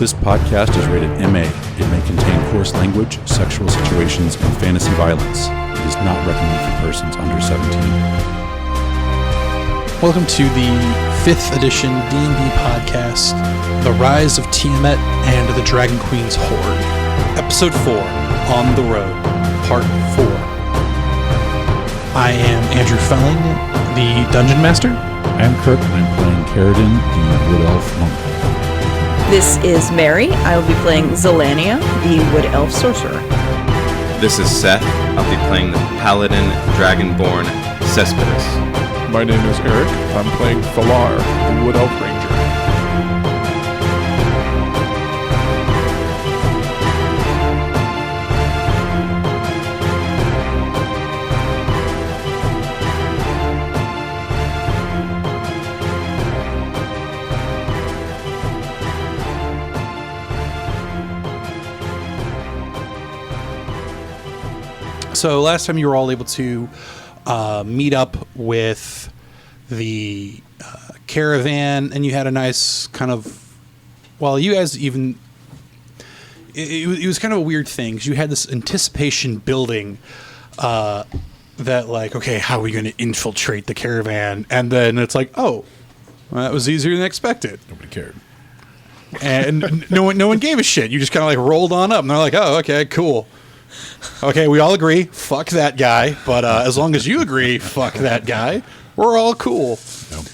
This podcast is rated MA. It may contain coarse language, sexual situations, and fantasy violence. It is not recommended for persons under 17. Welcome to the 5th edition D&D podcast, The Rise of Tiamat and the Dragon Queen's Horde. Episode 4, On the Road, Part 4. I am Andrew Felling, the Dungeon Master. I am Kirk, and I'm playing Caradin, the Wood Elf Monk. This is Mary. I will be playing Zelania, the Wood Elf Sorcerer. This is Seth. I'll be playing the Paladin Dragonborn Cespedes. My name is Eric. I'm playing Falar, the Wood Elf Ranger. So last time you were all able to meet up with the caravan, and you had a nice kind of, well, you guys even, it was kind of a weird thing, because you had this anticipation building that like, okay, how are we going to infiltrate the caravan? And then it's like, oh, well, that was easier than expected. Nobody cared. And no one gave a shit. You just kind of like rolled on up, and they're like, oh, okay, cool. Okay, we all agree, fuck that guy. But as long as you agree, fuck that guy, we're all cool. Nope.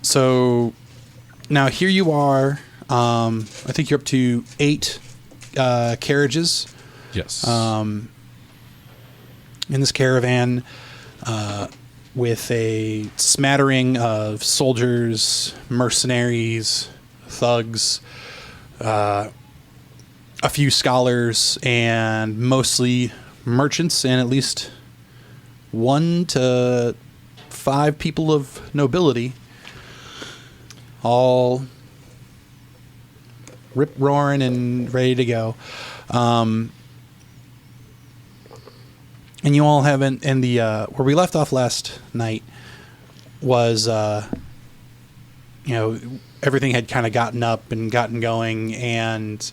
So now here you are. I think you're up to 8 carriages. Yes. In this caravan, with a smattering of soldiers, mercenaries, thugs, a few scholars, and mostly merchants, and at least 1 to 5 people of nobility, all rip-roaring and ready to go. And you all haven't, and the where we left off last night was, everything had kind of gotten up and gotten going, and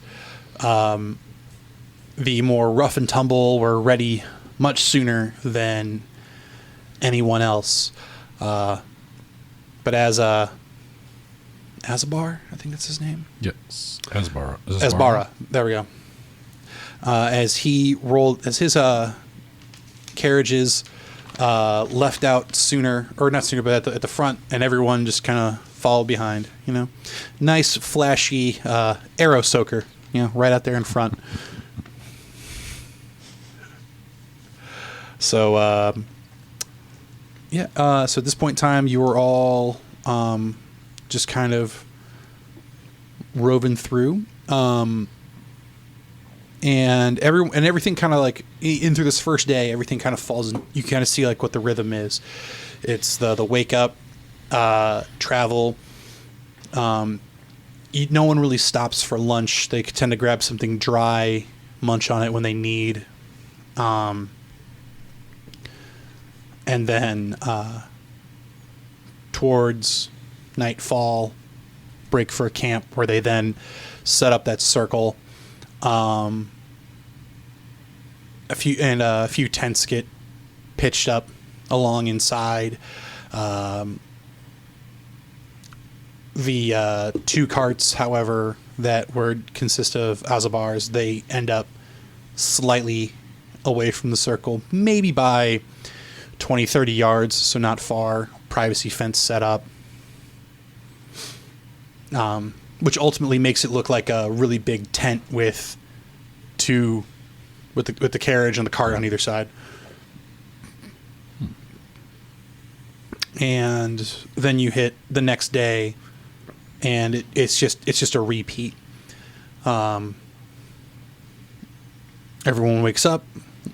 the more rough and tumble were ready much sooner than anyone else. But as Azabar, I think that's his name. Yes. Asbara. Asbara. There we go. As his carriages left out sooner, or not sooner, but at the front, and everyone just kind of followed behind. Nice flashy arrow soaker. Right out there in front. So, so at this point in time, you were all just kind of roving through. And everything kind of like, in through this first day, everything kind of falls in. You kind of see like what the rhythm is. It's the wake up, travel, no one really stops for lunch. They tend to grab something dry, munch on it when they need. And then towards nightfall, break for a camp where they then set up that circle. A few tents get pitched up along inside. The 2 carts, however, that would consist of Azabars, they end up slightly away from the circle, maybe by 20, 30 yards, so not far. Privacy fence set up, which ultimately makes it look like a really big tent with the carriage and the cart on either side. And then you hit the next day, and it's just a repeat. Everyone wakes up.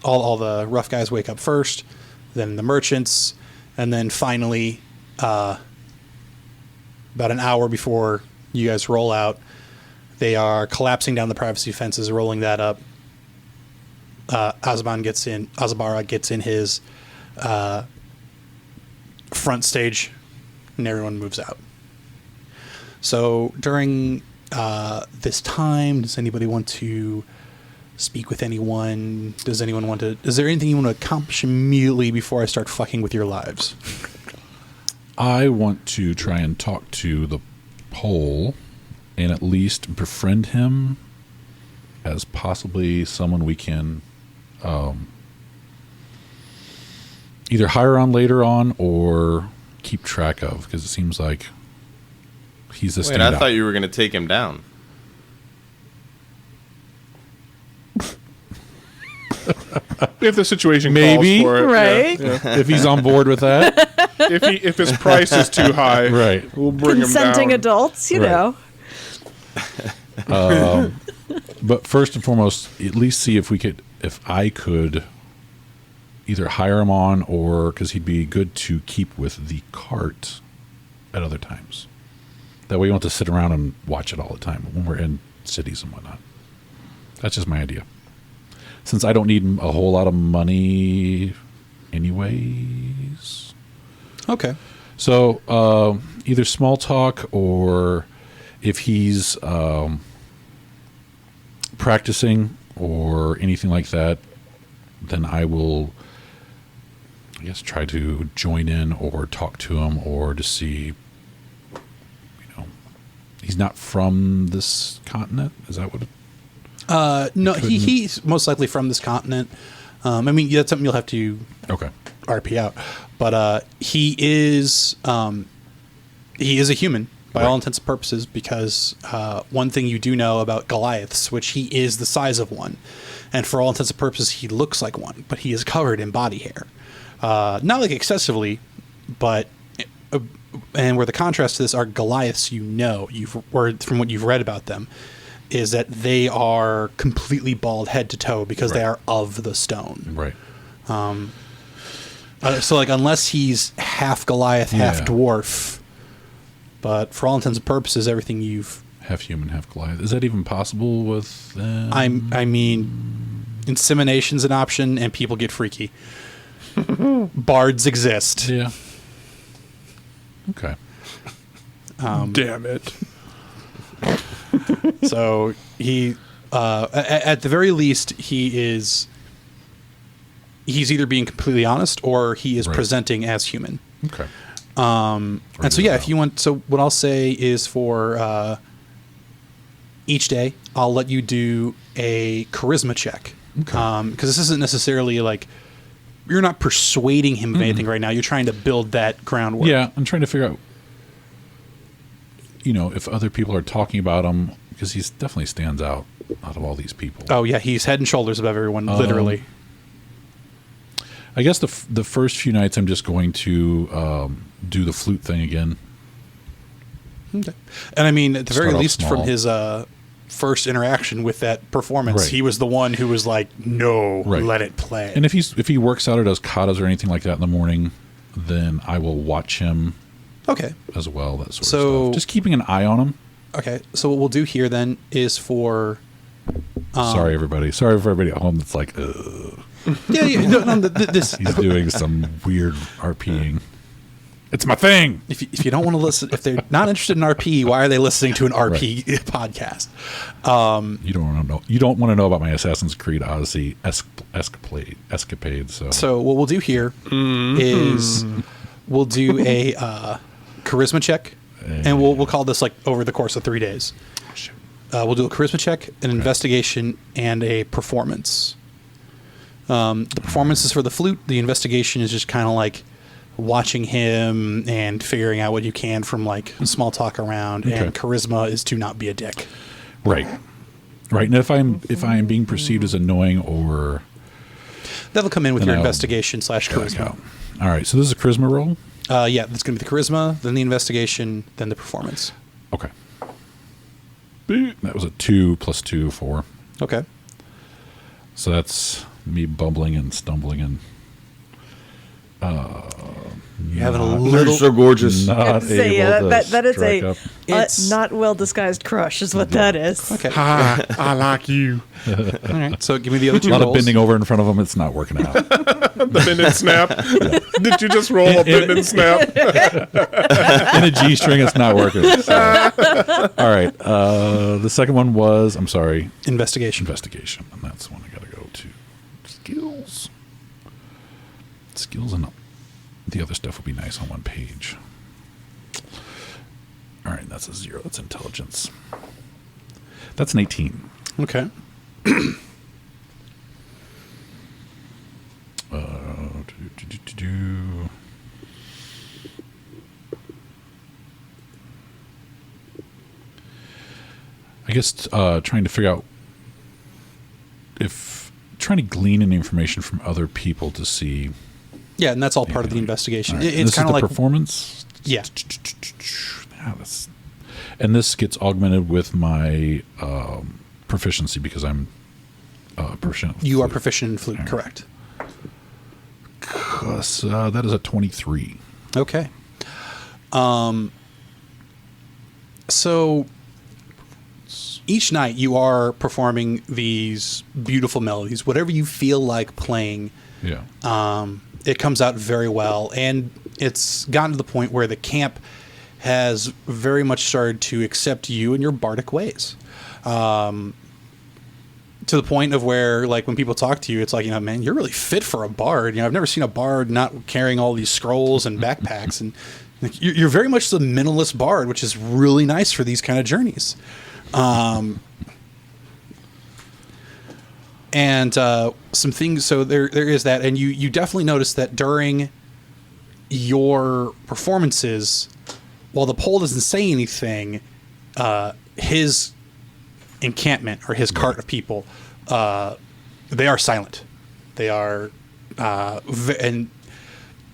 All the rough guys wake up first, then the merchants, and then finally, about an hour before you guys roll out, they are collapsing down the privacy fences, rolling that up. Azabara gets in his front stage, and everyone moves out. So during this time, does anybody want to speak with anyone? Does anyone want to? Is there anything you want to accomplish immediately before I start fucking with your lives? I want to try and talk to the Pole and at least befriend him as possibly someone we can either hire on later on or keep track of, because it seems like he's a Wait, standout. I thought you were going to take him down. If the situation Maybe. calls for it, Right. yeah. If he's on board with that. If his price is too high, Right. we'll bring Consenting him down. adults, you Right. know. But first and foremost, at least see if I could either hire him on, or because he'd be good to keep with the cart at other times. That way you don't have to sit around and watch it all the time when we're in cities and whatnot. That's just my idea. Since I don't need a whole lot of money anyways. Okay. So either small talk, or if he's practicing or anything like that, then I will, I guess, try to join in or talk to him, or to see, he's not from this continent. Is that what it? No, he's most likely from this continent. I mean, that's something you'll have to Okay. RP out, but he is a human by all intents and purposes, because one thing you do know about Goliaths, which he is the size of one, and for all intents and purposes he looks like one, but he is covered in body hair, not like excessively, but and where the contrast to this are Goliaths, from what you've read about them, is that they are completely bald head to toe because they are of the stone. Right. So, like, unless he's half Goliath, half Yeah. dwarf, but for all intents and purposes, everything you've... Half human, half Goliath. Is that even possible with them? I mean, insemination's an option, and people get freaky. Bards exist. Yeah. Okay. Damn it. So he, at the very least, he's either being completely honest or he is Right. presenting as human. Okay. And so, yeah, if you want, so what I'll say is for each day, I'll let you do a charisma check. Okay. Because this isn't necessarily like, you're not persuading him of anything right now. You're trying to build that groundwork. Yeah, I'm trying to figure out, if other people are talking about him, because he definitely stands out of all these people. Oh, yeah, he's head and shoulders above everyone, literally. I guess the first few nights I'm just going to do the flute thing again. Okay. And I mean, at the very Start off least, from small. his first interaction with that performance, Right. he was the one who was like, "No, Right. let it play." And if he works out or does katas or anything like that in the morning, then I will watch him okay, as well. That sort of So- stuff. Just keeping an eye on him. okay. So what we'll do here then is for Sorry, everybody. Sorry for everybody at home that's like, yeah, no, this. he's doing some weird RPing. It's my thing. If you don't want to listen, if they're not interested in RP, why are they listening to an RP podcast? You don't want to know. You don't want to know about my Assassin's Creed Odyssey escapade. So what we'll do here is we'll do a charisma check, and we'll call this like over the course of 3 days. We'll do a charisma check, an investigation, and a performance. The performance is for the flute. The investigation is just kind of like watching him and figuring out what you can from like small talk around. Okay. And charisma is to not be a dick. right. And if I'm being perceived as annoying or That'll come in with Then your I'll investigation / back charisma. out. All right. So this is a charisma roll. Yeah, that's going to be the charisma, then the investigation, then the performance. Okay. That was a 2 + 2, 4. Okay. So that's me bumbling and stumbling and You're having a They're little. so gorgeous. Not Say, able to that is strike a up. It's- not well disguised crush, is what that is. Okay. Hi, I like you. All right. So give me the other two A lot of rolls. bending over in front of him. It's not working out. The bend and snap. Did you just roll a bend and snap? In a G string, it's not working. So. All right. The second one was, I'm sorry, Investigation. investigation. And that's the one I got to go to. Skills. Skills and the other stuff would be nice on one page. All right. That's a 0. That's intelligence. That's an 18. Okay. I guess trying to figure out trying to glean any information from other people to see. Yeah, and that's all part of the investigation. All right. It's This kind is of the like performance. Yeah. And this gets augmented with my proficiency because I'm proficient. with You are flute. proficient in flute, All right. correct? That is a 23. Okay. So each night you are performing these beautiful melodies, whatever you feel like playing. Yeah. It comes out very well, and it's gotten to the point where the camp has very much started to accept you and your bardic ways. To the point of where, like, when people talk to you, it's like, man, you're really fit for a bard. I've never seen a bard not carrying all these scrolls and backpacks, and like, you're very much the minimalist bard, which is really nice for these kind of journeys. And some things, so there is that, and you definitely notice that during your performances, while the pole doesn't say anything, his encampment or his cart of people, they are silent. They are, and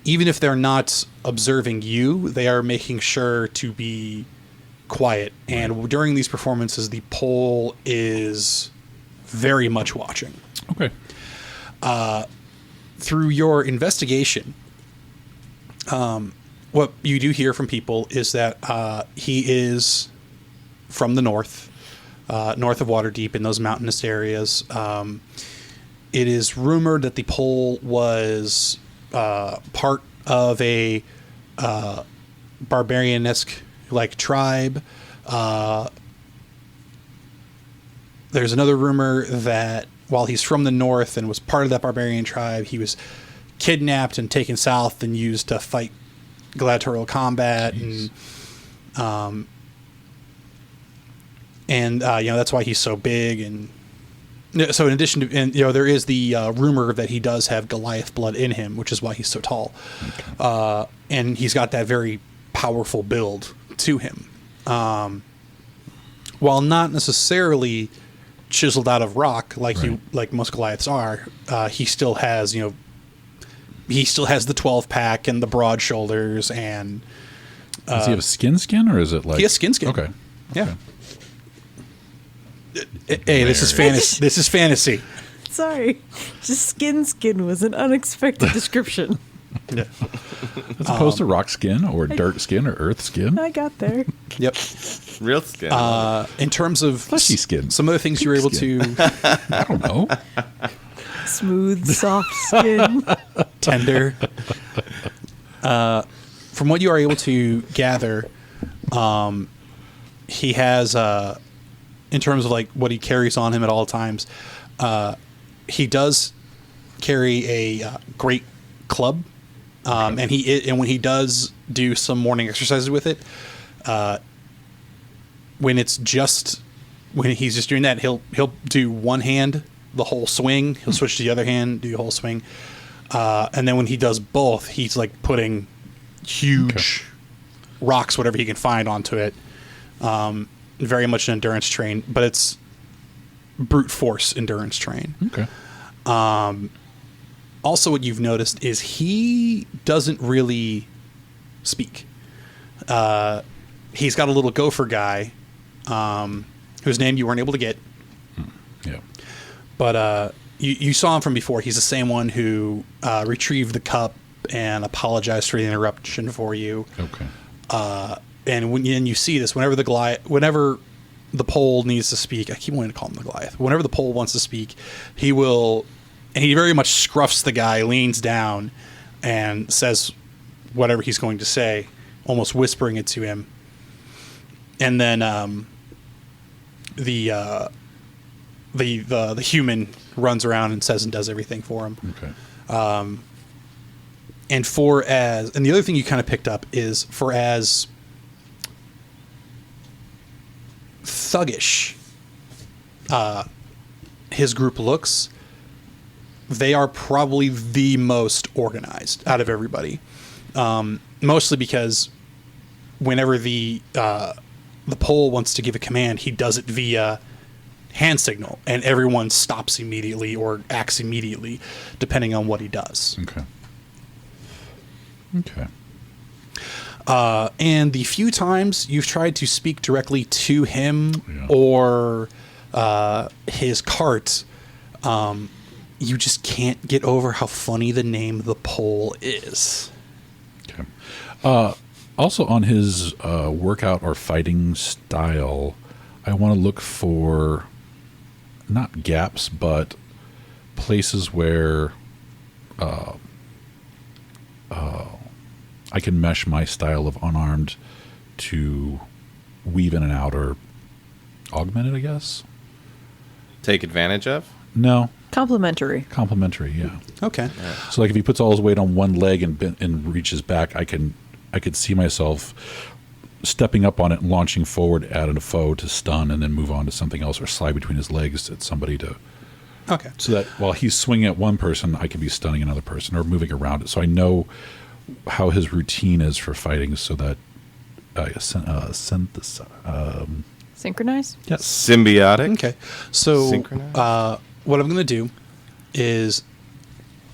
even if they're not observing you, they are making sure to be quiet. And during these performances, the pole is very much watching. Okay. Through your investigation, what you do hear from people is that he is from the north of Waterdeep, in those mountainous areas. It is rumored that the pole was part of a barbarian-esque like tribe. There's another rumor that while he's from the north and was part of that barbarian tribe, he was kidnapped and taken south and used to fight gladiatorial combat. Jeez. And that's why he's so big. And so in addition to, and there is the rumor that he does have Goliath blood in him, which is why he's so tall. Okay. And he's got that very powerful build to him. While not necessarily chiseled out of rock like like most Goliaths are, he still has the 12 pack and the broad shoulders, and Does he have a skin, or is it like he has skin? Okay. Yeah. Okay. Hey, this is fantasy. This is fantasy. Sorry. Just skin was an unexpected description. Yeah. As opposed to rock skin or dirt skin or earth skin. I got there. Yep. Real skin. In terms of Fleshy skin. some other things you were able to I don't know. Smooth, soft skin. tender. From what you are able to gather, he has, in terms of like what he carries on him at all times, he does carry a great club, and when he does do some morning exercises with it, when he's just doing that, he'll do one hand the whole swing. He'll switch to the other hand, do the whole swing. And then when he does both, he's like putting huge rocks, whatever he can find, onto it. Very much an endurance train, but it's brute force endurance train. Okay. Also, what you've noticed is he doesn't really speak. He's got a little gopher guy, whose name you weren't able to get. Yeah. But you saw him from before. He's the same one who retrieved the cup and apologize for the interruption for you. Okay. And when you see this, whenever the pole needs to speak, I keep wanting to call him the Goliath. Whenever the pole wants to speak, he will, and he very much scruffs the guy, leans down, and says whatever he's going to say, almost whispering it to him. And then the human runs around and says and does everything for him. Okay. And the other thing you kind of picked up is for as thuggish his group looks, they are probably the most organized out of everybody. Mostly because whenever the pole wants to give a command, he does it via hand signal, and everyone stops immediately or acts immediately, depending on what he does. Okay. Okay. And the few times you've tried to speak directly to him or his cart, you just can't get over how funny the name the pole is. Okay. Also, on his workout or fighting style, I want to look for not gaps, but places where I can mesh my style of unarmed to weave in and out or augment it, I guess. Take advantage of? No. Complimentary. Complementary, yeah. Okay. So, like, if he puts all his weight on one leg and reaches back, I could see myself stepping up on it and launching forward at a foe to stun, and then move on to something else, or slide between his legs at somebody to. Okay. So that while he's swinging at one person, I could be stunning another person or moving around it. So I know how his routine is for fighting, so that Synchronize? yes. Symbiotic? Okay. So Synchronized? what I'm going to do is,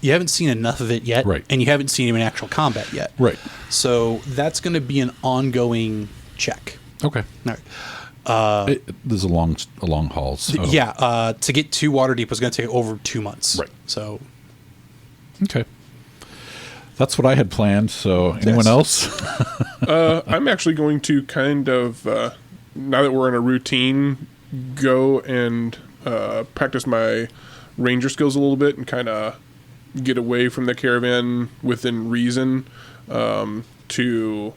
you haven't seen enough of it yet, Right. and you haven't seen him in actual combat yet. Right. So that's going to be an ongoing check. Okay. All right. There's a long haul. So. Yeah, to get to Waterdeep was going to take over 2 months. Right. So, Okay. That's what I had planned. So anyone Yes. else? I'm actually going to kind of, now that we're in a routine, go and practice my ranger skills a little bit and kind of get away from the caravan within reason, to,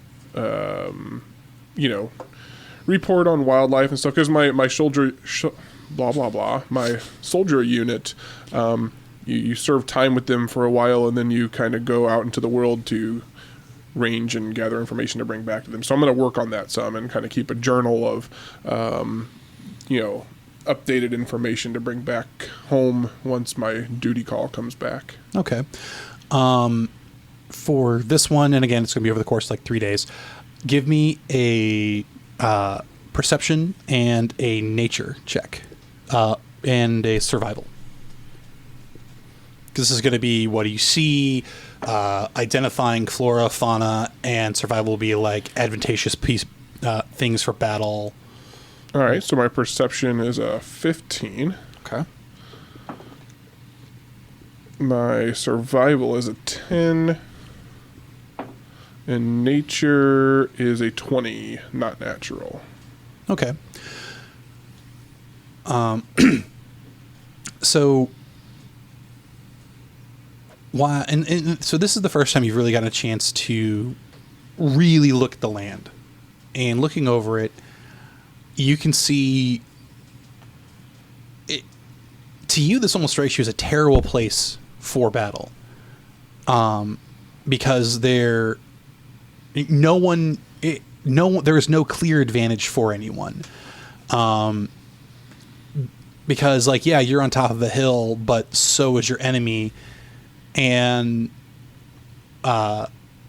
report on wildlife and stuff. Because my soldier, my soldier unit, you serve time with them for a while, and then you kind of go out into the world to range and gather information to bring back to them. So I'm going to work on that some and kind of keep a journal of, updated information to bring back home once my duty call comes back. okay. For this one, and again, it's going to be over the course of like 3 days, give me a perception and a nature check, and a survival. This is going to be what do you see, identifying flora, fauna, and survival will be like advantageous things for battle. All right, so my perception is a 15. Okay. My survival is a 10. And nature is a 20, not natural. Okay. So why? And so this is the first time you've really gotten a chance to really look at the land, and looking over it, you can see it. To you, this almost strikes you as a terrible place for battle, because there is no clear advantage for anyone. Because, like, yeah, you're on top of a hill, but so is your enemy, and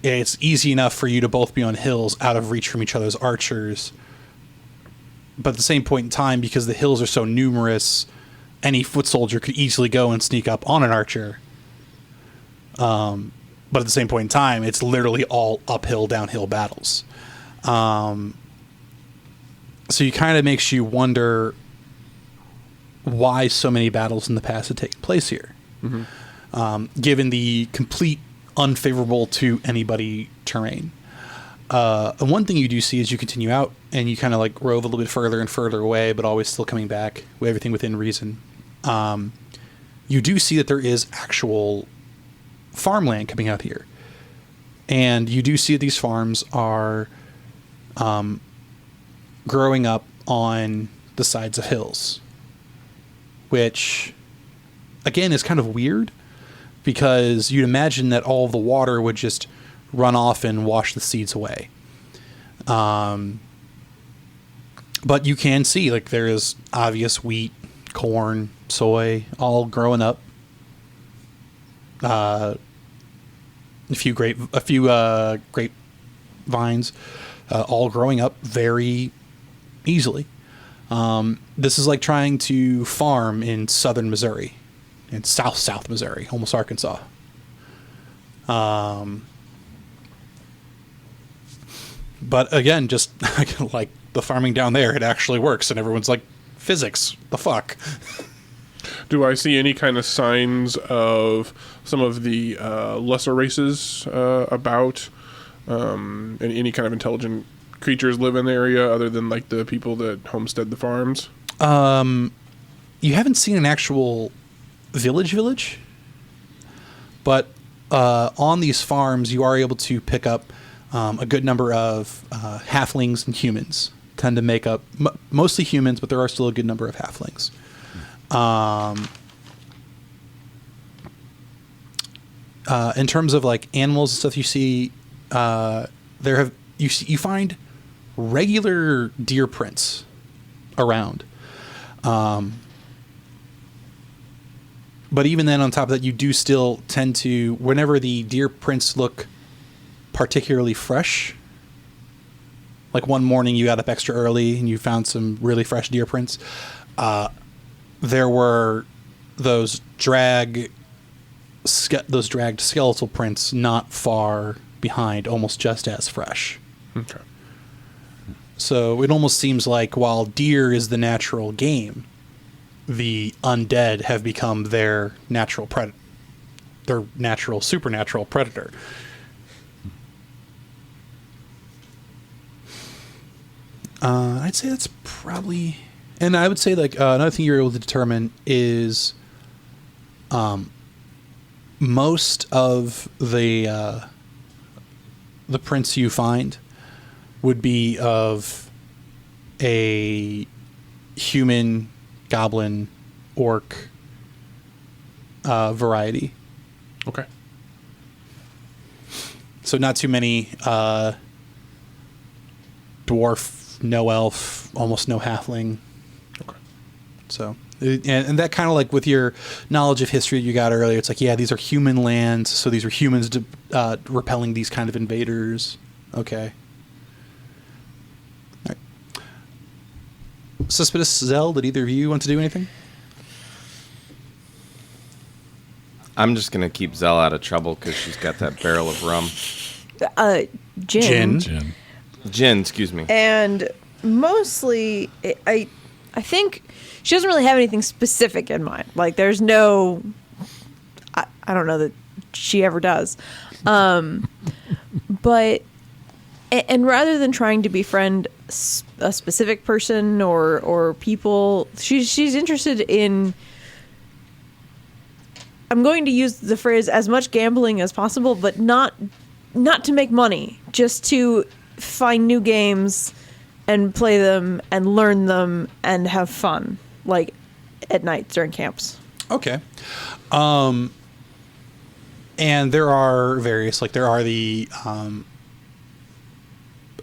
it's easy enough for you to both be on hills out of reach from each other's archers. But at the same point in time, because the hills are so numerous, any foot soldier could easily go and sneak up on an archer. But at the same point in time, it's literally all uphill, downhill battles. So it kind of makes you wonder why so many battles in the past had taken place here. Mm-hmm. Given the complete unfavorable to anybody terrain. And one thing you do see as you continue out and you kind of like rove a little bit further and further away, but always still coming back with everything within reason. You do see that there is actual farmland coming out here. And you do see that these farms are growing up on the sides of hills, which again is kind of weird because you'd imagine that all the water would just run off and wash the seeds away. But you can see like there is obvious wheat, corn, soy, all growing up. A few grape vines, all growing up very easily. This is like trying to farm in southern Missouri, in south Missouri, almost Arkansas. But again, just like the farming down there, it actually works, and everyone's like, physics, the fuck. Do I see any kind of signs of some of the lesser races about, and any kind of intelligent creatures live in the area other than like the people that homestead the farms? You haven't seen an actual village, but on these farms, you are able to pick up a good number of halflings and humans. Tend to make up mostly humans, but there are still a good number of halflings. In terms of like animals and stuff, you see you find regular deer prints around. But even then, on top of that, you do still tend to, whenever the deer prints look particularly fresh, like one morning you got up extra early and you found some really fresh deer prints, there were those dragged skeletal prints not far behind, almost just as fresh. Okay. So it almost seems like while deer is the natural game, the undead have become their natural supernatural predator. I'd say that's probably, and I would say like another thing you're able to determine is most of the prints you find would be of a human, goblin, orc variety. Okay. So not too many dwarf, no elf, almost no halfling. Okay. So, and that kind of like with your knowledge of history you got earlier, it's like, yeah, these are human lands, so these are humans repelling these kind of invaders. Okay. All right. Suspicious Zell, did either of you want to do anything? I'm just going to keep Zell out of trouble because she's got that barrel of rum. Gin. Gin, excuse me. And mostly, I think she doesn't really have anything specific in mind. Like, there's no... I don't know that she ever does. But... And rather than trying to befriend a specific person or people, she's interested in... I'm going to use the phrase as much gambling as possible, but not to make money, just to find new games and play them and learn them and have fun, like at night during camps. Okay. And there are various, like there are the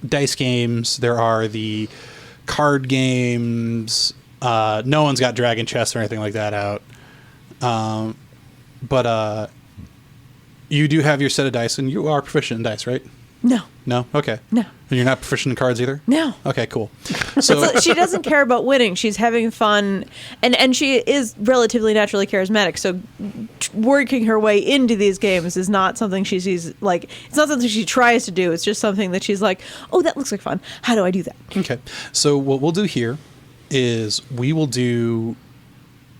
dice games, there are the card games. No one's got Dragon Chess or anything like that out. But you do have your set of dice, and you are proficient in dice, right? No. No? Okay. No. And you're not proficient in cards either? No. Okay, cool. So She doesn't care about winning. She's having fun, and she is relatively naturally charismatic. So working her way into these games is not something she sees, like, it's not something she tries to do. It's just something that she's like, oh, that looks like fun. How do I do that? Okay. So what we'll do here is we will do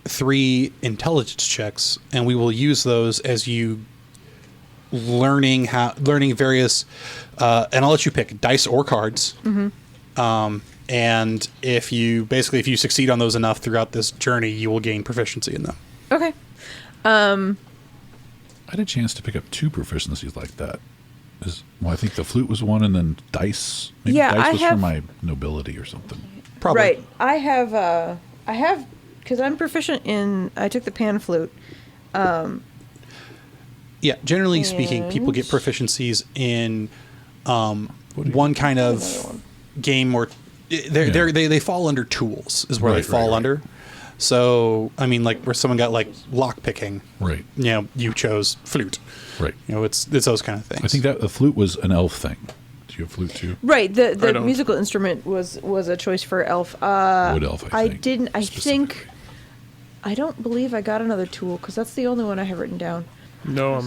3 intelligence checks, and we will use those as you learning various, and I'll let you pick dice or cards. And if you succeed on those enough throughout this journey, you will gain proficiency in them. Okay. I had a chance to pick up 2 proficiencies like that. I think the flute was one, and then dice. Maybe Yeah, dice I was have- for my nobility or something. Probably. Right. I have because I'm proficient in. I took the pan flute. Yeah, generally speaking, people get proficiencies in one kind of game, or they fall under tools is where they fall under. So I mean, like where someone got like lock picking, Right. You know, you chose flute. Right. You know, it's those kind of things. I think that the flute was an elf thing. Do you have flute too? Right. The don't. musical instrument was a choice for elf. Wood elf, I think. didn't. I specifically. think. I don't believe I got another tool because that's the only one I have written down. No,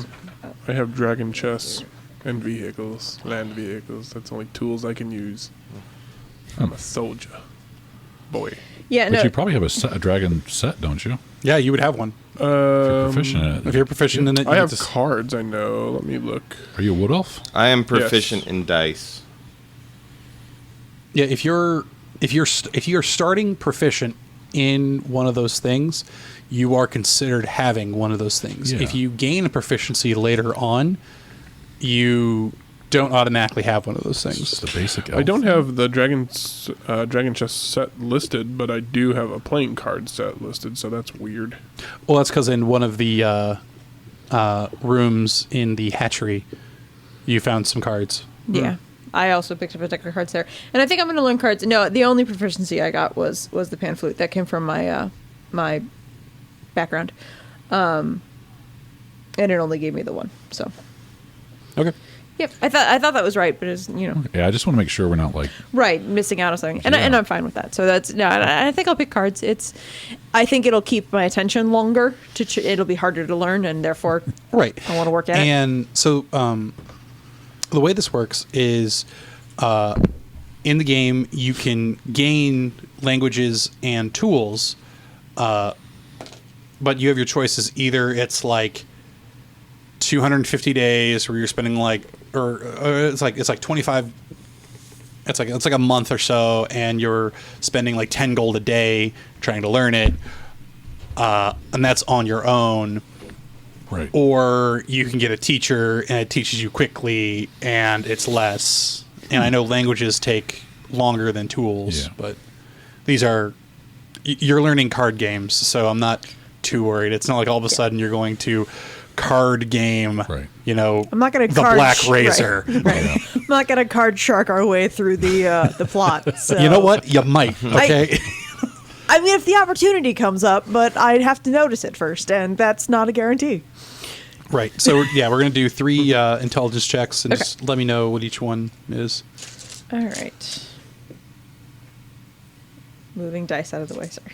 I have dragon chests and vehicles, land vehicles. That's only tools I can use. I'm a soldier. Boy. Yeah. But No. you probably have a dragon set, don't you? yeah, you would have one If you're proficient in it. if you're proficient in it. I you have get to- cards, I know. Let me look. Are you a wood elf? I am proficient in dice. Yeah, if you're starting proficient in one of those things, you are considered having one of those things. Yeah. If you gain a proficiency later on, you don't automatically have one of those It's things. the basic elf. I don't have the dragon chest set listed, but I do have a playing card set listed, so that's weird. Well, that's because in one of the rooms in the hatchery, you found some cards. Yeah. I also picked up a deck of cards there, and I think I'm going to learn cards. No, the only proficiency I got was the pan flute. That came from my my background, and it only gave me the one. So, Okay. yep, I thought that was right, but it's Yeah, I just want to make sure we're not like. right missing out on something, and Yeah. I'm fine with that. So that's no, I think I'll pick cards. I think it'll keep my attention longer. It'll be harder to learn, and therefore, Right. I want to work at it. And so the way this works is in the game, you can gain languages and tools, but you have your choices. Either it's like 250 days where you're spending like, or it's like 25. It's like a month or so, and you're spending like 10 gold a day trying to learn it, and that's on your own. Right. Or you can get a teacher and it teaches you quickly and it's less. And I know languages take longer than tools, Yeah. but these are you're learning card games, so I'm not too worried. It's not like all of a sudden you're going to card game, Right. you know, I'm not going to the card Black Razor. Right. I'm not going to card shark our way through the plot. So. You know what? You might. Okay. I mean, if the opportunity comes up, but I'd have to notice it first, and that's not a guarantee. Right. So yeah, we're gonna do 3 intelligence checks, and Okay. just let me know what each one is. All right. Moving dice out of the way. Sorry.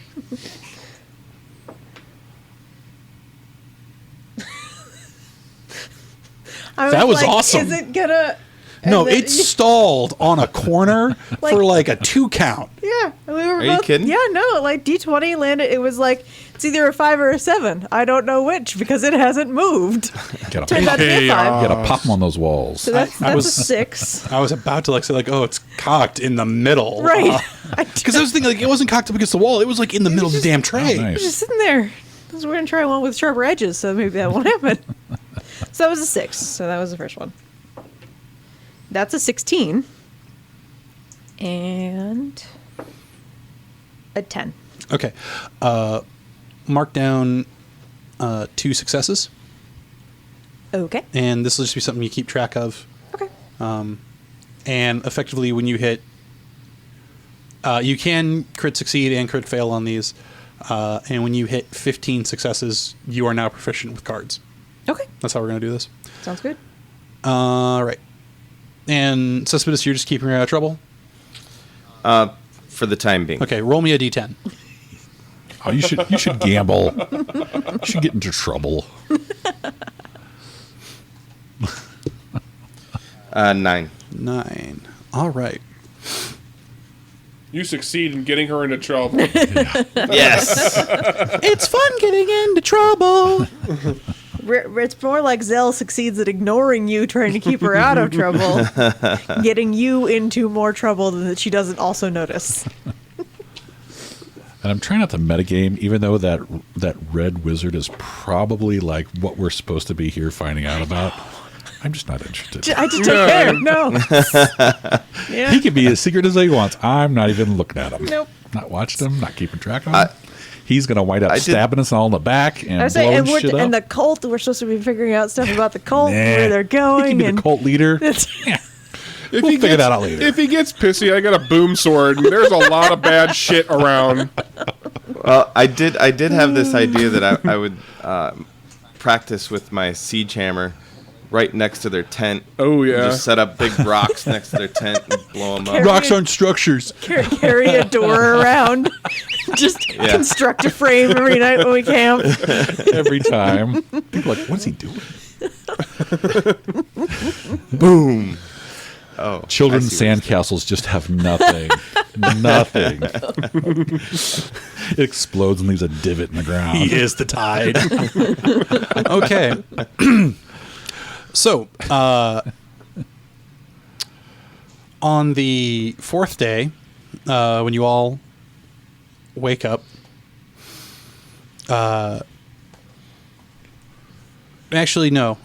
That was awesome. Is it gonna? No, and then- it stalled on a corner for like a 2 count. Yeah, we were Are you both, kidding? Yeah, no, like D20 landed. It was like it's either a 5 or a 7. I don't know which because it hasn't moved. Gotta Turned out pop, to be a 5. gotta pop them on those walls. So that's I a was- 6. I was about to like say like, oh, it's cocked in the middle, Right. Because I was thinking like it wasn't cocked up against the wall; it was like in the middle of the damn tray. Oh, nice. Just sitting there. So we're gonna try one with sharper edges, so maybe that won't happen. So that was a 6. So that was the first one. That's a 16. And a 10. Okay, mark down 2 successes, Okay. and this will just be something you keep track of. Okay. And effectively, when you hit, you can crit succeed and crit fail on these. And when you hit 15 successes, you are now proficient with cards. Okay. That's how we're going to do this. Sounds good. Right. And Cespedes, you're just keeping her out of trouble? For the time being. Okay, roll me a d10. Oh, you should gamble. You should get into trouble. 9. 9. All right. You succeed in getting her into trouble. Yes. It's fun getting into trouble. It's more like Zell succeeds at ignoring you, trying to keep her out of trouble, getting you into more trouble than that she doesn't also notice. And I'm trying not to metagame, even though that red wizard is probably like what we're supposed to be here finding out about. I'm just not interested. I just don't care. No. Yeah. He can be as secret as he wants. I'm not even looking at him. Nope. Not watching him, not keeping track of him. He's going to wind up stabbing us all in the back and I was saying, blowing shit up. and the cult, we're supposed to be figuring out stuff about the cult, where they're He going. can be And the cult leader. If We'll he figure gets, that out later. If he gets pissy, I got a boom sword. And there's a lot of bad shit around. Well, I did have this idea that I would practice with my siege hammer right next to their tent. Oh, yeah. Just set up big rocks next to their tent and blow them up. Rocks aren't structures. carry a door around. Just construct a frame every night when we camp. Every time. People are like, what is he doing? Boom. Oh, Children's sandcastles just have nothing. Nothing. It explodes and leaves a divot in the ground. He is the tide. Okay. So, on the fourth day, when you all wake up, actually, no.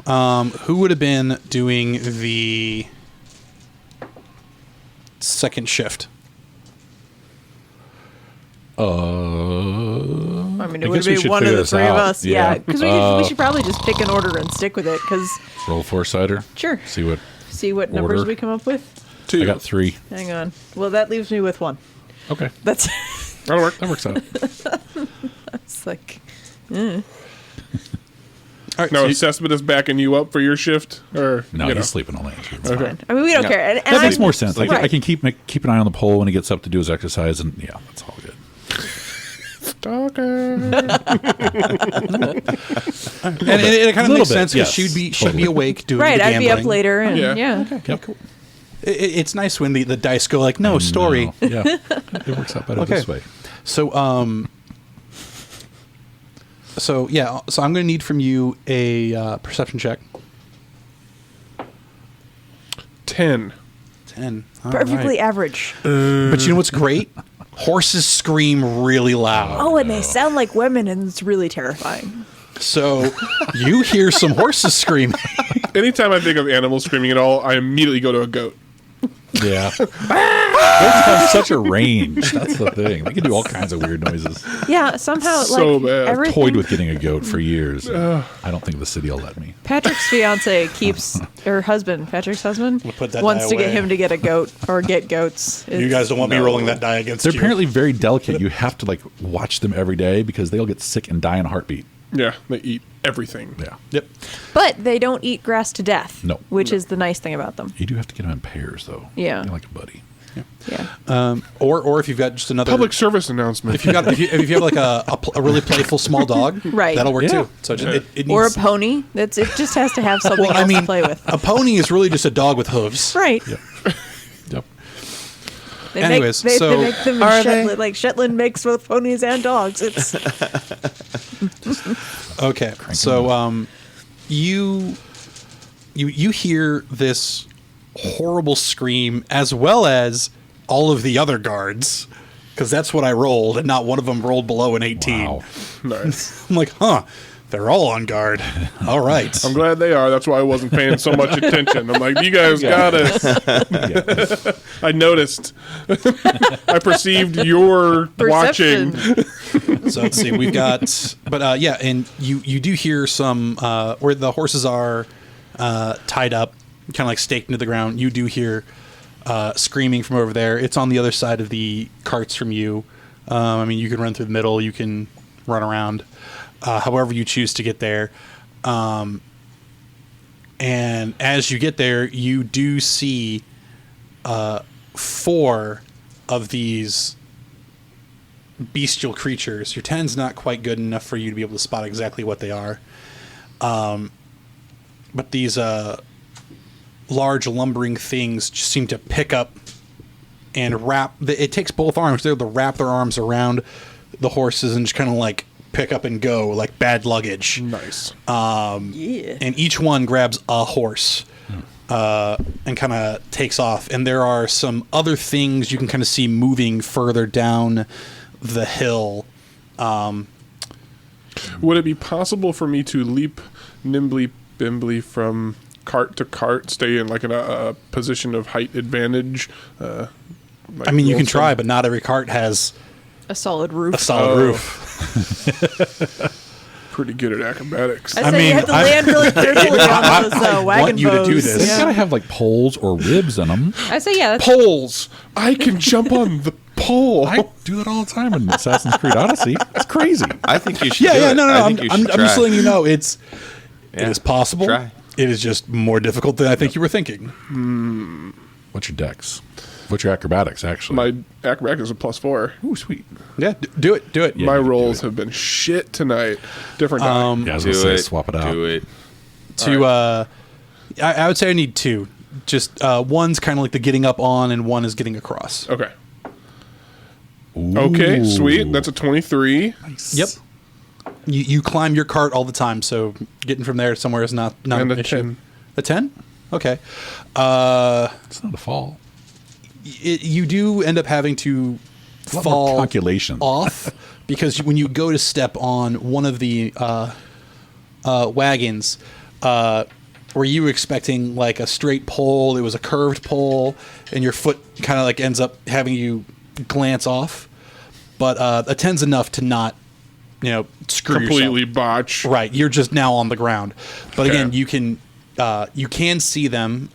Who would have been doing the second shift? I mean, I it would guess we be should one of figure the this three of out. us. Yeah, Yeah. because we should probably just pick an order and stick with it. Because Roll foresighter. sure, See what. see what numbers Order. we come up with. 2. I got 3. Hang on. Well, that leaves me with 1. Okay. That's That'll work. That works out. it's like All right, Now, so you- assessment is backing you up for your shift? Or, No, you know. he's sleeping all night. Okay. fine. I mean, we don't Yeah. care. And That makes I'm- more sense. Like, Right. I can keep an eye on the pole when he gets up to do his exercise, and yeah, that's all good. Stalker. and it kind of Little makes bit, sense because yes, she'd be totally. awake doing Right, the I'd be up gambling. later. And Yeah. yeah. Yep. It's nice when the dice go like, no, story. No, yeah, it works out better Okay. this way. So, so I'm going to need from you a perception check. 10. 10. All Perfectly right. average. But you know what's great? Horses scream really loud. Oh, and they sound like women, and it's really terrifying. So you hear some horses screaming. Anytime I think of animals screaming at all, I immediately go to a goat. Yeah. Goats have such a range. That's the thing. They can do all kinds of weird noises. Yeah, somehow So like bad. everything. Toyed with getting a goat for years. I don't think the city will let me. Patrick's fiance keeps her husband. Patrick's husband We'll put that wants die to get away. him to get a goat or get goats. You guys don't want me rolling that die against They're you. apparently very delicate. You have to like watch them every day because they'll get sick and die in a heartbeat. Yeah, they eat everything. Yeah. Yep. But they don't eat grass to death. No. Which is the nice thing about them. You do have to get them in pairs, though. Yeah. They're like a buddy. Yeah. Or if you've got just another Public service announcement. if you have like a really playful small dog, Right. that'll work Yeah. too. So it needs, Or a pony. It just has to have something well, I else mean, to play with. a pony is really just a dog with hooves. Right. Yep. Yep. They Anyways, make, so they make them in are Shetland. they? Like Shetland makes both ponies and dogs. It's Okay, so you hear this horrible scream as well as all of the other guards, because that's what I rolled, and not one of them rolled below an 18. Wow. Nice. I'm like, huh? They're all on guard. All right. I'm glad they are. That's why I wasn't paying so much attention. I'm like, you guys got us. Yeah. I noticed. I perceived your watching. perception. So let's see. We've got, but yeah, and you do hear some where the horses are tied up, kind of like staked into the ground. You do hear screaming from over there. It's on the other side of the carts from you. I mean, you can run through the middle. You can run around, however you choose to get there. And as you get there, you do see 4 of these bestial creatures. Your 10's not quite good enough for you to be able to spot exactly what they are. But these large lumbering things just seem to pick up and wrap. It takes both arms. They're able to wrap their arms around the horses and just kind of like pick up and go like bad luggage. Nice. Yeah. And each one grabs a horse and kind of takes off. And there are some other things you can kind of see moving further down the hill. Would it be possible for me to leap nimbly bimbly from cart to cart, stay in like a position of height advantage? Like I mean, you can roll try, some- but not every cart has A solid roof. a solid Oh. roof. Pretty good at acrobatics. I say you have to land really carefully on those I wagon want you to do bows. this. It's Yeah. got to have like poles or ribs in them. I say yeah. That's, Poles! I can jump on the pole. I do that all the time in Assassin's Creed Odyssey. It's crazy. I think you should. Yeah, do yeah, it. no. I I'm think you should just try. letting you know it Yeah. is possible. Try. It is just more difficult than I think you were thinking. What's your dex? What's your acrobatics, actually? My acrobatics is a +4. Ooh, sweet. Yeah, do it. Do it. Yeah, My you can do rolls it. have been shit tonight. Different die. Yeah, I was Do going to say, it. swap it out. Do it. I would say I need two. Just one's kind of like the getting up on, and one is getting across. Okay. Ooh. Okay, sweet. That's a 23. Nice. Yep. You climb your cart all the time, so getting from there to somewhere is not And an a issue. 10. A 10? Okay. It's not a fall. You do end up having to A lot more fall calculation. off because when you go to step on one of the wagons, were you expecting like a straight pole? It was a curved pole, and your foot kind of like ends up having you glance off. But a 10's enough to not, screw Completely yourself. botch. Right, you're just now on the ground. But Okay. again, you can see them,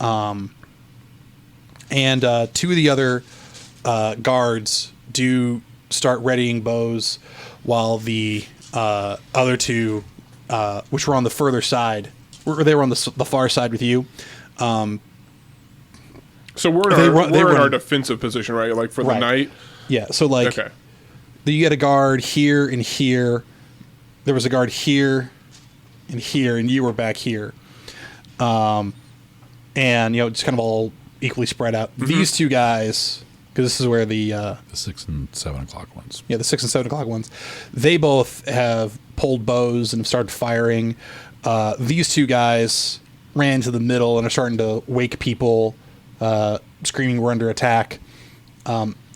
and two of the other guards do start readying bows, while the other two, which were on the further side, they were on the far side with you. So we're in, They our, run- they we're in run- our defensive position, right? Like for the Right. night? Yeah, so like Okay. you had a guard here and here. There was a guard here and here, and you were back here. And just kind of all equally spread out. These two guys, because this is where the The 6 and 7 o'clock ones. the 6 and 7 o'clock ones, they both have pulled bows and have started firing. These two guys ran to the middle and are starting to wake people, screaming we're under attack.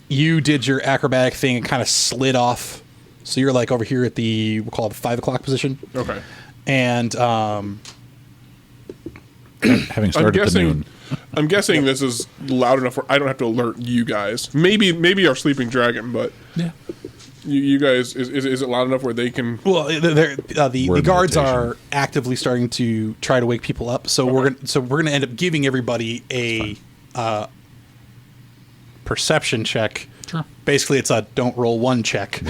You did your acrobatic thing and kind of slid off. So you're like over here at we'll call it the 5 o'clock position. Okay. And Having I'm started at the noon. guessing this is loud enough where I don't have to alert you guys. Maybe our sleeping dragon, but Yeah. you guys, is it loud enough where they can... well, the Word guards meditation. are actively starting to try to wake people up. So we're gonna end up giving everybody a perception check. Sure. Basically, it's a don't roll one check.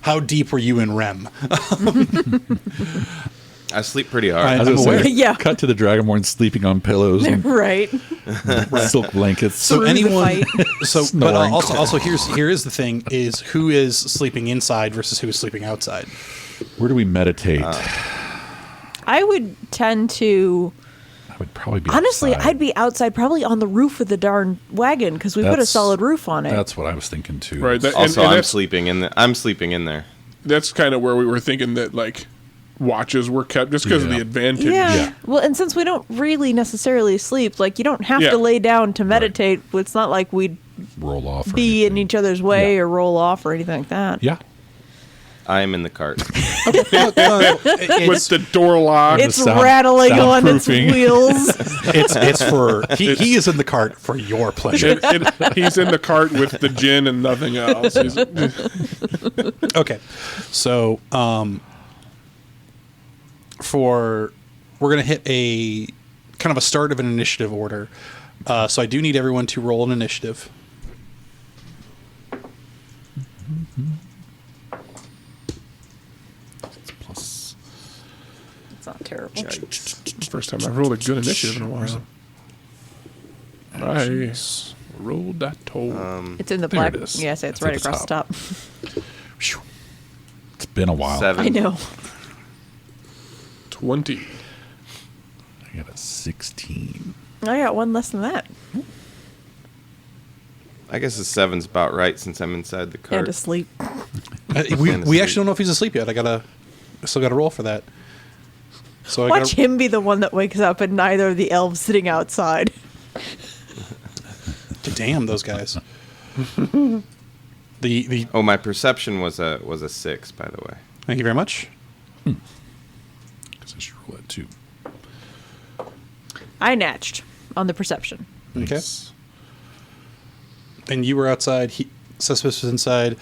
How deep were you in REM? I sleep pretty hard. I- I was I'm gonna aware. say, Yeah. cut to the Dragonborn sleeping on pillows and right. silk blankets. So Through the anyone, fight. but Snoring. also here is the thing: is who is sleeping inside versus who is sleeping outside. Where do we meditate? I would tend to. I would probably be Honestly, outside. I'd be outside, probably on the roof of the darn wagon, because we put a That's- solid roof on it. That's what I was thinking too. Right. That, Also, and I'm that's, sleeping in I'm sleeping in there. that's kind of where we were thinking that, like, watches were kept just because of Yeah. the advantage. Yeah. Yeah. Well, and since we don't really necessarily sleep, like you don't have Yeah. to lay down to meditate. It's not like we'd Roll off. or be in anything. each other's way Yeah. or roll off or anything like that. Yeah. I am in the cart. With the door locked. It's sound- rattling on its soundproofing. wheels. it's for he is in the cart for your pleasure. He's in the cart with the gin and nothing else. Okay, so we're gonna hit a kind of a start of an initiative order. So I do need everyone to roll an initiative. Plus. It's not terrible. First time I've rolled a good initiative in a while. I Actions. rolled that toe. It's in the There black. it is. Yeah, so it's It's at right the across the top. Phew. It's been a while. 7. I know. 20. I got a 16. I got one less than that. I guess a 7's about right since I'm inside the And cart. to sleep. We actually don't know if he's asleep yet. I still gotta roll for that. So Watch him be the one that wakes up and neither of the elves sitting outside. Damn those guys. the Oh, my perception was a 6, by the way. Thank you very much. Because I should roll that too. I natched on the perception. Okay. And you were outside. Suspicious was inside.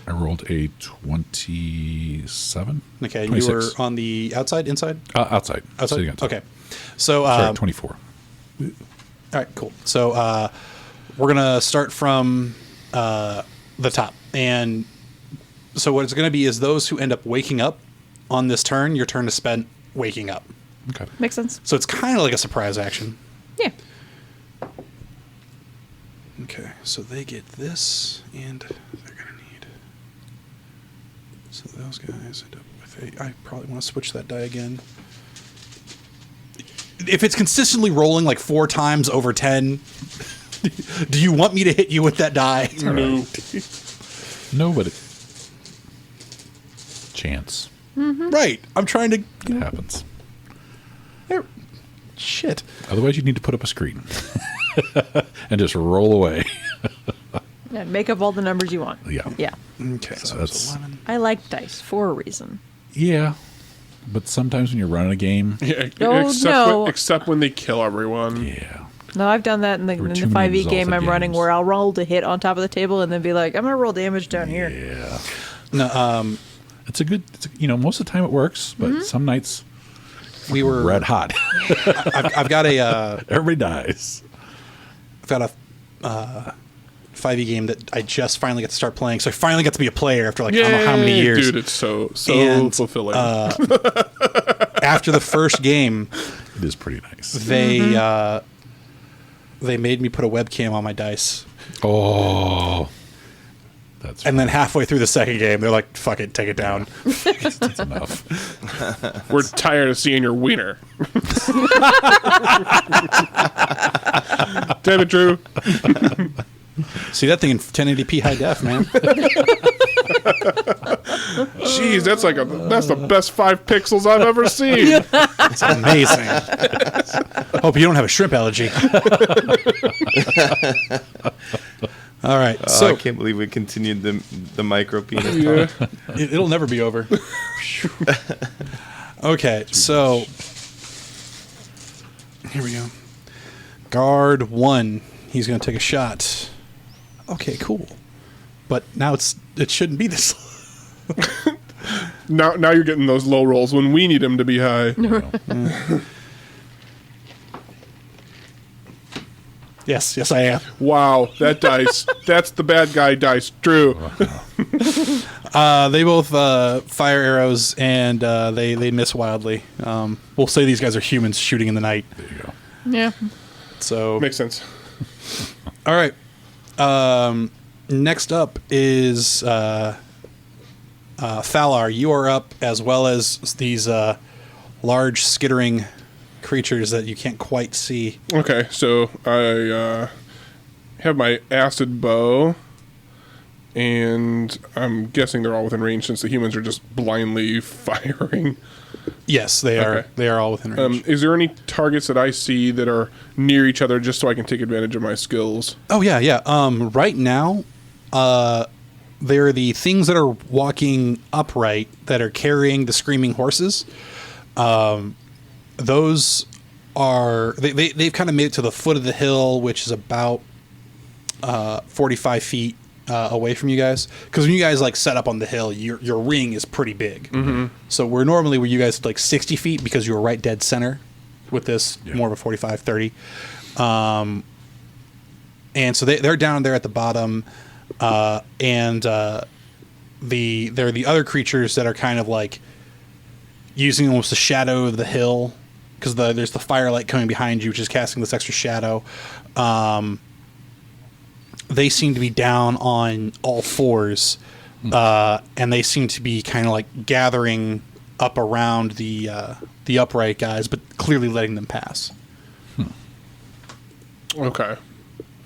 I rolled a 27. Okay, and 26. you were on the outside, inside? Outside. Outside? Sitting outside. Okay. So, Sorry, 24. all right, cool. So, we're going to start from the top. And so what it's going to be is those who end up waking up on this turn, your turn is spent waking up. Okay. Makes sense. So it's kind of like a surprise action. Yeah. Okay, so they get this, and they're going to need... So those guys end up with I probably want to switch that die again. If it's consistently rolling like 4 times over 10, do you want me to hit you with that die? No. No, but chance. Right, I'm trying to... It happens. Shit. Otherwise, you need to put up a screen and just roll away. Yeah, make up all the numbers you want. Yeah. Yeah. Okay, So so that's- that's 11. I like dice for a reason. Yeah. But sometimes when you're running a game, Yeah, Oh, no. except when they kill everyone. yeah. No, I've done that in the There were in too the many 5e game exalted I'm running games. where I'll roll to hit on top of the table and then be like, I'm going to roll damage down here. Yeah. No, It's a good, most of the time it works, but some nights we were... red hot. I've got a... Everybody dies. I've got a 5e game that I just finally got to start playing. So I finally got to be a player after like I don't know how many Yay, years. Dude, it's so And, fulfilling. After the first game, It is pretty nice. they made me put a webcam on my dice. Oh. That's And then halfway through the second game, they're like, fuck it, take it down. that's enough. We're tired of seeing your wiener. Damn it, Drew. See that thing in 1080p high def, man. Jeez, that's the best 5 pixels I've ever seen. It's amazing. Hope you don't have a shrimp allergy. All right, So so I can't believe we continued the micro penis Yeah. talk. it'll never be over. Okay, so here we go. Guard 1. He's going to take a shot. Okay, cool. But now it shouldn't be this. Now you're getting those low rolls when we need him to be high. Yes, I am. Wow, that dice. That's the bad guy dice. Drew. They both fire arrows and they miss wildly. We'll say these guys are humans shooting in the night. There you go. Yeah. So Makes sense. all right. Next up is Thalar. You are up, as well as these large skittering creatures that you can't quite see. Okay, so I have my acid bow, and I'm guessing they're all within range since the humans are just blindly firing. Yes, they are. Okay. They are all within range. Is there any targets that I see that are near each other just so I can take advantage of my skills? Oh yeah. Right now, they're the things that are walking upright that are carrying the screaming horses. Those are they've kind of made it to the foot of the hill, which is about 45 feet away from you guys. Because when you guys like set up on the hill, your ring is pretty big. Mm-hmm. So where you guys at like 60 feet because you were right dead center. With this, more of a 45, 30. And so they're down there at the bottom, and they're the other creatures that are kind of like using almost the shadow of the hill because there's the firelight coming behind you, which is casting this extra shadow. They seem to be down on all fours, and they seem to be kind of like gathering up around the upright guys, but clearly letting them pass. Okay.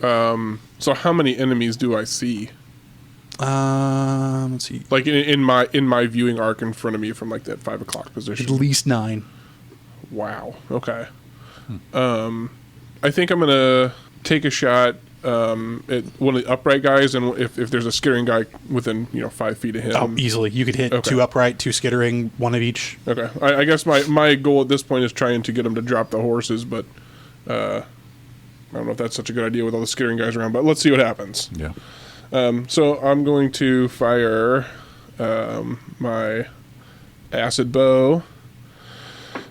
So how many enemies do I see? Let's see. Like in my viewing arc in front of me from like that 5 o'clock At position. least 9. Wow. Okay. I think I'm gonna take a shot at one of the upright guys, and if there's a skittering guy within 5 feet of him. Oh, easily. You could hit Okay. 2 upright, 2 skittering, 1 of each. Okay. I guess my goal at this point is trying to get him to drop the horses, but I don't know if that's such a good idea with all the skittering guys around. But let's see what happens. Yeah. So I'm going to fire my acid bow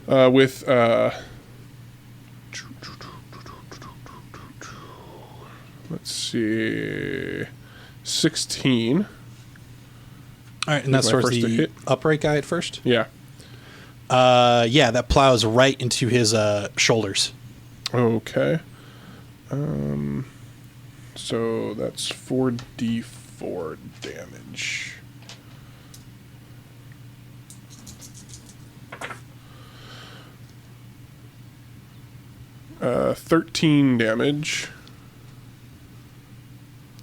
with let's see, 16. All right, and that's my towards first to the hit. upright guy at first? Yeah. Yeah, that plows right into his shoulders. Okay. So that's 4d4 damage. Uh, 13 damage.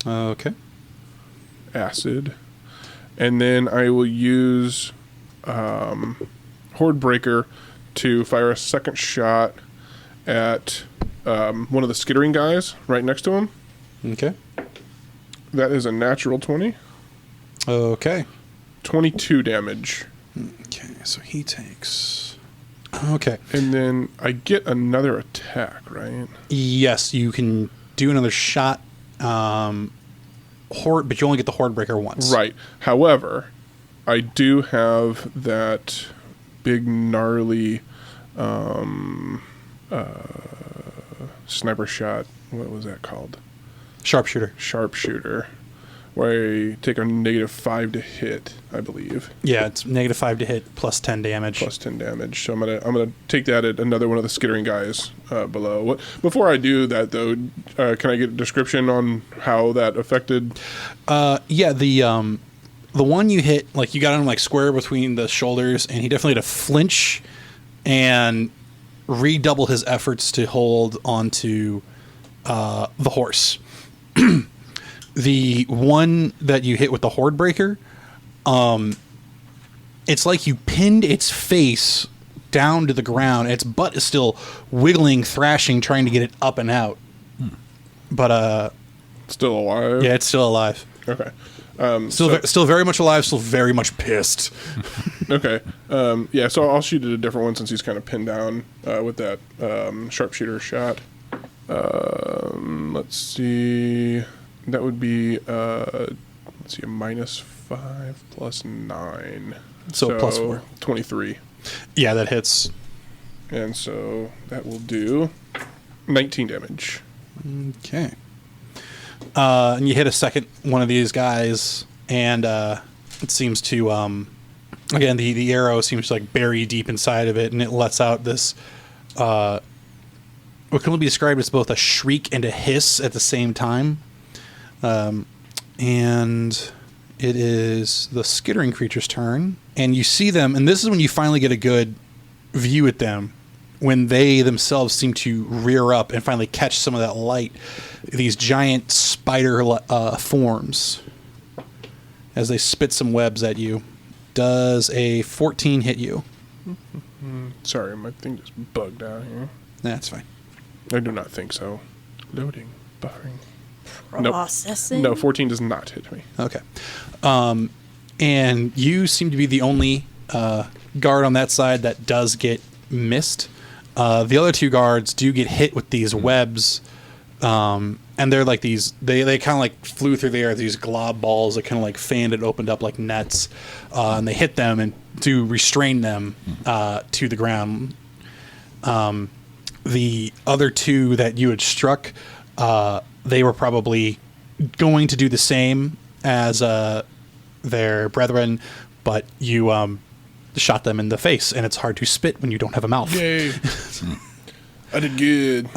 Okay. Acid. And then I will use Horde Breaker to fire a second shot at one of the skittering guys right next to him. Okay. That is a natural 20. Okay. 22 damage. Okay, so he takes... Okay. And then I get another attack, right? Yes, you can do another shot, horde, but you only get the Horde Breaker once. Right. However, I do have that big gnarly sniper shot. What was that called? Sharpshooter. Sharpshooter, where I take a -5 to hit, I believe. Yeah, it's -5 to hit, plus 10 damage. Plus 10 damage. So I'm gonna take that at another one of the skittering guys below. Before I do that, though, can I get a description on how that affected? Yeah, the one you hit, like you got him like square between the shoulders, and he definitely had to flinch and redouble his efforts to hold onto the horse. The one that you hit with the Horde Breaker, it's like you pinned its face down to the ground. Its butt is still wiggling, thrashing, trying to get it up and out. But Still alive? yeah, it's still alive. Okay. Still very much alive. Still very much pissed. Okay. Yeah, so I'll shoot at a different one since he's kind of pinned down with that sharpshooter shot. Let's see. That would be a -5 plus 9. So plus 4. 23. Yeah, that hits. And so that will do 19 damage. Okay. And you hit a second one of these guys, and it seems to, again, the arrow seems to like bury deep inside of it, and it lets out this, what can only be described as both a shriek and a hiss at the same time. And it is the skittering creature's turn, and you see them, and this is when you finally get a good view at them, when they themselves seem to rear up and finally catch some of that light. These giant spider forms as they spit some webs at you. Does a 14 hit you? Sorry, my thing just bugged out here. That's fine. I do not think so. Loading. Buffering. Processing. No, 14 does not hit me. Okay. And you seem to be the only guard on that side that does get missed. The other two guards do get hit with these webs, and they're like these. They kind of like flew through the air. These glob balls that kind of like fanned and opened up like nets, and they hit them and to restrain them to the ground. The other two that you had struck, they were probably going to do the same as their brethren, but you shot them in the face, and it's hard to spit when you don't have a mouth. Yay. I did good.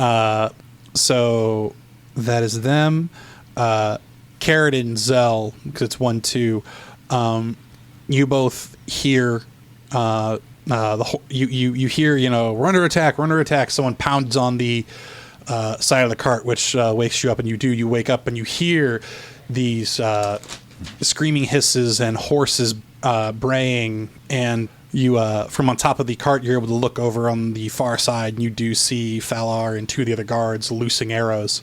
So that is them. Carrot and Zell, because it's 1-2. You both hear you hear, we're under attack. Someone pounds on the side of the cart, which wakes you up, and you wake up and you hear these screaming hisses and horses braying, and you from on top of the cart, you're able to look over on the far side, and you do see Falar and two of the other guards loosing arrows,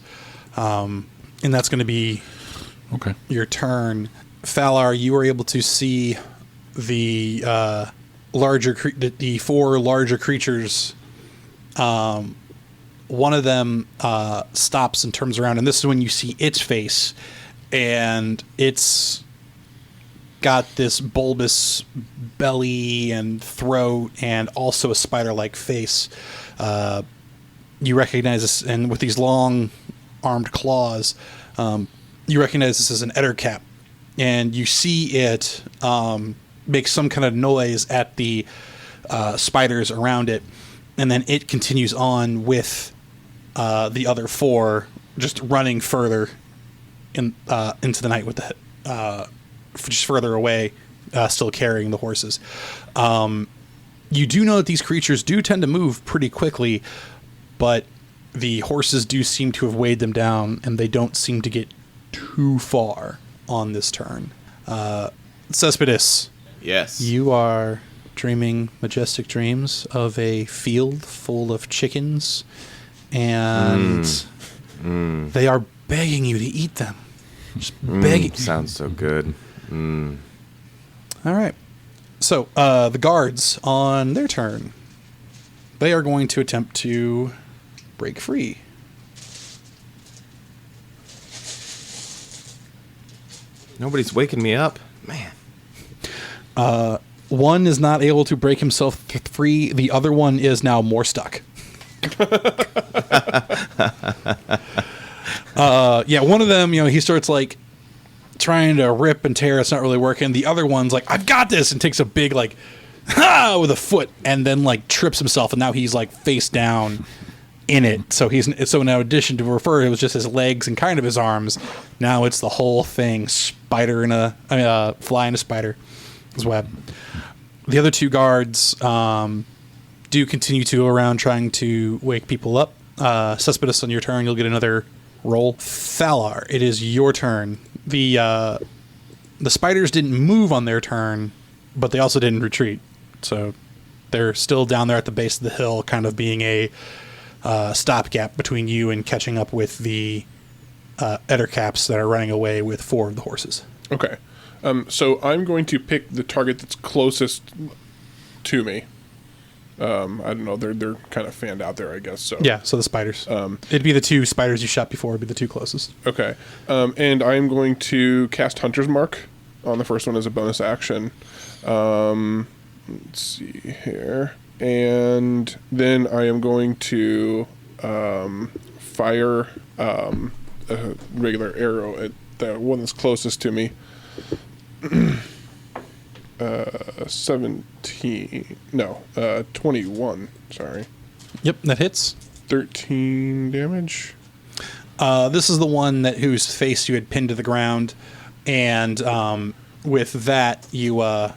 and that's going to be Okay. your turn. Falar, you were able to see the the four larger creatures. One of them stops and turns around, and this is when you see its face, and it's got this bulbous belly and throat and also a spider-like face. You recognize this, and with these long armed claws, you recognize this as an ettercap, and you see it make some kind of noise at the spiders around it, and then it continues on with the other four, just running further into the night with the just further away, still carrying the horses. You do know that these creatures do tend to move pretty quickly, but the horses do seem to have weighed them down, and they don't seem to get too far on this turn. Cespedes, Yes. you are dreaming majestic dreams of a field full of chickens, and they are begging you to eat them. Just begging. Sounds so good. All right. So the guards, on their turn, they are going to attempt to break free. Nobody's waking me up. Man. One is not able to break himself free. The other one is now more stuck. Yeah, one of them, he starts like trying to rip and tear. It's not really working. The other one's like, I've got this, and takes a big like, ha, with a foot, and then like trips himself, and now he's like face down in it. So now, in addition to refer, it was just his legs and kind of his arms. Now it's the whole thing, fly in a spider's web. The other two guards do continue to go around trying to wake people up. Cespedes, on your turn, you'll get another roll. Falar, it is your turn. The spiders didn't move on their turn, but they also didn't retreat. So they're still down there at the base of the hill, kind of being a stopgap between you and catching up with the ettercaps that are running away with four of the horses. Okay. So I'm going to pick the target that's closest to me. I don't know. They're kind of fanned out there, I guess. So Yeah, so the spiders. It'd be the two spiders you shot before. Would be the two closest. Okay. And I'm going to cast Hunter's Mark on the first one as a bonus action. Let's see here. And then I am going to fire a regular arrow at the one that's closest to me. 21. Sorry. Yep, that hits. 13 damage. This is the one whose face you had pinned to the ground, and with that you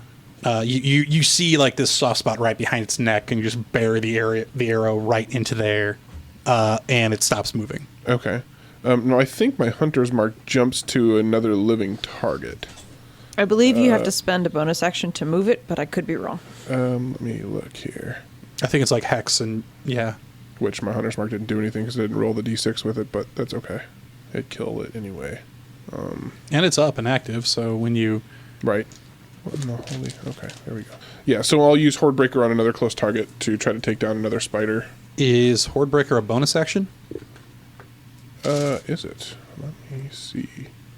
see like this soft spot right behind its neck, and you just bury the arrow right into there, and it stops moving. Okay. No, I think my Hunter's Mark jumps to another living target. I believe you have to spend a bonus action to move it, but I could be wrong. Let me look here. I think it's like Hex, and yeah. Which my Hunter's Mark didn't do anything because I didn't roll the d6 with it, but that's okay. It killed it anyway. And it's up and active, so when you... Right. Okay, there we go. Yeah, so I'll use Hordebreaker on another close target to try to take down another spider. Is Hordebreaker a bonus action? Is it? Let me see.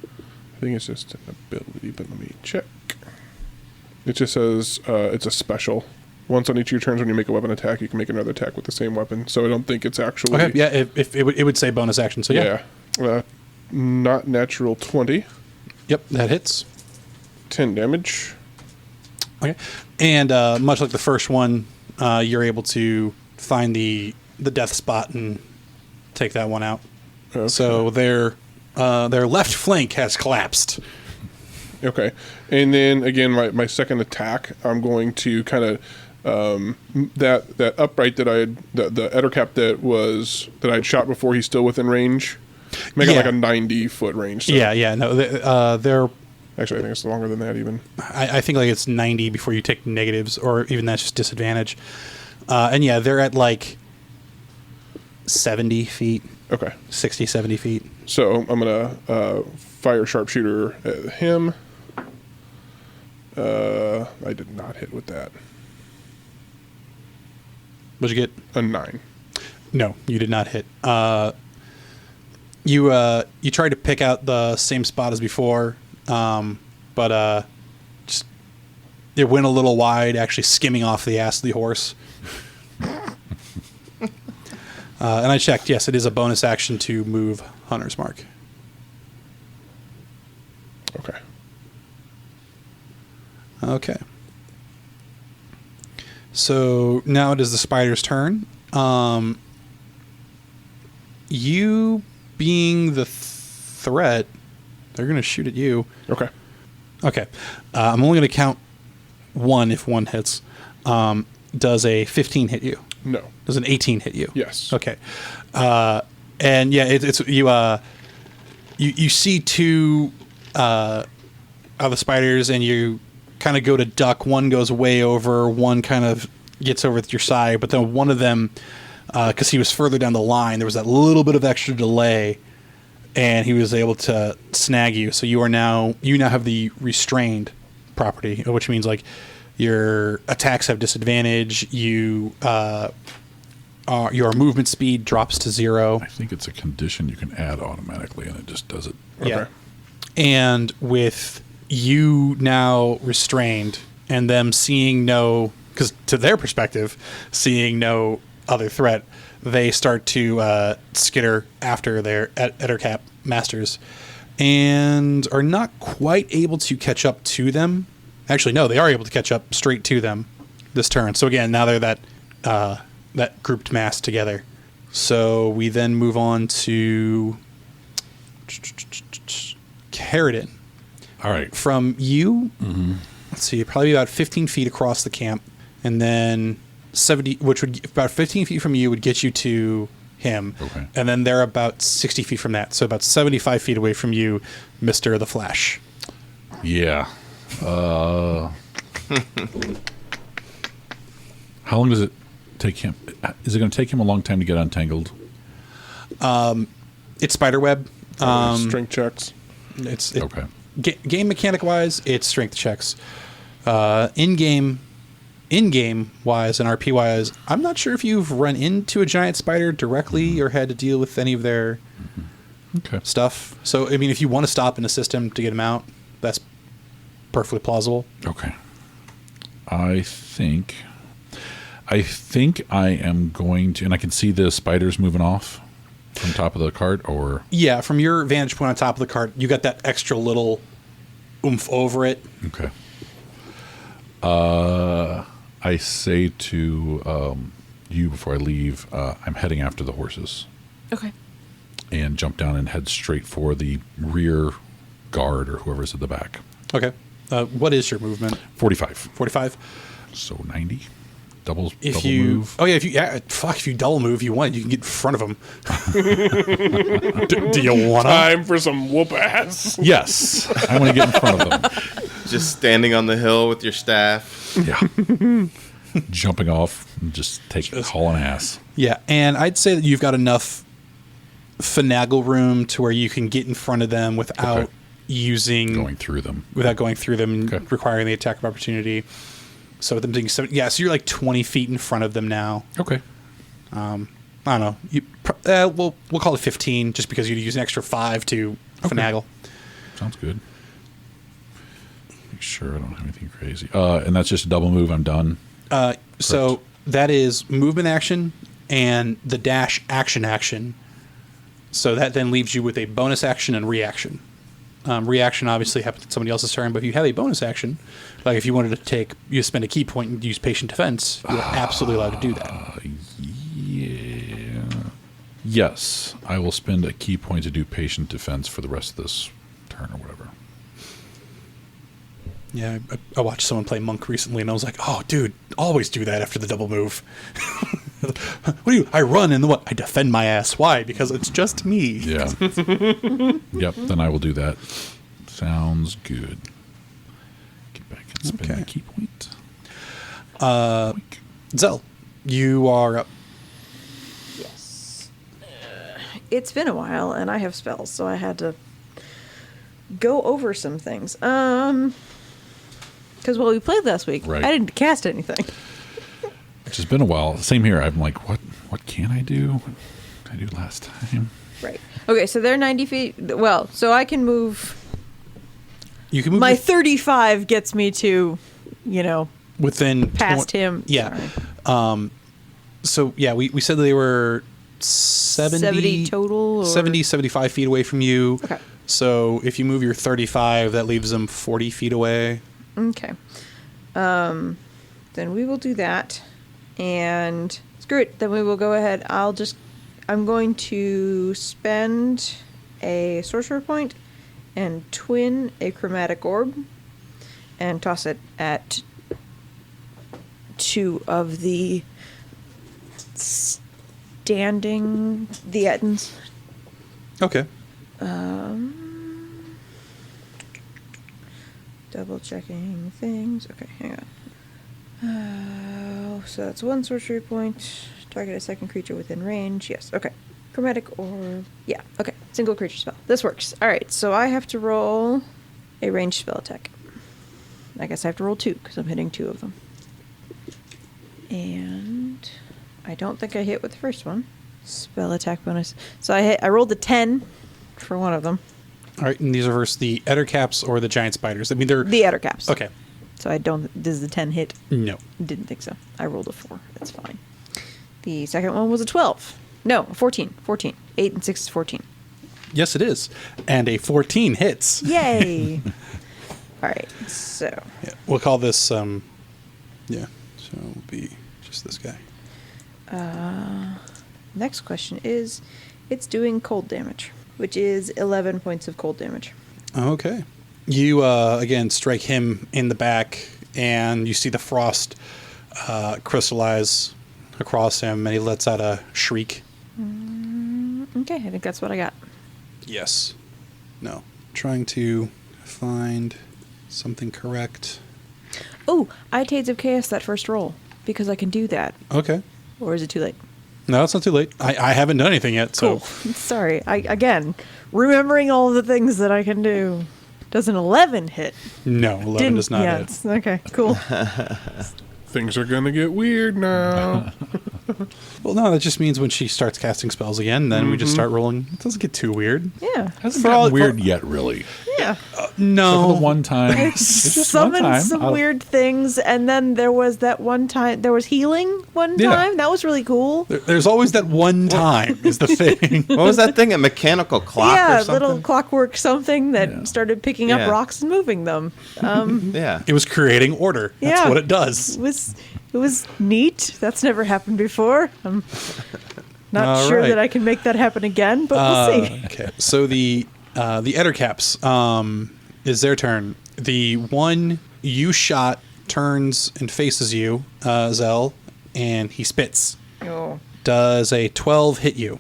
I think it's just an ability, but let me check. It just says it's a special. Once on each of your turns when you make a weapon attack, you can make another attack with the same weapon. So I don't think it's actually... Okay, yeah, if it would say bonus action, so yeah. Not natural 20. Yep, that hits. 10 damage. Okay. And much like the first one, you're able to find the death spot and take that one out. Okay. So their left flank has collapsed. Okay. And then, again, my second attack, I'm going to kind of... that upright that I had... The ettercap that I had shot before he's still within range. Make it like a 90-foot range. So. Yeah. No, they're Actually, I think it's longer than that even. I think like it's 90 before you take negatives, or even that's just disadvantage. And yeah, they're at like 70 feet, Okay. 60, 70 feet. So I'm going to fire Sharpshooter at him. I did not hit with that. What'd you get? A 9. No, you did not hit. You tried to pick out the same spot as before, but just it went a little wide, actually skimming off the ass of the horse. And I checked. Yes, it is a bonus action to move Hunter's Mark. Okay. Okay. So now it is the spider's turn. You being the threat, they're going to shoot at you. Okay. Okay. I'm only going to count one if one hits. Does a 15 hit you? No. Does an 18 hit you? Yes. Okay. And yeah, it's you. You see two other spiders, and you kind of go to duck. One goes way over. One kind of gets over to your side, but then one of them, because he was further down the line, there was that little bit of extra delay, and he was able to snag you. So you now have the restrained property, which means like your attacks have disadvantage. Your movement speed drops to 0. I think it's a condition you can add automatically, and it just does it. Yeah. And with you now restrained and them seeing no, because to their perspective, seeing no other threat, they start to skitter after their Ettercap masters and are not quite able to catch up to them. Actually, no, they are able to catch up straight to them this turn. So again, now they're that grouped mass together. So we then move on to Carradine. All right. From you, let's see, probably about 15 feet across the camp, and then 70, which would about 15 feet from you would get you to him. Okay. And then they're about 60 feet from that, so about 75 feet away from you, Mr. the Flash. Yeah. How long does it take him? Is it going to take him a long time to get untangled? It's spiderweb. Strength checks. Okay. Game mechanic wise, it's strength checks. In game wise and RP wise, I'm not sure if you've run into a giant spider directly or had to deal with any of their stuff. So I mean, if you want to stop in a system to get them out, that's perfectly plausible. Okay. I think I am going to, and I can see the spiders moving off from top of the cart, or Yeah, from your vantage point on top of the cart, you got that extra little oomph over it. okay. I say to you before I leave, I'm heading after the horses Okay. and jump down and head straight for the rear guard or whoever's at the back. Okay. What is your movement? 45. 45. So 90. Double If you move. Oh yeah, if you double move, you can get in front of them. do you want to? Time for some whoop ass. Yes. I want to get in front of them. Just standing on the hill with your staff. Yeah. Jumping off and just hauling ass. Yeah, and I'd say that you've got enough finagle room to where you can get in front of them without Going through them. and requiring the attack of opportunity. So with them being so you're like 20 feet in front of them now. Okay. I don't know. We'll call it 15, just because you'd use an extra 5 to finagle. Sounds good. Make sure I don't have anything crazy. And that's just a double move. I'm done. So that is movement action and the dash action. So that then leaves you with a bonus action and reaction. Reaction obviously happens at somebody else's turn, but if you have a bonus action, like if you wanted to you spend a key point and use patient defense, you're absolutely allowed to do that. Yeah. Yes, I will spend a key point to do patient defense for the rest of this turn or whatever. Yeah, I watched someone play Monk recently, and I was like, "Oh, dude, always do that after the double move." What do you? I run and I defend my ass. Why? Because it's just me. Yeah. Yep. Then I will do that. Sounds good. Get back and spend Okay. my key point. Zell, you are up. Yes. It's been a while, and I have spells, so I had to go over some things. Because while we played last week, Right. I didn't cast anything. Which has been a while. Same here. I'm like, what can I do? What did I do last time? Right. Okay, so they're 90 feet. Well, so I can move. You can move My 35 gets me to, within past him. Yeah. Sorry. So yeah, we said they were 70 total? Or? 70, 75 feet away from you. Okay. So if you move your 35, that leaves them 40 feet away. Okay. Then we will do that. And screw it. Then we will go ahead. I'm going to spend a sorcerer point and twin a chromatic orb and toss it at 2 of the standing the Ettins. Okay. Double checking things. Okay, hang on. So that's 1 sorcery point. Target a second creature within range. Yes, okay. Chromatic Orb. Yeah, okay. Single creature spell. This works. Alright, so I have to roll a ranged spell attack. I guess I have to roll 2 because I'm hitting 2 of them. And I don't think I hit with the first one. Spell attack bonus. So I rolled a 10 for one of them. All right, and these are versus the Ettercaps or the giant spiders. I mean, they're The Ettercaps. okay. So does the 10 hit? No. Didn't think so. I rolled a 4. That's fine. The second one was a 12. No, a 14. 14. 8 and 6 is 14. Yes, it is, and a 14 hits. Yay! All right, so Yeah, we'll call this. Yeah. So it'll be just this guy. next question is, it's doing cold damage, which is 11 points of cold damage. Okay. You, again, strike him in the back, and you see the frost crystallize across him, and he lets out a shriek. Okay, I think that's what I got. Yes. No. Trying to find something correct. Oh, I had Tades of Chaos that first roll, because I can do that. Okay. Or is it too late? No, it's not too late. I haven't done anything yet, so... Cool. Sorry. Again, remembering all the things that I can do. Does an 11 hit? No, 11 does not hit. it's- Okay, cool. Things are gonna get weird now. Well, no, that just means when she starts casting spells again, then we just start rolling. It doesn't get too weird. Yeah. Hasn't For gotten all- weird for- yet, really. Yeah. No. For the one time. It's just one Summoned time. some weird things, and then there was that one time. There was healing one Yeah. time. That was really cool. There's always that one time is the thing. What was that thing? A mechanical clock Yeah, or something? little clockwork something that Yeah. started picking up Yeah. rocks and moving them. Yeah. It was creating order. That's Yeah. what it does. It was neat. That's never happened before. I'm not All sure right. that I can make that happen again, but we'll see. Okay, so the Ettercaps is their turn. The one you shot turns and faces you, Zell, and he spits. Oh. Does a 12 hit you?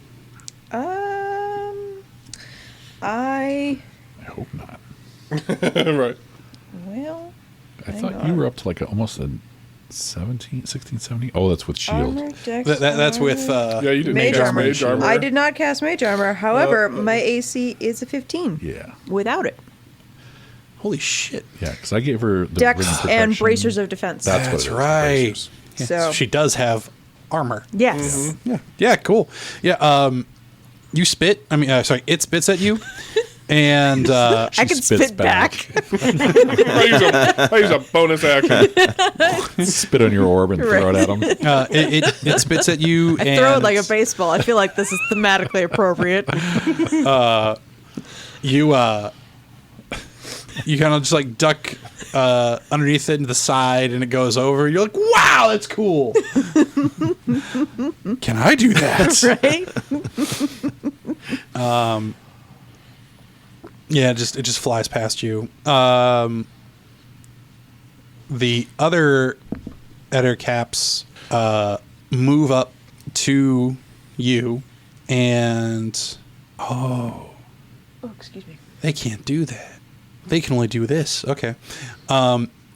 I hope not. Right. well. I hang thought on. you were up to like almost a 17, 16, 17. Oh, that's with shield. Armor, dex, That's with Yeah, you did Mage cast armor. mage armor. I did not cast mage armor. However, my AC is a 15 Yeah. without it. holy shit. Yeah, because I gave her the ring Dex of and protection. bracers of defense. That's what That's it is, right. bracers. Yeah, So- she does have armor. Yes. Yeah, cool. Yeah, you spit. I mean, sorry, it spits at you, and I She can spits spit back. I use a bonus action. Spit on your orb and throw it at them. it spits at you. I and throw it like a baseball. I feel like this is thematically appropriate. You kind of just like duck underneath it into the side, and it goes over. You're like, wow, that's cool. Can I do that? Right? Yeah, it just flies past you. The other Ettercaps move up to you, and Oh, excuse me. they can't do that. They can only do this. Okay.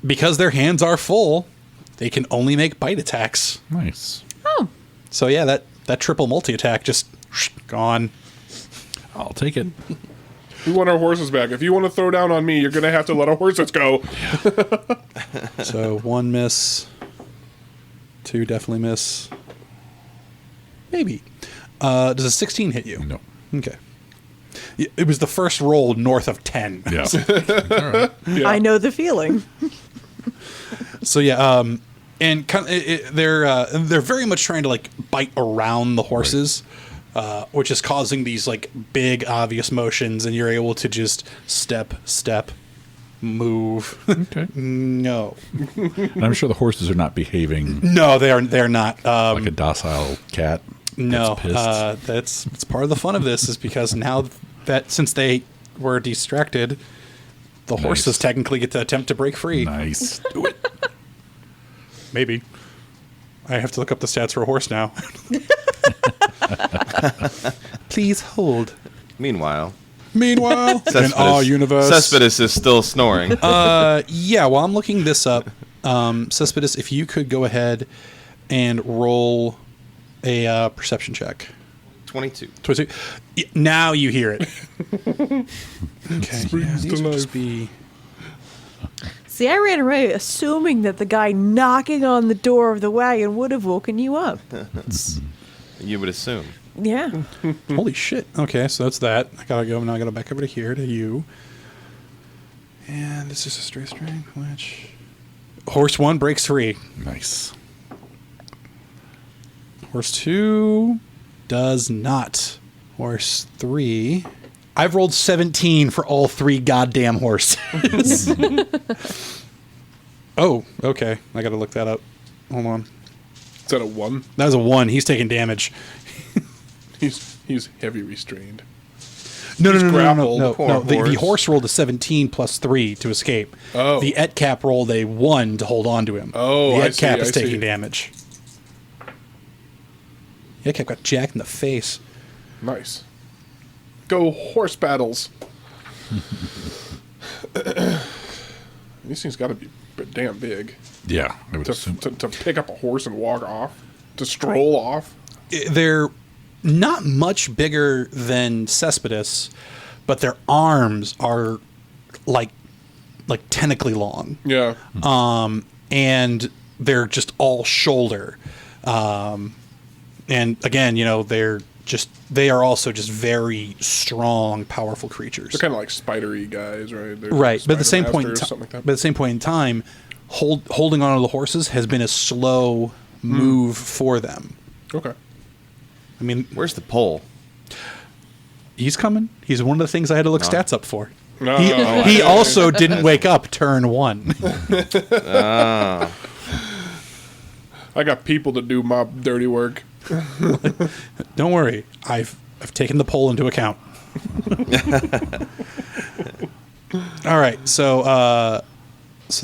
Because their hands are full, they can only make bite attacks. Nice. Oh, So yeah, that triple multi-attack just gone. I'll take it. We want our horses back. If you want to throw down on me, you're going to have to let our horses go. So 1 miss. 2 definitely miss. Maybe. Does a 16 hit you? No. Okay. It was the first roll north of 10. Yeah. All right. Yeah. I know the feeling. So yeah, and they're very much trying to like bite around the horses, which is causing these like big obvious motions, and you're able to just step, move. Okay. No, And I'm sure the horses are not behaving no, they're not. like a docile cat. No, that's pissed. that's part of the fun of this is because now that since they were distracted, the Nice. horses technically get to attempt to break free. Nice. Do it. Maybe. I have to look up the stats for a horse now. Please hold. Meanwhile, Meanwhile, in our universe. Cespedes is still snoring. Yeah, while I'm looking this up, Cespedes, if you could go ahead and roll a perception check. 22. 22. Now you hear it. Okay. Yeah, Springs these to would just life. be... See, I ran away assuming that the guy knocking on the door of the wagon would have woken you up. You would assume. Yeah. Holy shit. Okay, so that's that. I gotta go. Now I gotta back over to here to you. And this is a straight strength, which... Horse 1 breaks free. Nice. Horse 2 does not. Horse 3... I've rolled 17 for all 3 goddamn horses. Oh, okay. I gotta look that up. Hold on. Is that a 1? That was a 1. He's taking damage. He's heavy restrained. No. grappled. Poor The horse. horse rolled a 17 plus 3 to escape. Oh. The Etcap rolled a 1 to hold on to him. Oh, the I Etcap see, is I taking see. damage. The Etcap got jacked in the face. Nice. Go horse battles. These things got to be damn big Yeah, I would assume. to pick up a horse and walk off, to stroll off. They're not much bigger than Cespedes, but their arms are like tentacly long. Yeah. And they're just all shoulder. And again, they are also just very strong, powerful creatures. They're kind of like spidery guys, right? They're Right, but at the same spider point, in masters, time, something like that. but at the same point in time, holding on to the horses has been a slow move for them. Okay. I mean, Where's the pole? he's coming. He's one of the things I had to look No. stats up for. No, He also didn't wake up turn 1. I got people to do my dirty work. Don't worry, I've taken the poll into account. All right, so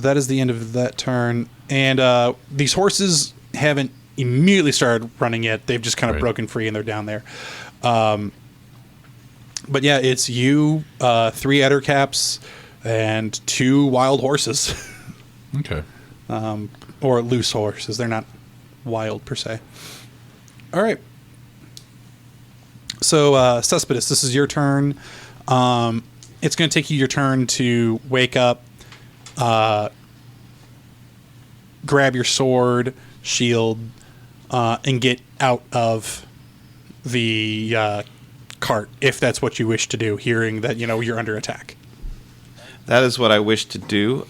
that is the end of that turn, and these horses haven't immediately started running yet. They've just kind of Right. broken free and they're down there. But yeah, it's you, 3 Ettercaps, and 2 wild horses, Okay. or loose horses. They're not wild per se. All right. So, Cespedes, this is your turn. It's going to take you your turn to wake up, grab your sword, shield, and get out of the cart, if that's what you wish to do, hearing that, you're under attack. That is what I wish to do.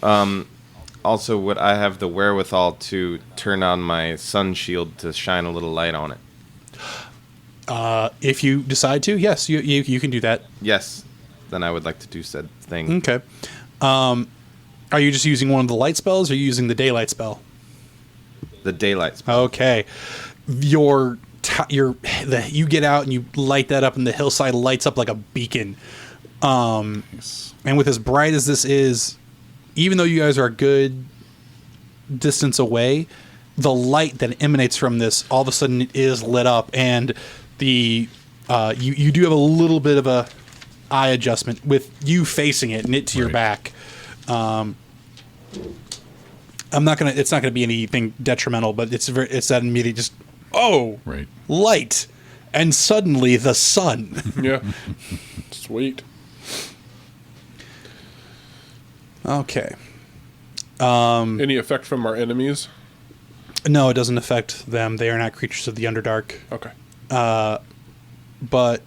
Also, would I have the wherewithal to turn on my sun shield to shine a little light on it? If you decide to, yes, you can do that. Yes. Then I would like to do said thing. Okay. Are you just using one of the light spells, or are you using the daylight spell? The daylight spell. Okay. You get out and you light that up, and the hillside lights up like a beacon. Nice. And with as bright as this is, even though you guys are a good distance away, the light that emanates from this all of a sudden is lit up, and the you do have a little bit of a eye adjustment with you facing it and it to your Right. back. It's not gonna be anything detrimental, but it's that immediate just Right. light, and suddenly the sun. Yeah. Sweet. Okay. Any effect from our enemies? No, it doesn't affect them. They are not creatures of the Underdark. Okay. But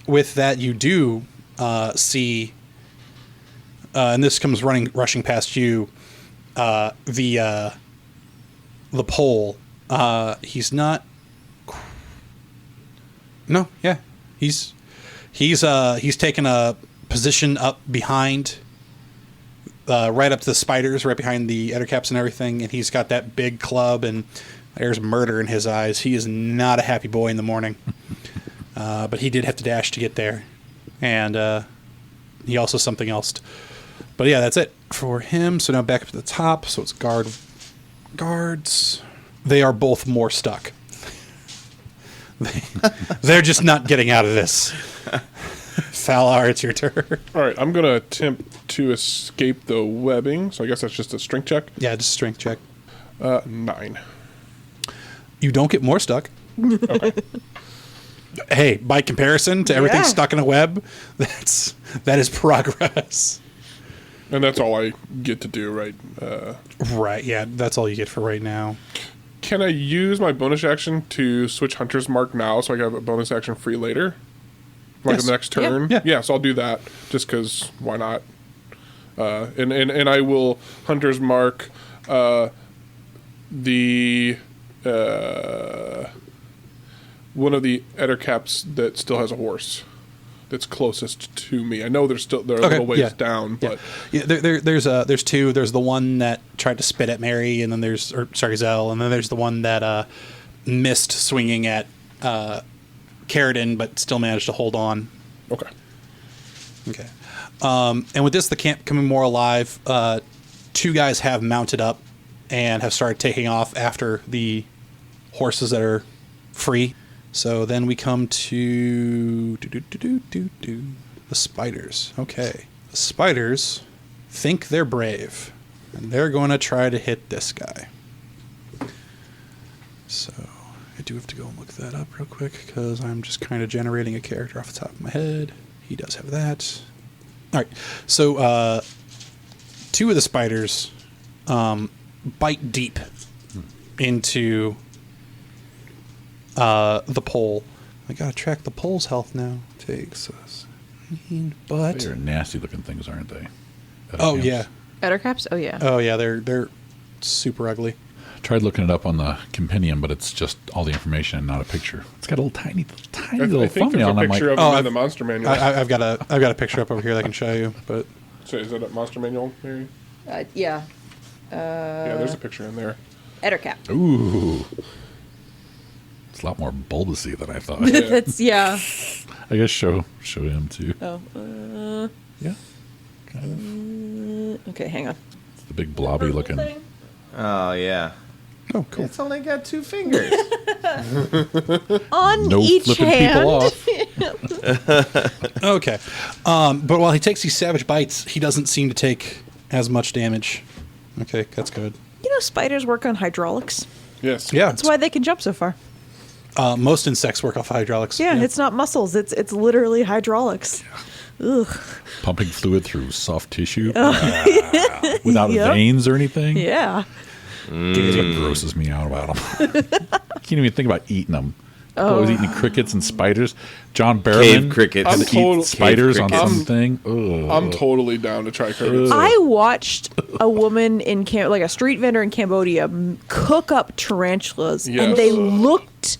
with that, you do see, and this comes rushing past you, the pole. He's not. No, yeah, he's taken a position up behind, right up to the spiders, right behind the ettercaps and everything, and he's got that big club, and there's murder in his eyes. He is not a happy boy in the morning. But he did have to dash to get there, and he also something else. But yeah, that's it for him. So now back up to the top. So it's guards. They are both more stuck. They're just not getting out of this. Falar, it's your turn. All right. I'm going to attempt to escape the webbing. So I guess that's just a strength check. Yeah, just strength check. 9. You don't get more stuck. Okay. Hey, by comparison to everything Yeah. stuck in a web, that is progress. And that's all I get to do, right? Right, yeah, that's all you get for right now. Can I use my bonus action to switch Hunter's Mark now so I have a bonus action free later? Like Yes. the next turn? Yeah. So I'll do that just because why not? And I will Hunter's Mark the one of the ettercaps that still has a horse that's closest to me. I know they're a little ways down, but Yeah, there's two. There's the one that tried to spit at Mary, and then Zell, and then there's the one that missed swinging at Carradine, but still managed to hold on. okay. Okay. And with this, the camp coming more alive, two guys have mounted up and have started taking off after the horses that are free. So then we come to the spiders. Okay. The spiders think they're brave, and they're going to try to hit this guy. So I do have to go and look that up real quick because I'm just kind of generating a character off the top of my head. He does have that. All right. So two of the spiders bite deep into the pole. I gotta track the pole's health now. Takes us. But They're nasty looking things, aren't they? oh Ettercaps. yeah, Ettercaps? Oh, yeah. they're super ugly. Tried looking it up on the compendium, but it's just all the information and not a picture. It's got a little tiny I little think there's thumbnail, a and I'm like, picture of oh, him in I've- the monster manual. I've got a picture up over here that I can show you. But So is that a monster manual, Mary? Yeah. Yeah, there's a picture in there. Ettercap. ooh, it's a lot more bulbousy than I thought. That's, yeah. I guess show him too. Oh, Yeah, kind of. okay, hang on. It's the big blobby looking. Oh yeah. oh, cool. It's only got 2 fingers. On No each flipping hand. people off. Okay. But while he takes these savage bites, he doesn't seem to take as much damage. Okay, that's good. You know, spiders work on hydraulics. Yes. Yeah, That's why they can jump so far. most insects work off hydraulics. Yeah, it's not muscles. It's literally hydraulics. Ugh. Pumping fluid through soft tissue without Yep. veins or anything. Yeah. That's what grosses me out about them. Can't even think about eating them. Always eating crickets and spiders. John Barrowman Cave crickets. had I'm to eat total- spiders Cave on crickets. something. Ugh. I'm totally down to try crickets. I watched a woman in like a street vendor in Cambodia cook up tarantulas, Yes. and they looked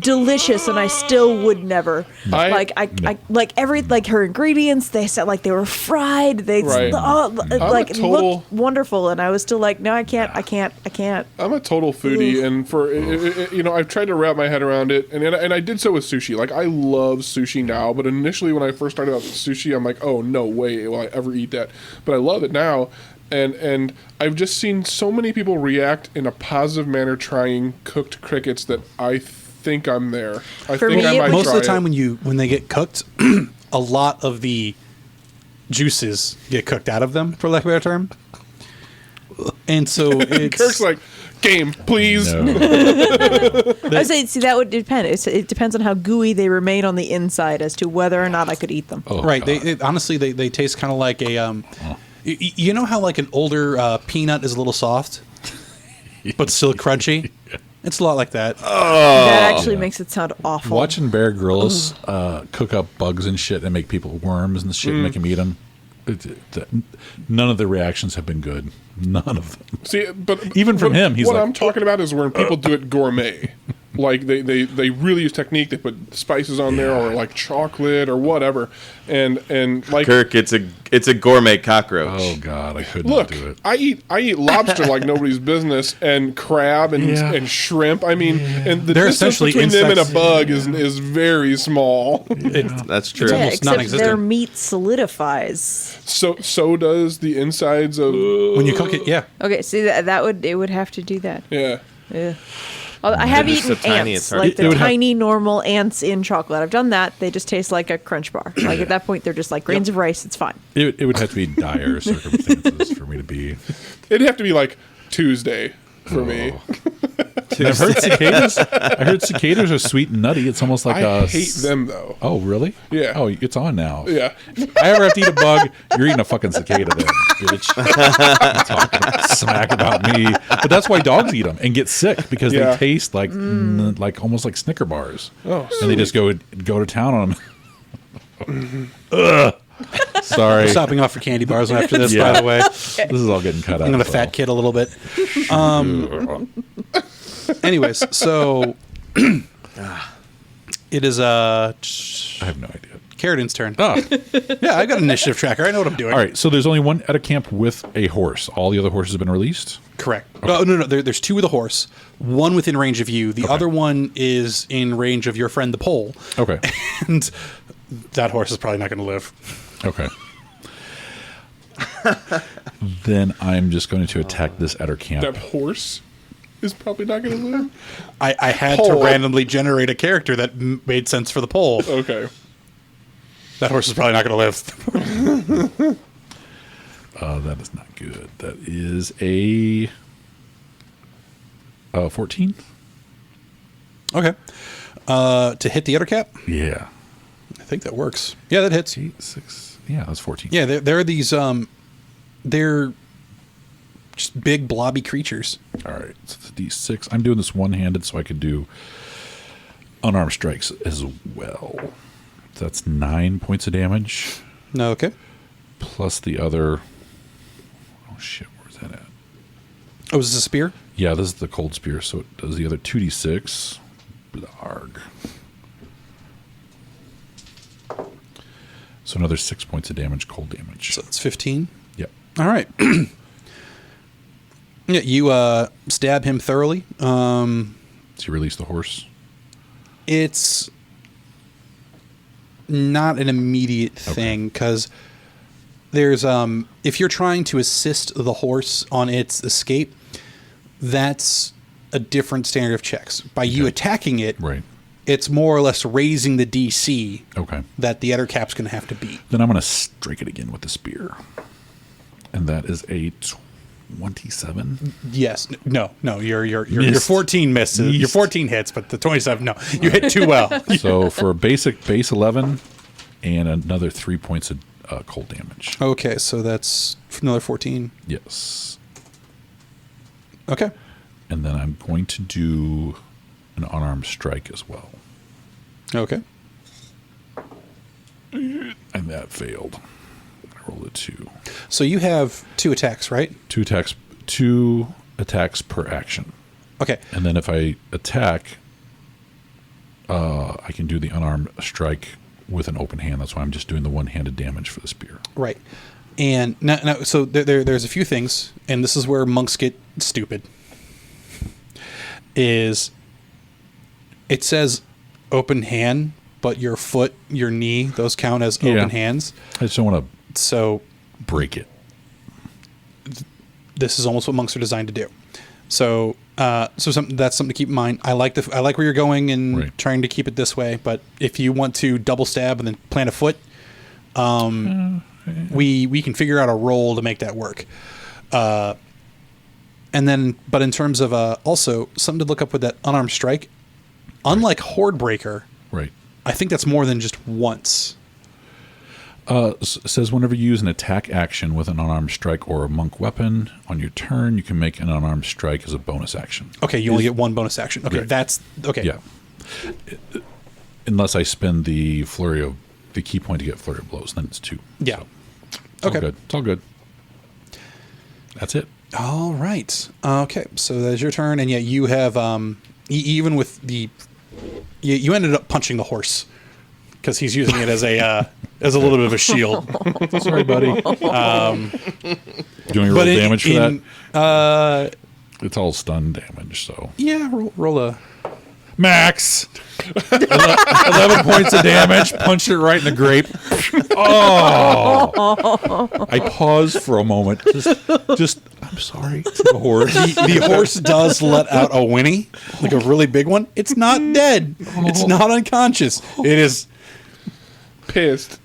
delicious, and I still would never. I- I like her ingredients. They said like they were fried. They Right. like a total- looked wonderful, and I was still like, no, I can't. I'm a total foodie, and I've tried to wrap my head around it, and I did so with sushi. Like, I love sushi now, but initially when I first started out with sushi, I'm like, oh, no way will I ever eat that. But I love it now, and I've just seen so many people react in a positive manner trying cooked crickets that I think I'm there. I For think me, I it might was- Most of try the time it. when they get cooked, a lot of the juices get cooked out of them, for lack of a better term. And so it's Kirk's like, game, please. No. I say, see, that would depend. It depends on how gooey they remain on the inside as to whether or not I could eat them. Oh, right. God. Honestly, they taste kind of like a. You know how like an older peanut is a little soft, but still crunchy. It's a lot like that. That actually makes it sound awful. Watching Bear Grylls cook up bugs and shit and make people worms and shit and make them eat them. None of the reactions have been good. None of them. See, but Even from him, he's what like, I'm talking about is when people do it gourmet. Like they really use technique. They put spices on there, or like chocolate or whatever, and like Kirk, it's a gourmet cockroach. Oh God, I couldn't look, do it. I eat lobster like nobody's business, and crab and shrimp. I mean, and the They're distance essentially between them and a insects. bug is very small. That's true. Yeah, almost except non-existent. their meat solidifies. So does the insides of When you cook it, yeah. Okay, see it would have to do that. yeah. Yeah. I have They're just eaten so tiny, ants, it's hard like to the tell. tiny normal ants in chocolate. I've done that. They just taste like a Crunch bar. Like at that point, they're just like grains of rice. It's fine. It would have to be dire circumstances for me to be. It'd have to be like Tuesday for me. I've heard cicadas. I heard cicadas are sweet and nutty. It's almost like I hate them though. Oh, really? Yeah. Oh, it's on now. Yeah. If I ever have to eat a bug, you're eating a fucking cicada then, bitch. Talking smack about me. But that's why dogs eat them and get sick because Yeah. they taste like almost like Snicker bars. Oh, and they just go to town on them. Ugh. Sorry. Stopping off for candy bars after this, Yeah. by the way. This is all getting cut out. I'm going to though. fat kid a little bit. Anyways, so it is I have no idea. Carradin's turn. Ah. Yeah, I got an initiative tracker. I know what I'm doing. All right, so there's only one at a camp with a horse. All the other horses have been released. Correct. Oh, no. There's two with a horse. One within range of you. The other one is in range of your friend the pole. Okay. And that horse is probably not going to live. Okay. Then I'm just going to attack this at her camp. That horse is probably not going to live. I had to Pole. randomly generate a character that made sense for the pole. Okay. That horse is probably not going to live. That is not good. That is a 14. Okay. To hit the other cap? Yeah. I think that works. Yeah, that hits. 8, 6. Yeah, that's 14. Yeah, there are these, they're just big blobby creatures. All right. So it's a D6. I'm doing this one-handed so I could do unarmed strikes as well. That's 9 points of damage No, okay. plus the other. Oh shit! Where's that at? Oh, is this a spear? Yeah, this is the cold spear, so it does the other 2d6. Blarg. So another 6 points of damage, cold damage. So that's 15. Yep. All right. Yeah, you stab him thoroughly. So you release the horse. It's not an immediate thing because there's if you're trying to assist the horse on its escape, that's a different standard of checks. By you attacking it, Right. it's more or less raising the DC Okay. that the other cap's going to have to beat. Then I'm going to strike it again with the spear. And that is a 27. Yes. No. Your Missed. 14 misses. Your Missed. 14 hits, but the 27, no. You hit too well. So for base 11 and another 3 points of cold damage. Okay, so that's another 14. Yes. Okay. And then I'm going to do an unarmed strike as well. Okay. And that failed. I rolled a 2. So you have 2 attacks, right? 2 attacks per action. Okay. And then if I attack, I can do the unarmed strike with an open hand. That's why I'm just doing the one-handed damage for the spear. Right. And now so there's a few things, and this is where monks get stupid. Is it says open hand, but your foot, your knee, those count as open Yeah. hands. I just don't want to So break it. this is almost what monks are designed to do. So that's something to keep in mind. I like where you're going and Right. trying to keep it this way. But if you want to double stab and then plant a foot, we can figure out a roll to make that work. And then, but in terms of also something to look up with that unarmed strike, unlike Horde Breaker, Right. I think that's more than just once. Says whenever you use an attack action with an unarmed strike or a monk weapon on your turn, you can make an unarmed strike as a bonus action. Okay, you only get one bonus action. Okay, Right. that's okay. Yeah. Unless I spend the key point to get flurry of blows, then it's 2. Yeah. So, it's all Okay. good. It's all good. That's it. All right. Okay, so that's your turn, and yet you have even with the you ended up punching the horse because he's using it as a little bit of a shield. Sorry, buddy. Do you want to roll damage for that? It's all stun damage, so. Yeah, roll a Max! 11 points of damage. Punched it right in the grape. Oh! I paused for a moment. Just I'm sorry to the horse. the horse does let out a whinny, like a really big one. It's not dead. It's not unconscious. It is. Pissed.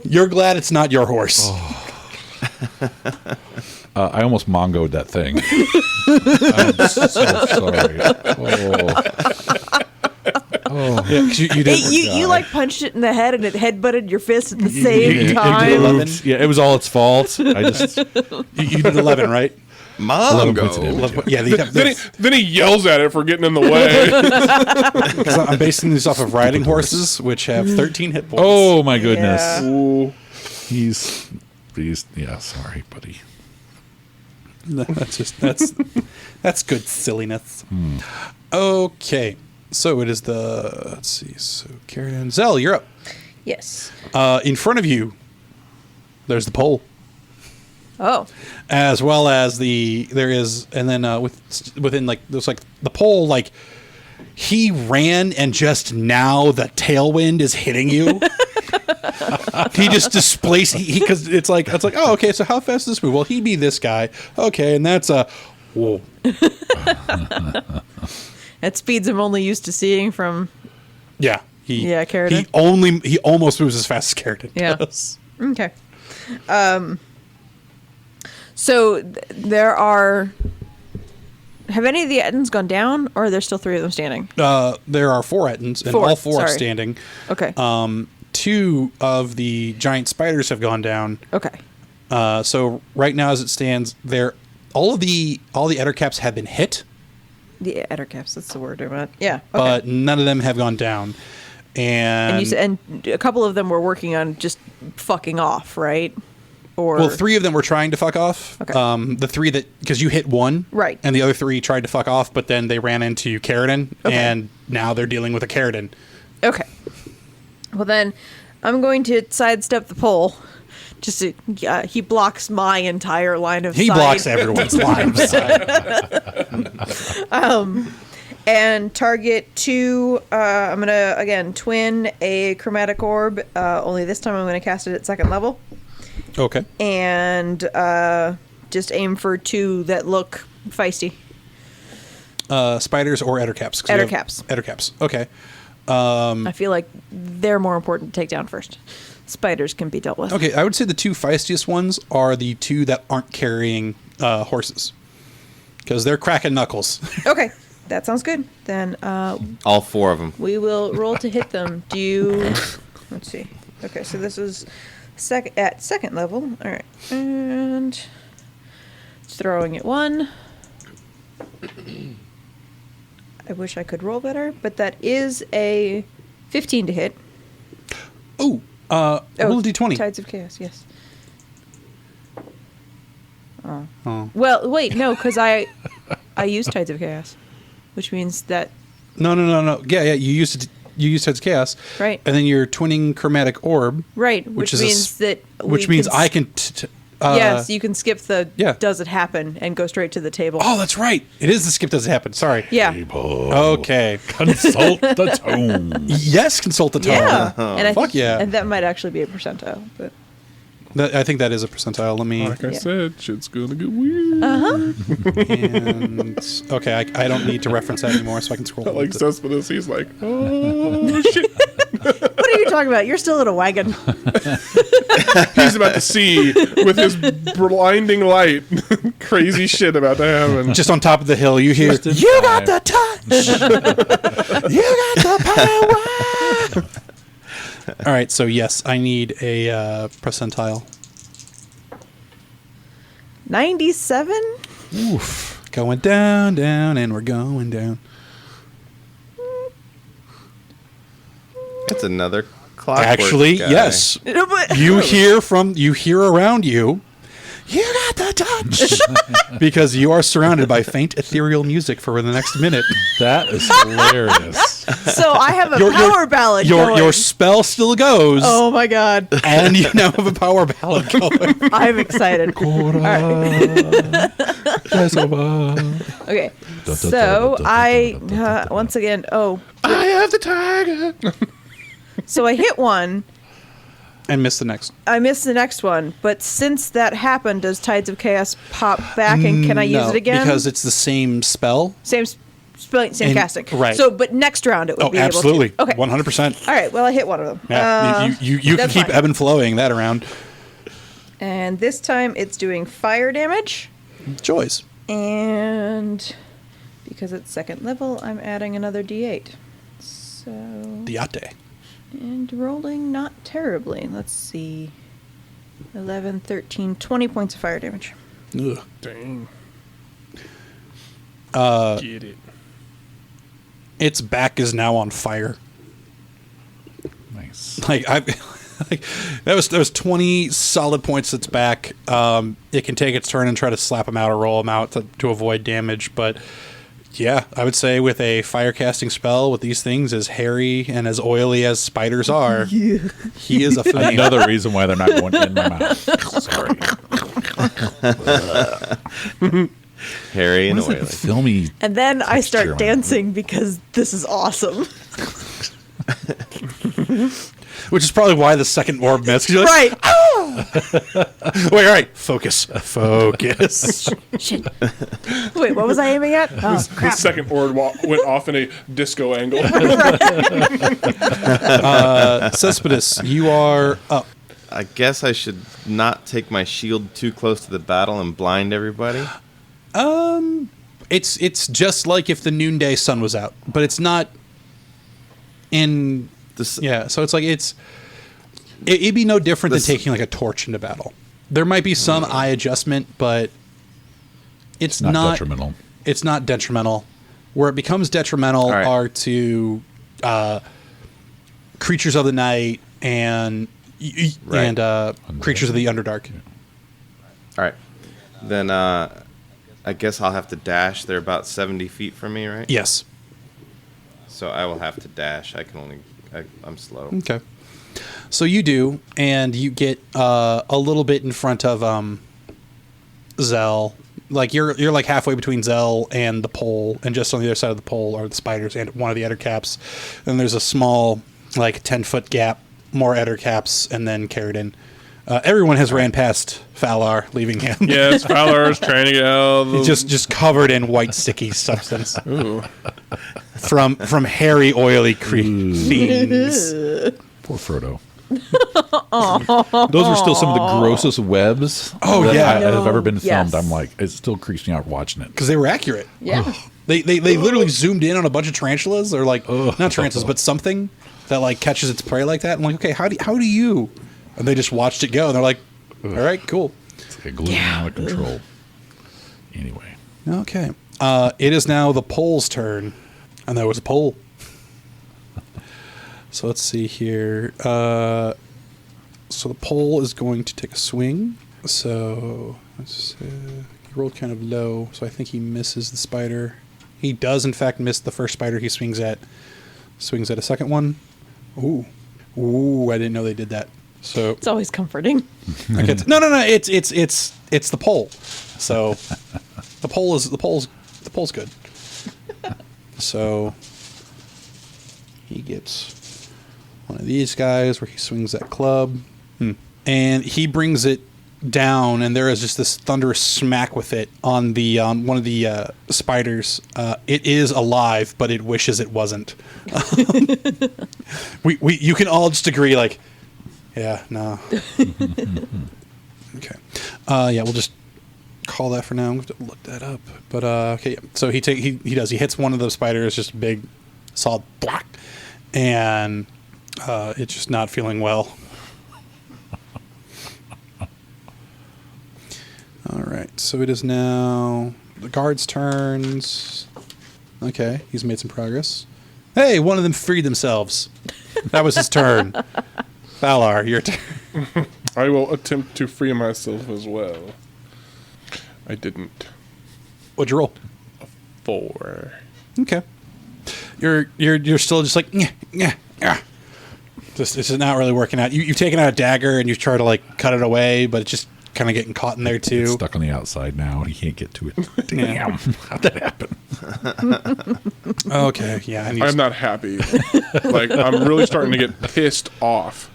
You're glad it's not your horse. I almost mongoed that thing. I'm so sorry. Yeah, 'cause you did. You like punched it in the head and it headbutted your fist at the same It time. moved. Yeah, it was all its fault. I just You did 11, right? 11 points of Mongo. damage. Yeah, Then he yells at it for getting in the way. because I'm basing these off of riding horses, which have 13 hit points. Oh my goodness. Yeah. Ooh. He's yeah, sorry, buddy. That's good silliness. Okay, so it is let's see. So Karen, Zell, you're up. Yes. In front of you, there's the pole, Oh. as well as and then within like there's like the pole, like he ran and just now the tailwind is hitting you. He just displaced because it's like oh, okay, so how fast does this move? Well, he'd be this guy, okay, and that's whoa. At speeds I'm only used to seeing from. Yeah, Keratin. He almost moves as fast as Keratin Yeah. does. Okay. So there are. Have any of the Ettins gone down, or are there still 3 of them standing? There are 4 Ettins, and 4, all 4 are sorry. standing. Okay. 2 of the giant spiders have gone down. Okay. So right now, as it stands, all the Ettercaps have been hit, The Ettercaps, that's the word I meant. Yeah. Okay. but none of them have gone down. And you said, and a couple of them were working on just fucking off, right? Or well, 3 of them were trying to fuck off. Okay. The 3 because you hit 1, Right. and the other 3 tried to fuck off, but then they ran into Keratin, Okay. and now they're dealing with a Keratin. Okay. Well, then I'm going to sidestep the pole. Just to, he blocks my entire line of sight. He blocks everyone's line of sight. And target 2. I'm going to, again, twin a Chromatic Orb. Only this time I'm going to cast it at 2nd level. Okay. And just aim for 2 that look feisty. Spiders or Ettercaps? 'Cause we have Ettercaps. Ettercaps. Okay. I feel like they're more important to take down first. Spiders can be dealt with. Okay, I would say the 2 feistiest ones are the 2 that aren't carrying horses, because they're cracking knuckles. Okay, that sounds good. Then All 4 of them. we will roll to hit them. Do you... Let's see. Okay, so this is at 2nd level. All right. And throwing it 1. I wish I could roll better, but that is a 15 to hit. Roll a d20. Tides of Chaos, yes. Oh. Well, wait, no, because I used Tides of Chaos, which means that... No. Yeah. You used Tides of Chaos, Right. And then you're twinning Chromatic Orb, Right, which is means that... which we means can I can. yes, you can skip the yeah. does it happen and go straight to the table. Oh, that's right. It is the skip doesn't happen. Sorry. Yeah. Okay. Consult the tome. Yes, consult the tome. Yeah. And I Fuck think, yeah. And that might actually be a percentile. But I think that is a percentile. Let me. Like I Yeah. said, shit's gonna get weird. And okay, I don't need to reference that anymore, so I can scroll. Like to- Cespedes, he's like, oh shit. what are you you talking about? You're still in a wagon. He's about to see with his blinding light. Crazy shit about to happen. Just on top of the hill, you hear, Just in "You got time." the touch. You got the power." All right, so yes, I need a percentile. 97? Oof. Going down, down, and we're going down. That's another clockwork Actually, guy. yes. No, but- You hear around you, "You got the touch," because you are surrounded by faint ethereal music for the next minute. That is hilarious. So I have a Your- your- power ballad Your going. spell still goes, Oh my god. and you now have a power ballad going. I'm excited. All right. Okay. So I once again. Oh, I have the tiger. so I hit one. And miss the next. I missed the next one, but since that happened, does Tides of Chaos pop back, and can I use No, it again? because it's the same spell. same spelling, same And- casting. right. So, but next round it would Oh, be absolutely. able to. Okay. 100%. All right. Well, I hit one of them. Yeah, you can that's keep fine. ebb and flowing that around. And this time it's doing fire damage, Joys. and because it's second level, I'm adding another D8. So Diate. and rolling not terribly. Let's see. 11, 13, 20 points of fire damage. Ugh. Dang. Get it. Its back is now on fire. Nice. Like that was 20 solid points. Its back. It can take its turn and try to slap them out or roll them out to avoid damage. But yeah, I would say with a fire casting spell with these things as hairy and as oily as spiders are, he is a flame. Another reason why they're not going in my mouth. Sorry. Hairy and What is oily. that filmy? And then I Texture on start it. dancing because this is awesome. Which is probably why the second orb missed. 'Cause you're like, Right. wait, all right, focus. Focus. Shit. Wait, what was I aiming at? Oh, The crap. second word went off in a disco angle. Cespedes, you are up. I guess I should not take my shield too close to the battle and blind everybody. It's just like if the noonday sun was out, but it's not in. Yeah, so it's like it'd be no different than taking like a torch into battle. There might be some eye adjustment, but it's Not detrimental. It's not detrimental. Where it becomes detrimental right. are to creatures of the night and Right. creatures of the Underdark. All right. Then I guess I'll have to dash. They're about 70 feet from me, right? Yes. So I will have to dash. I'm slow. Okay. So you do, and you get a little bit in front of Zell. Like you're like halfway between Zell and the pole, and just on the other side of the pole are the spiders and one of the Ettercaps. Then there's a small, like 10-foot gap, more Ettercaps, and then Carradine. Everyone has ran past Falar, leaving him. Yes, Fowler's trying to get out of the... He's just covered in white sticky substance Ooh. from hairy, oily things. Poor Frodo. Those are still some of the grossest webs that yeah. I have ever been filmed. Yes. I'm like, it still creeps me out watching it. Because they were accurate. Yeah. They literally zoomed in on a bunch of tarantulas, or like not tarantulas, but something that like catches its prey like that. I'm like, okay, how do you? And they just watched it go, and they're like, all right, cool. It's like a glue out of control. Anyway, Okay. It is now the pole's turn, and there was a pole. So let's see here. So the pole is going to take a swing. So let's he rolled kind of low, so I think he misses the spider. He does, in fact, miss the first spider he swings at. Swings at a second one. Ooh, I didn't know they did that. So It's always comforting. no. It's the pole. So the pole's good. So he gets one of these guys where he swings that club, and he brings it down, and there is just this thunderous smack with it on the one of the spiders. It is alive, but it wishes it wasn't. You can all just agree, like, yeah, no. Okay, yeah, we'll just call that for now. We'll have to look that up. But okay, so he hits one of the spiders, just big, solid black, and it's just not feeling well. All right, so it is now the guard's turns. Okay, he's made some progress. Hey, one of them freed themselves. That was his turn. Valar, your turn. I will attempt to free myself as well. I didn't. What'd you roll? 4. Okay. You're still just like yeah. Just it's not really working out. You've taken out a dagger and you've tried to like cut it away, but it's just kind of getting caught in there too. It's stuck on the outside now. He can't get to it. Damn, how'd that happen? Okay, yeah. I'm not happy. Like, I'm really starting to get pissed off.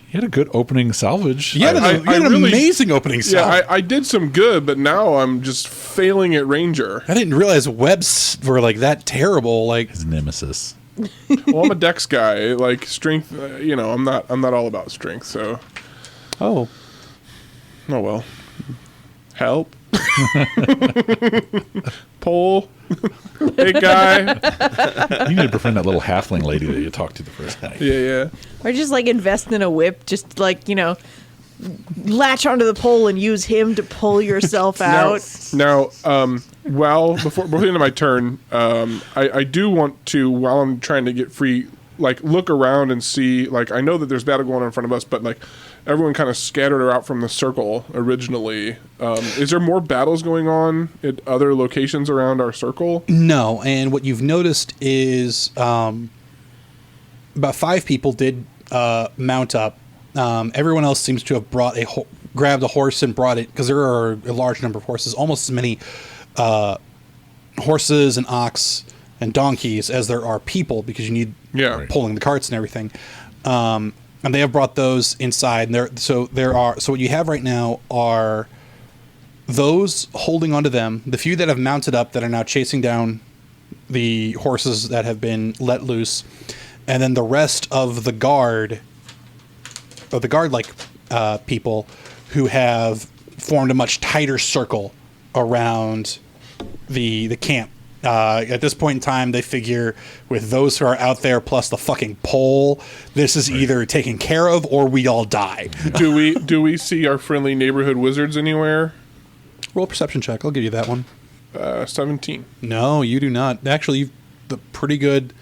He had a good opening salvage. You had an amazing opening salve. Yeah, I did some good, but now I'm just failing at Ranger. I didn't realize webs were like that terrible. Like His nemesis. Well, I'm a dex guy. Like, strength, I'm not all about strength, so. oh Well. Help. Pull. Hey, guy. You need to befriend that little halfling lady that you talked to the first night. Yeah. Or just like invest in a whip, just like, latch onto the pole and use him to pull yourself out. Now, before the end of my turn, I do want to, while I'm trying to get free, like, look around and see, like, I know that there's battle going on in front of us, but, like, everyone kind of scattered out from the circle originally. Is there more battles going on at other locations around our circle? no, and what you've noticed is about 5 people did mount up. Everyone else seems to have brought grabbed a horse and brought it, because there are a large number of horses, almost as many horses and ox and donkeys as there are people, because you need pulling the carts and everything. And they have brought those inside. And so what you have right now are those holding onto them, the few that have mounted up that are now chasing down the horses that have been let loose, and then the rest of the guard, or the guard-like people, who have formed a much tighter circle around the camp. At this point in time, they figure with those who are out there plus the fucking pole, this is either taken care of or we all die. Do we see our friendly neighborhood wizards anywhere? Roll a perception check. I'll give you that one. 17. No, you do not. Actually, you've the pretty good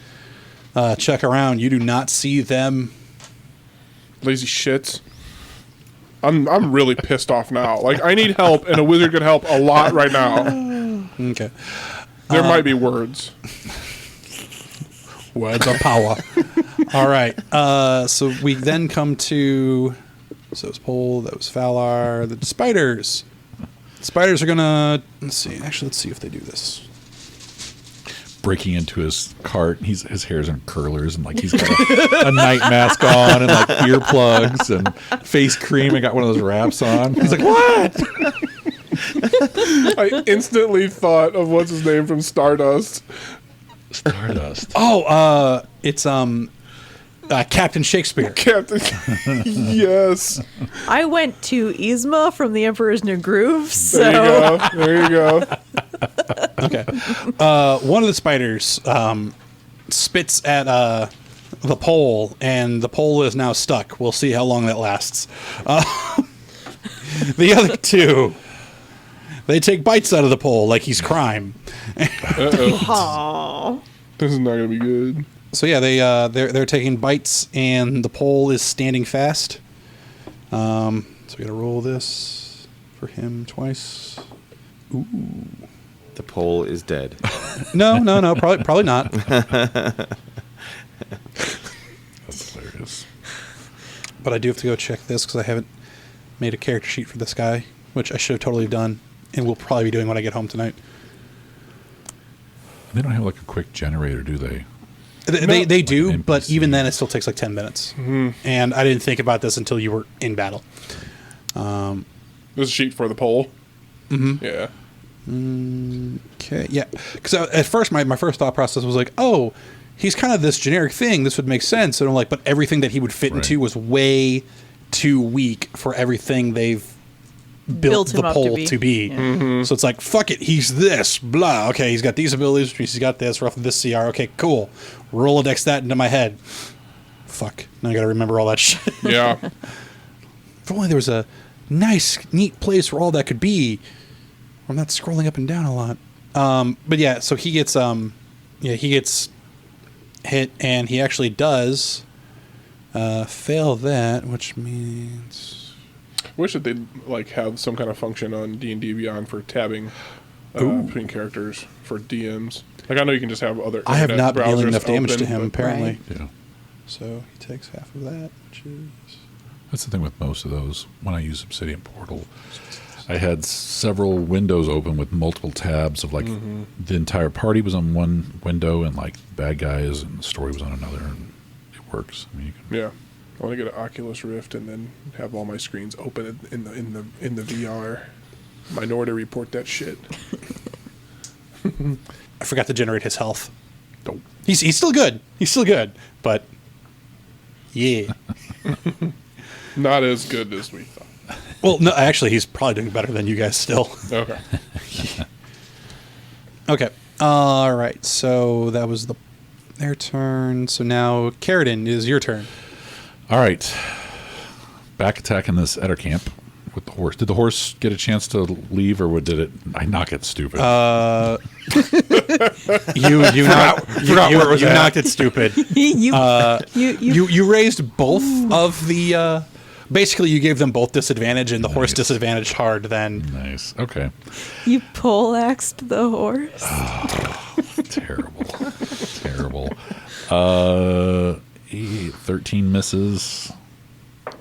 check around. You do not see them. Lazy shits. I'm really pissed off now. Like, I need help, and a wizard could help a lot right now. Okay. There might be words. Words of power. All right. So we then come to... So it was Pole, that was Valar, the spiders. Spiders are going to... Let's see. Actually, let's see if they do this. Breaking into his cart. His hair's in curlers, and like he's got a night mask on, and like earplugs and face cream, and got one of those wraps on. He's like, "What?" I instantly thought of what's his name from Stardust. Stardust. Oh, it's Captain Shakespeare. Captain. Yes. I went to Yzma from the Emperor's New Groove, so There you go. Okay. One of the spiders spits at the pole, and the pole is now stuck. We'll see how long that lasts. The other 2, they take bites out of the pole like he's crime. Aw. This is not going to be good. So yeah, they're taking bites, and the pole is standing fast. So we gotta roll this for him twice. Ooh. The pole is dead. No, probably not. That's hilarious. But I do have to go check this because I haven't made a character sheet for this guy, which I should have totally done, and will probably be doing when I get home tonight. They don't have like a quick generator, do they? They do, Like an but NPC. even then, it still takes like 10 minutes. Mm-hmm. And I didn't think about this until you were in battle. There's a sheet for the pole. Mm-hmm. Yeah. Okay, yeah. Because at first, my first thought process was like, oh, he's kind of this generic thing. This would make sense. And I'm like, but everything that he would fit Right. into was way too weak for everything they've built Built him the up pole to be. to be. Yeah. Mm-hmm. So it's like, fuck it, he's this, blah. Okay, he's got these abilities, which means he's got this, roughly this CR. Okay, cool. Rolodex that into my head. Fuck. Now I gotta remember all that shit. Yeah. If only there was a nice, neat place where all that could be. I'm not scrolling up and down a lot. But yeah, so he gets he gets hit, and he actually does fail that, which means Wish that they'd like have some kind of function on D&D Beyond for tabbing between characters for DMs. Like I know you can just have other. I have internet not been dealing browsers enough damage open, to him but- apparently. Yeah. So he takes half of that, which is That's the thing with most of those. When I use Obsidian Portal, I had several windows open with multiple tabs of like the entire party was on one window and like bad guys and the story was on another, and it works. I mean, you can, Yeah. I want to get an Oculus Rift and then have all my screens open in the VR. Minority Report that shit. I forgot to generate his health. He's still good. He's still good, but yeah. Not as good as we thought. Well, no, actually, he's probably doing better than you guys still. Okay. Okay. All right. So that was their turn. So now, Carradine, it is your turn. all right. Back attacking this Etter camp with the horse. Did the horse get a chance to leave, or did it? I knock it stupid. You knocked it stupid. You raised both of the. Basically, you gave them both disadvantage, and the horse Nice. disadvantaged hard. Then Nice. Okay. You poleaxed the horse. Terrible. Terrible. 13 misses.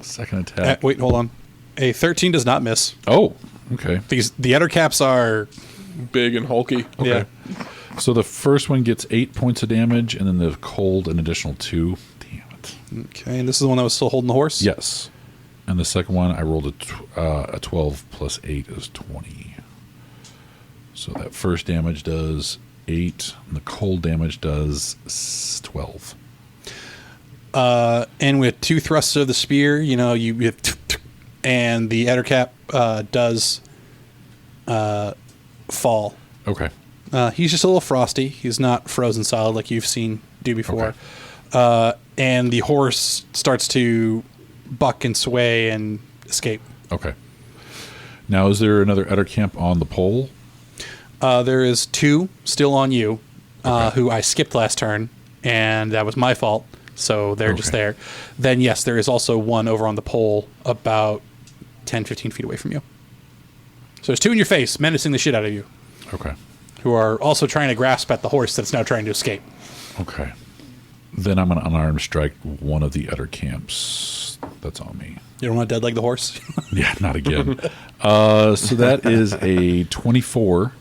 Second attack. wait, hold on. A 13 does not miss. Oh, okay. The other caps are Big and hulky. Okay. yeah. So the first one gets 8 points of damage, and then the cold an additional 2. Damn it. Okay, and this is the one that was still holding the horse. Yes. And the second one, I rolled a 12 plus 8 is 20. So that first damage does 8, and the cold damage does 12. And with 2 thrusts of the spear, you hit, and the Ettercap does fall. Okay. He's just a little frosty. He's not frozen solid like you've seen do before. And the horse starts to buck and sway and escape. Okay. Now, is there another Etter camp on the pole? There is 2 still on you, who I skipped last turn, and that was my fault. So they're just Okay. there. Then, yes, there is also one over on the pole about 10, 15 feet away from you. So there's 2 in your face, menacing the shit out of you, Okay. who are also trying to grasp at the horse that's now trying to escape. Okay. Then I'm going to unarmed strike one of the Etter camps that's on me. You don't want to deadleg the horse? Yeah, not again. So that is a 24.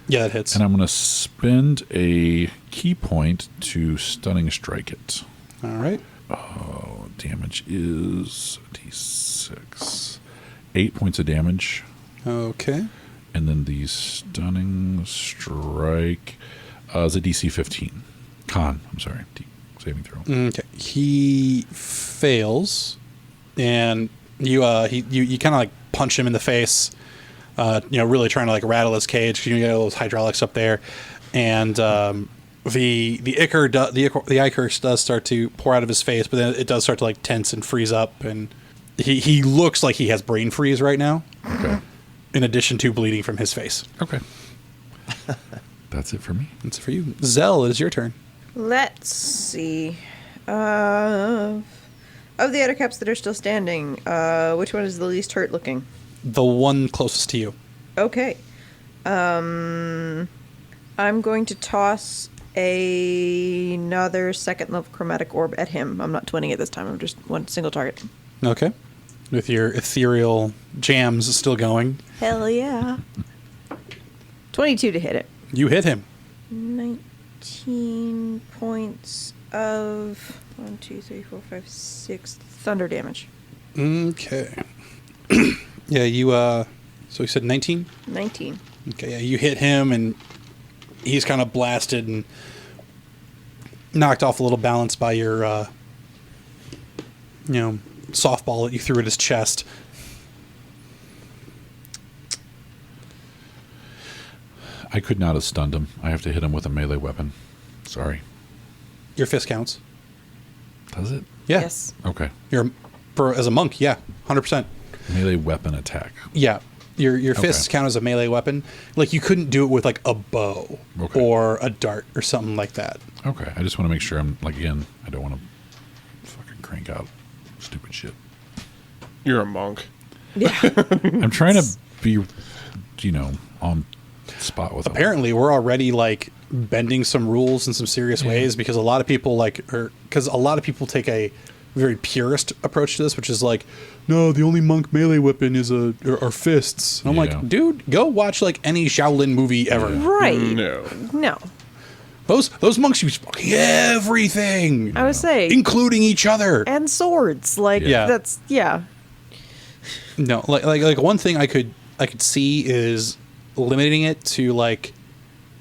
Yeah, that hits. And I'm going to spend a key point to stunning strike it. All right. Damage is D6. 8 points of damage. Okay. And then the stunning strike is a DC 15. Saving throw. Okay. He fails, and you kind of like punch him in the face. Really trying to like rattle his cage. You get all those hydraulics up there, and the ichor does start to pour out of his face, but then it does start to like tense and freeze up, and he looks like he has brain freeze right now. Okay. In addition to bleeding from his face. Okay. That's it for me. That's for you, Zell. It is your turn. Let's see. Of the other caps that are still standing, which one is the least hurt looking? The one closest to you. Okay. I'm going to toss another second level chromatic orb at him. I'm not twinning it this time. I'm just one single target. Okay. With your ethereal jams still going. Hell yeah. 22 to hit it. You hit him. 19 points of 1, 2, 3, 4, 5, 6 thunder damage. Okay. Yeah, you, so you said 19? 19. Okay, yeah, you hit him, and he's kind of blasted and knocked off a little balance by your, softball that you threw at his chest. I could not have stunned him. I have to hit him with a melee weapon. Sorry. Your fist counts. Does it? Yeah. Yes. Okay. As a monk, yeah, 100%. Melee weapon attack. Yeah. Your fists Okay. count as a melee weapon. Like, you couldn't do it with, like, a bow Okay. or a dart or something like that. Okay. I just want to make sure I'm, like, again, I don't want to fucking crank out stupid shit. You're a monk. Yeah. I'm trying to be, on spot with them. Apparently, we're already, like, bending some rules in some serious ways because a lot of people, take a very purist approach to this, which is like, no, the only monk melee weapon is are fists. And I'm Yeah. like, dude, go watch like any Shaolin movie ever. Right. No. Those monks use fucking everything, I would say. including each other. And swords. Like, Yeah. that's, yeah. No, like one thing I could see is limiting it to like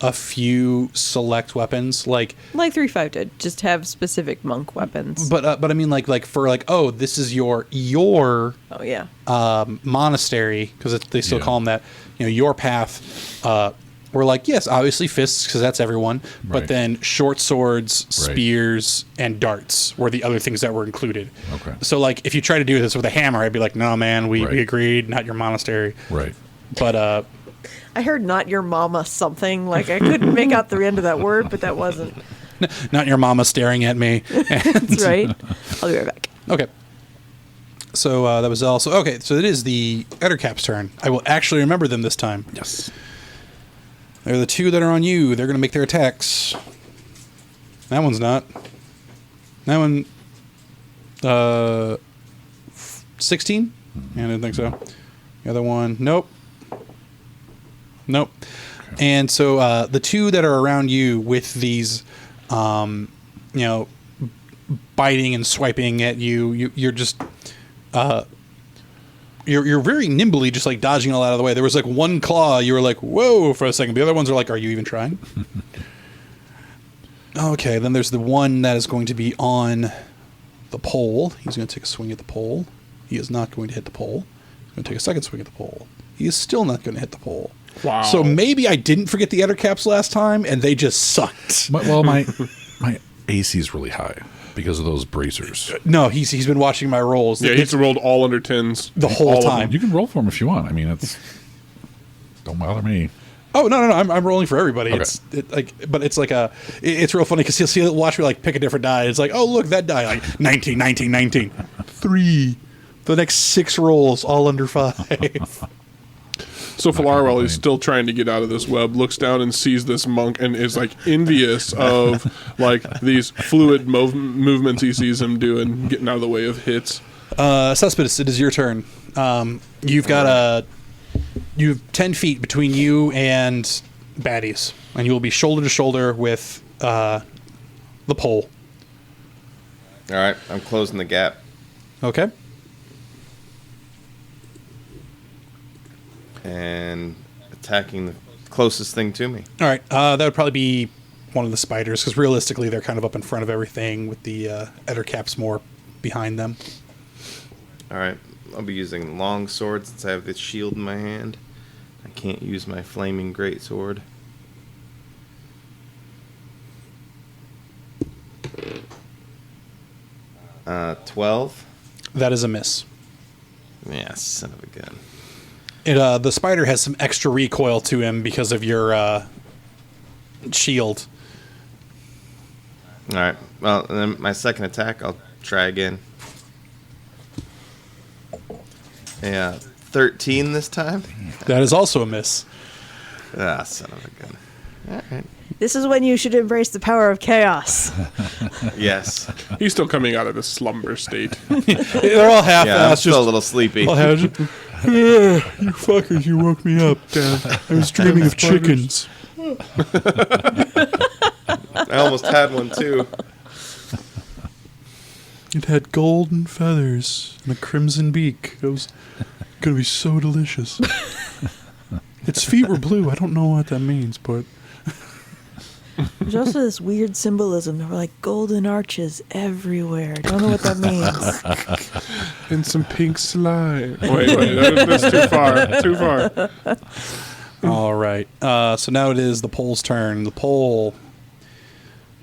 a few select weapons, like 3-5 did. Just have specific monk weapons. but I mean like for like, oh, this is your Oh, yeah. monastery, because they still Yeah. call them that, your path. We're like, yes, obviously fists, because that's everyone, but Right. then short swords, Right. spears, and darts were the other things that were included. Okay. So like, if you try to do this with a hammer, I'd be like, no, man, we Right. agreed, not your monastery. Right. But I heard not your mama something. Like, I couldn't make out the end of that word, but that wasn't. not your mama staring at me. That's right. I'll be right back. Okay. So that was also okay. So it is the Ettercap's turn. I will actually remember them this time. Yes. They're the two that are on you. They're going to make their attacks. That one's not. That one, 16? Yeah, I didn't think so. The other one, nope. Nope. And so the two that are around you with these, biting and swiping at you, you're just, you're very nimbly just like dodging all out of the way. There was like one claw, you were like, whoa, for a second. The other ones are like, are you even trying? Okay, then there's the one that is going to be on the pole. He's going to take a swing at the pole. He is not going to hit the pole. He's going to take a second swing at the pole. He is still not going to hit the pole. Wow. So maybe I didn't forget the Ettercaps last time, and they just sucked. My AC is really high because of those bracers. No, he's been watching my rolls. Yeah, he's rolled all under 10s. The whole All of time. them. You can roll for them if you want. I mean, it's don't bother me. Oh no! I'm rolling for everybody. Okay. It's like it's real funny because he'll watch me like pick a different die. It's like, oh look, that die, like 19, 19, 19, 3. The next 6 rolls all under 5. So Falar, while he's complain. still trying to get out of this web, looks down and sees this monk and is like envious of like these fluid movements he sees him doing, getting out of the way of hits. Cespedes, it is your turn. You've got you have 10 feet between you and baddies, and you will be shoulder to shoulder with the pole. All right, I'm closing the gap. Okay. And attacking the closest thing to me. All right. That would probably be one of the spiders, because realistically, they're kind of up in front of everything, with the Ettercaps more behind them. All right, I'll be using long sword since I have this shield in my hand. I can't use my flaming greatsword. Uh, 12. That is a miss. Yeah, son of a gun. The spider has some extra recoil to him because of your shield. All right. Well, and then my second attack, I'll try again. Yeah, 13 this time. That is also a miss. Ah, son of a gun. All right. This is when you should embrace the power of chaos. Yes. He's still coming out of his slumber state. They're all Yeah, I'm half-assed. still a little sleepy. You fuckers, you woke me up, Dad. I was dreaming of chickens. I almost had one too. It had golden feathers and a crimson beak. It was Gonna be so delicious. Its feet were blue. I don't know what that means, but There's also this weird symbolism. There were like golden arches everywhere. Don't know what that means. And some pink slime. Wait, that's too far. Too far. all right. So now it is the pole's turn. The pole.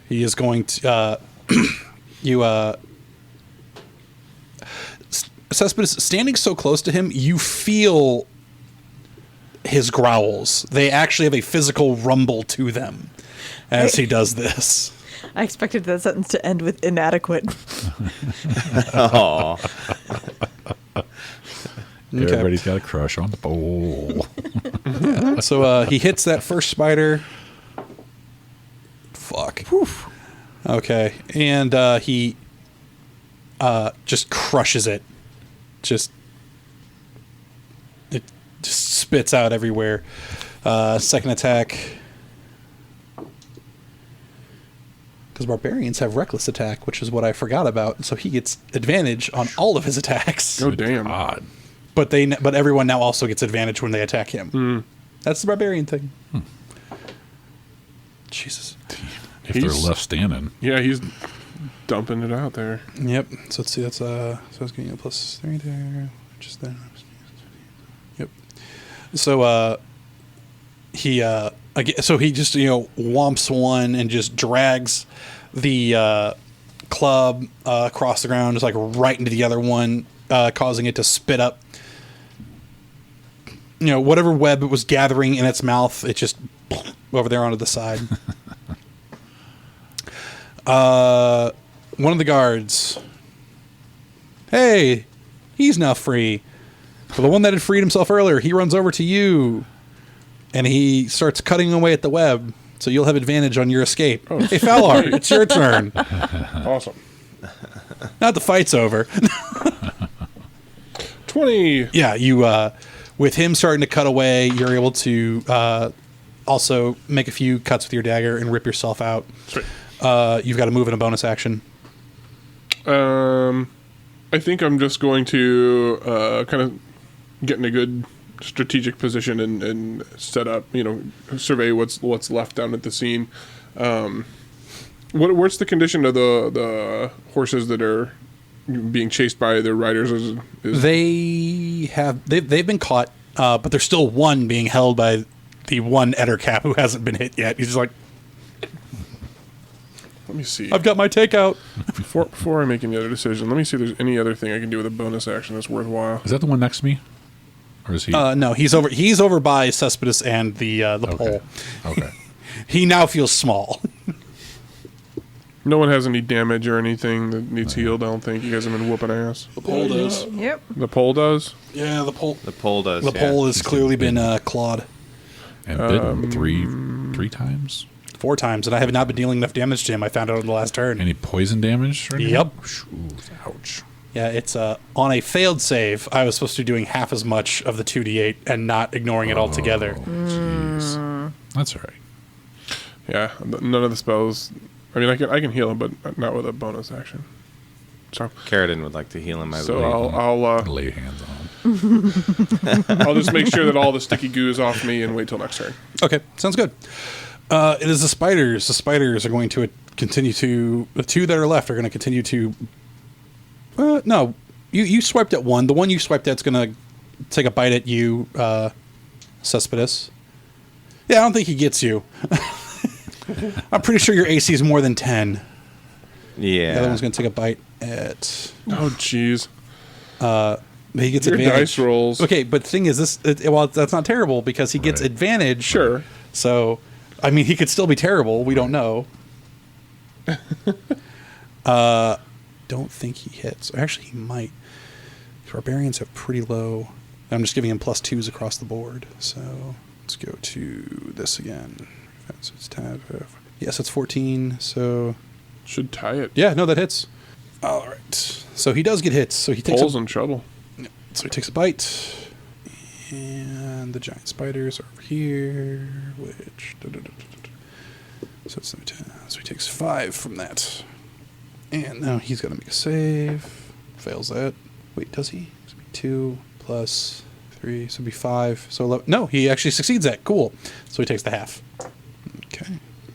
He is going to. Cespedes, standing so close to him, you feel his growls. They actually have a physical rumble to them as he does this. I expected that sentence to end with inadequate. Oh, Everybody's got a crush on the pole. So he hits that first spider. Fuck. Okay. And he just crushes it. It just spits out everywhere. Second attack. Because barbarians have reckless attack, which is what I forgot about. So he gets advantage on all of his attacks. Oh, damn. Odd. But everyone now also gets advantage when they attack him. That's the barbarian thing. Jesus. If they're left standing. Yeah, he's dumping it out there. Yep. So let's see. That's so it's getting a +3 there. Just there. Yep. So he just whomps one and just drags the club across the ground, just like right into the other one, causing it to spit up. Whatever web it was gathering in its mouth, it just over there onto the side. One of the guards. Hey, he's now free. But the one that had freed himself earlier, he runs over to you, and he starts cutting away at the web. So you'll have advantage on your escape. Oh, hey, Falar, it's your turn. Awesome. Now the fight's over. 20. Yeah, you. With him starting to cut away, you're able to also make a few cuts with your dagger and rip yourself out. Sweet. You've got to move in a bonus action. I think I'm just going to kind of get in a good strategic position and set up, survey what's left down at the scene. What's the condition of the horses that are being chased by their riders? They've been caught, but there's still one being held by the one Ettercap who hasn't been hit yet. He's just like, let me see. I've got my takeout. Before I make any other decision, let me see if there's any other thing I can do with a bonus action that's worthwhile. Is that the one next to me? Or is he? No, he's over by Cespedes and the pole. Okay. He now feels small. No one has any damage or anything that needs healed, I don't think. You guys have been whooping ass. The pole does. Yep. The pole does? Yeah, the pole. the pole does. The pole has clearly been clawed And bitten three times. 4 times, and I have not been dealing enough damage to him. I found out on the last turn. Any poison damage? Or anything? Yep. Ooh, ouch. Yeah, it's on a failed save. I was supposed to be doing half as much of the 2d8 and not ignoring it altogether. Jeez. That's all right. Yeah, none of the spells. I mean, I can heal him, but not with a bonus action. So Carradine would like to heal him, I So believe. I'll Lay hands on him. I'll just make sure that all the sticky goo is off me and wait till next turn. Okay, sounds good. It is the spiders. The spiders are going to continue to... The 2 that are left are going to continue to... no, you swiped at one. The one you swiped at's going to take a bite at you, Cespedes. Yeah, I don't think he gets you. I'm pretty sure your AC is more than 10. Yeah. The other one's going to take a bite at... Oh, jeez. He gets Your advantage. dice rolls. Okay, but the thing is, that's not terrible because he gets advantage. Sure. So, I mean, he could still be terrible. We don't know. Don't think he hits. Actually, he might. Barbarians have pretty low. I'm just giving him +2s across the board. So let's go to this again. So it's tab. Yes, it's 14. So Should tie it. yeah, no, that hits. All right. So he does get hits. So he takes Pole's in trouble. So he takes a bite, and the giant spiders are over here, which... So it's 10. So he takes 5 from that. And now he's got to make a save. Fails that. Wait, does he? It's 2 plus 3, so it'd be 5. So 11. No, he actually succeeds that. Cool. So he takes the half. Okay.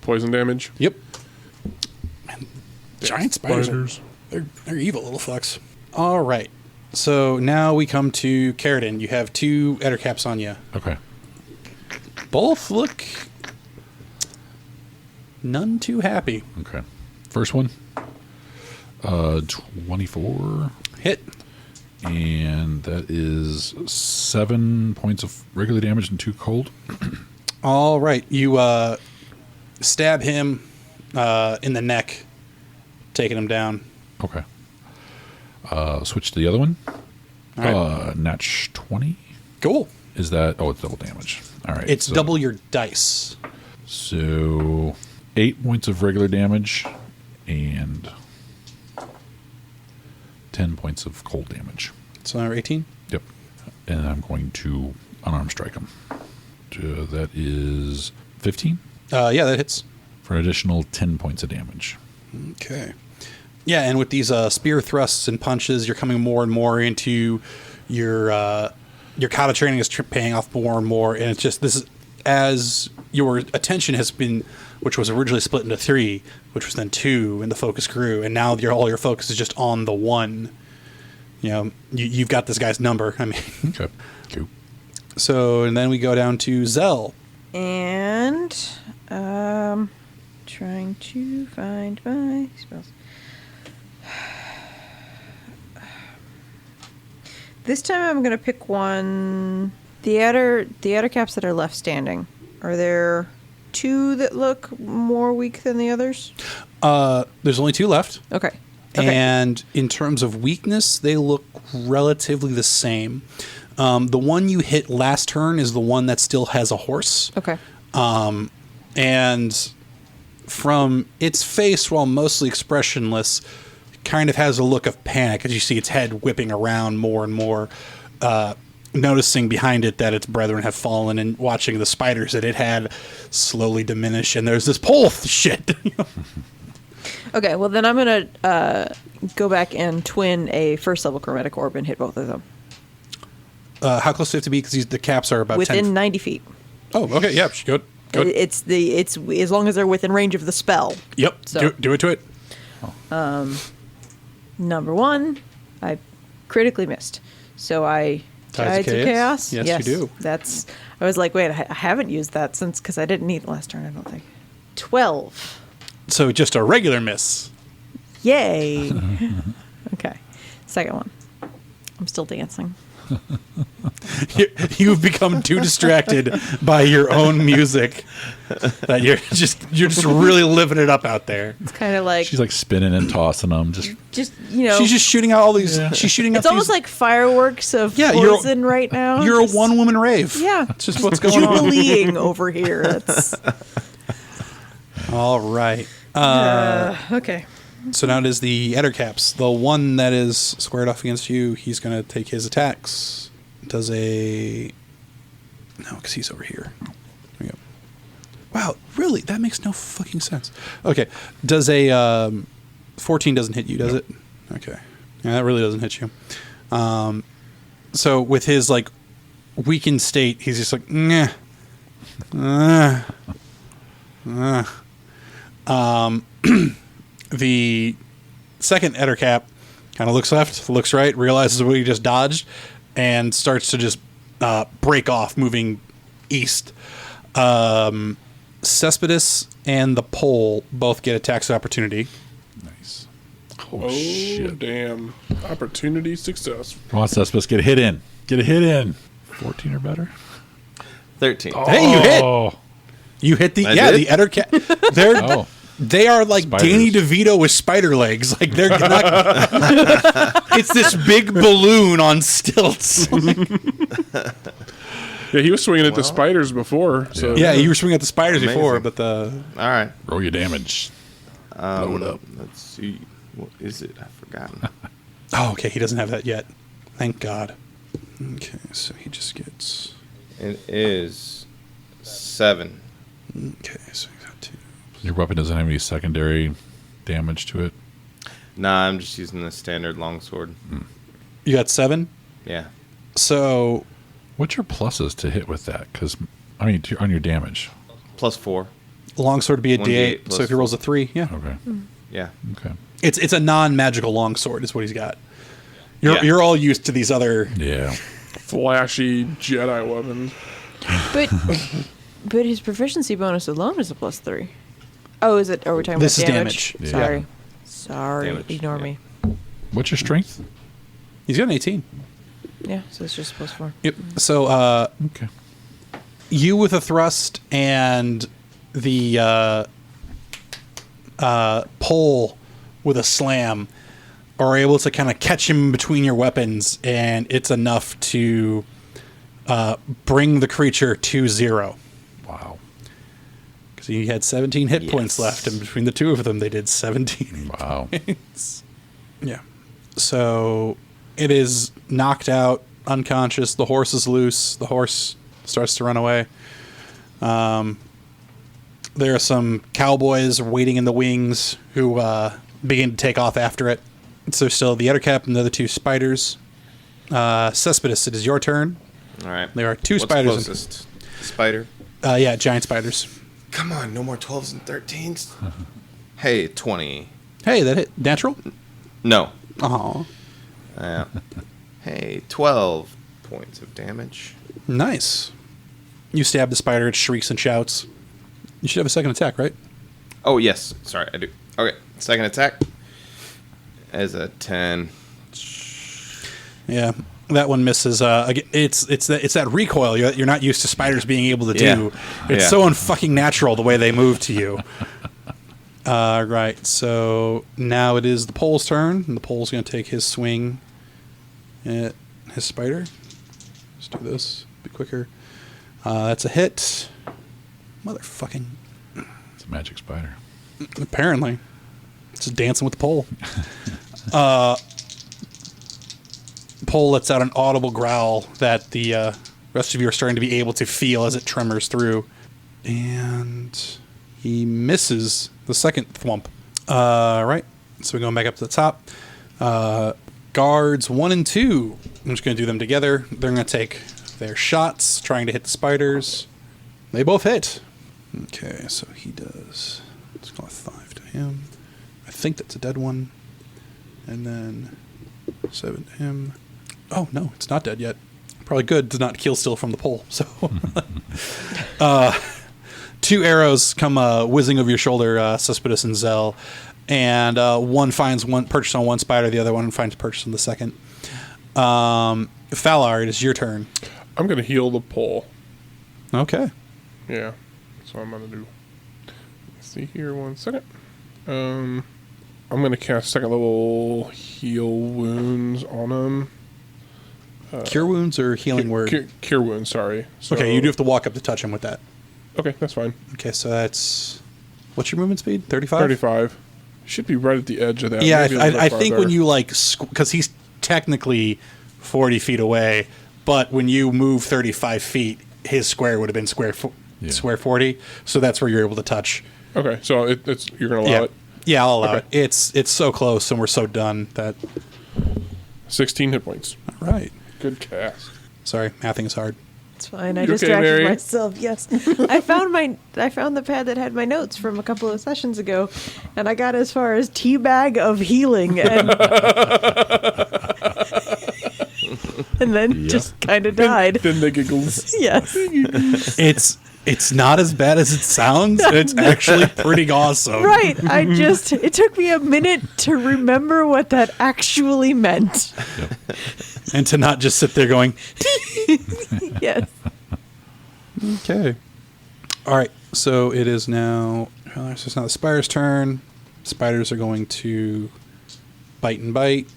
Poison damage. Yep. Man, giant spiders. They're evil little fucks. All right. So now we come to Carradine. You have 2 Ettercaps on you. Okay. Both look none too happy. Okay. First one. 24. Hit. And that is 7 points of regular damage and 2 cold. All right. You stab him in the neck, taking him down. Okay. Switch to the other one. All right. Natch 20. Cool. Is that... Oh, it's double damage. All right. It's so- double your dice. So 8 points of regular damage and 10 points of cold damage. So now 18. Yep. And I'm going to unarmed strike him. That is 15 Yeah, that hits. for an additional 10 points of damage. Okay. Yeah, and with these spear thrusts and punches, you're coming more and more into your kata training is paying off more and more, and it's just this is, as your attention has been, which was originally split into 3, which was then 2, and the focus grew, and now all your focus is just on the 1. You know, you've got this guy's number. I mean, Okay. Cool. so and then we go down to Zell. And trying to find my spells. This time I'm going to pick one. The other caps that are left standing. Are there 2 that look more weak than the others? There's only 2 left. Okay. And in terms of weakness, they look relatively the same. The one you hit last turn is the one that still has a horse. Okay. And from its face, while mostly expressionless, kind of has a look of panic as you see its head whipping around more and more, noticing behind it that its brethren have fallen and watching the spiders that it had slowly diminish. And there's this pole shit. Okay, well then I'm going to go back and twin a first level chromatic orb and hit both of them. How close do they have to be? Because the caps are about Within 10. 90 feet. Oh, okay. Yeah, good. Good. It's as long as they're within range of the spell. Yep. So- Do it to it. Number 1, I critically missed. So I Tides of Chaos? Yes, you do. That's. I was like, wait, I haven't used that because I didn't need it last turn. I don't think. 12. So just a regular miss. Yay. Okay. Second one. I'm still dancing. You've become too distracted by your own music that you're just really living it up out there. It's kind of like She's like spinning and tossing them. Just just She's just shooting out all these. She's shooting out. it's almost like fireworks of Yeah, you're- poison right now. you're Just- a one-woman rave. Yeah. That's just what's going on. Jubileeing over here. That's All right. okay. So now it is the Ettercaps. The one that is squared off against you, he's going to take his attacks. Does a... No, because he's over here. There we go. Wow, really? That makes no fucking sense. Okay. Does a... 14 doesn't hit you, does it? Okay. Yeah, that really doesn't hit you. So with his, like, weakened state, he's just like, nah. The second Ettercap kind of looks left, looks right, realizes what he just dodged, and starts to just break off, moving east. Cespedes and the pole both get attacks of opportunity. nice. Oh, shit. damn. Opportunity success. Come on, Cespedes, get a hit in. Get a hit in. 14 or better. 13. Hey, you hit! Oh. You hit the I yeah, did? the Ettercap. They're Oh. they are like Spiders. Danny DeVito with spider legs. Like they're not. It's this big balloon on stilts. Yeah, he was swinging at the spiders before. So Yeah, you were swinging at the spiders Amazing. before, but the All right. Roll your damage. Blow it up. Let's see. What is it? I've forgotten. oh, okay, he doesn't have that yet. Thank God. Okay, so he just gets. It is 7. Okay, so he got 2. Your weapon doesn't have any secondary damage to it. Nah, I'm just using the standard longsword. You got 7. Yeah. So What's your pluses to hit with that? Because, I mean, on your damage. +4. longsword would be a 1d8 D8. plus So if he rolls a 3, yeah. Okay. Yeah. Okay. It's a non-magical longsword is what he's got. Yeah. You're all used to these other... Yeah. Flashy Jedi weapons. But his proficiency bonus alone is a +3. Oh, is it? Are we talking This about is damage? damage. Sorry. Sorry. Damage, Ignore yeah. me. What's your strength? He's got an 18. Yeah, so it's just +4. Yep. So Okay. you with a thrust and the pole with a slam are able to kind of catch him between your weapons, and it's enough to bring the creature to 0. Wow. Because he had 17 hit points Yes. left, and between the two of them, they did 17. Wow. Yeah. So it is knocked out, unconscious. The horse is loose. The horse starts to run away. There are some cowboys waiting in the wings who begin to take off after it. So still the Ettercap and the other 2 spiders. Cespedes, it is your turn. All right. There are 2 What's spiders. closest? Spider. Yeah, giant spiders. Come on, no more 12s and 13s. Hey, 20. Hey, that hit. Natural? No. Oh, Hey, 12 points of damage. nice. You stab the spider, it shrieks and shouts. You should have a second attack, right? Oh, yes. Sorry, I do. Okay, second attack as a 10. Yeah, that one misses. Again, it's that recoil you're not used to spiders being able to do. Yeah. It's Yeah. so unfucking natural the way they move to you. Right, so now it is the pole's turn, and the pole's going to take his swing at his spider. Let's do this. Be quicker. That's a hit. Motherfucking. It's a magic spider. Apparently. It's just dancing with the pole. Pole lets out an audible growl that the rest of you are starting to be able to feel as it tremors through. And he misses the second thwomp. Right. So we're going back up to the top. Guards 1 and 2. I'm just going to do them together. They're going to take their shots, trying to hit the spiders. They both hit. Okay, so he does. Let's call it 5 to him. I think that's a dead one. And then 7 to him. Oh, no, it's not dead yet. Probably good to not kill still from the pole. So, 2 arrows come whizzing over your shoulder, Cespedes and Zell. And one finds one purchase on one spider, the other one finds purchase on the second. Falar, it is your turn. I'm going to heal the pole. Okay. Yeah. So I'm going to do... Let's see here 1 second. I'm going to cast second level heal wounds on him. Cure wounds or healing word? Cure wounds, sorry. So, Okay, you do have to walk up to touch him with that. Okay, that's fine. Okay, so that's... What's your movement speed? 35? 35. Should be right at the edge of that. Yeah, Maybe a little I bit think farther. when you like... Because he's technically 40 feet away, but when you move 35 feet, his square would have been square 40, so that's where you're able to touch. Okay, so it's you're going to allow it? Yeah, I'll allow Okay. it. It's so close, and we're so done that... 16 hit points. All right. Good cast. Sorry, mathing is hard. It's fine. I You okay, distracted Mary? myself. Yes, I found the pad that had my notes from a couple of sessions ago, and I got as far as teabag of healing, and and then just kind of died. Then the giggles. Yes. It's not as bad as it sounds. It's actually pretty awesome. Right. It took me a minute to remember what that actually meant. And to not just sit there going, Yes. okay. All right. So it is now, well, it's now the spider's turn. Spiders are going to bite and bite.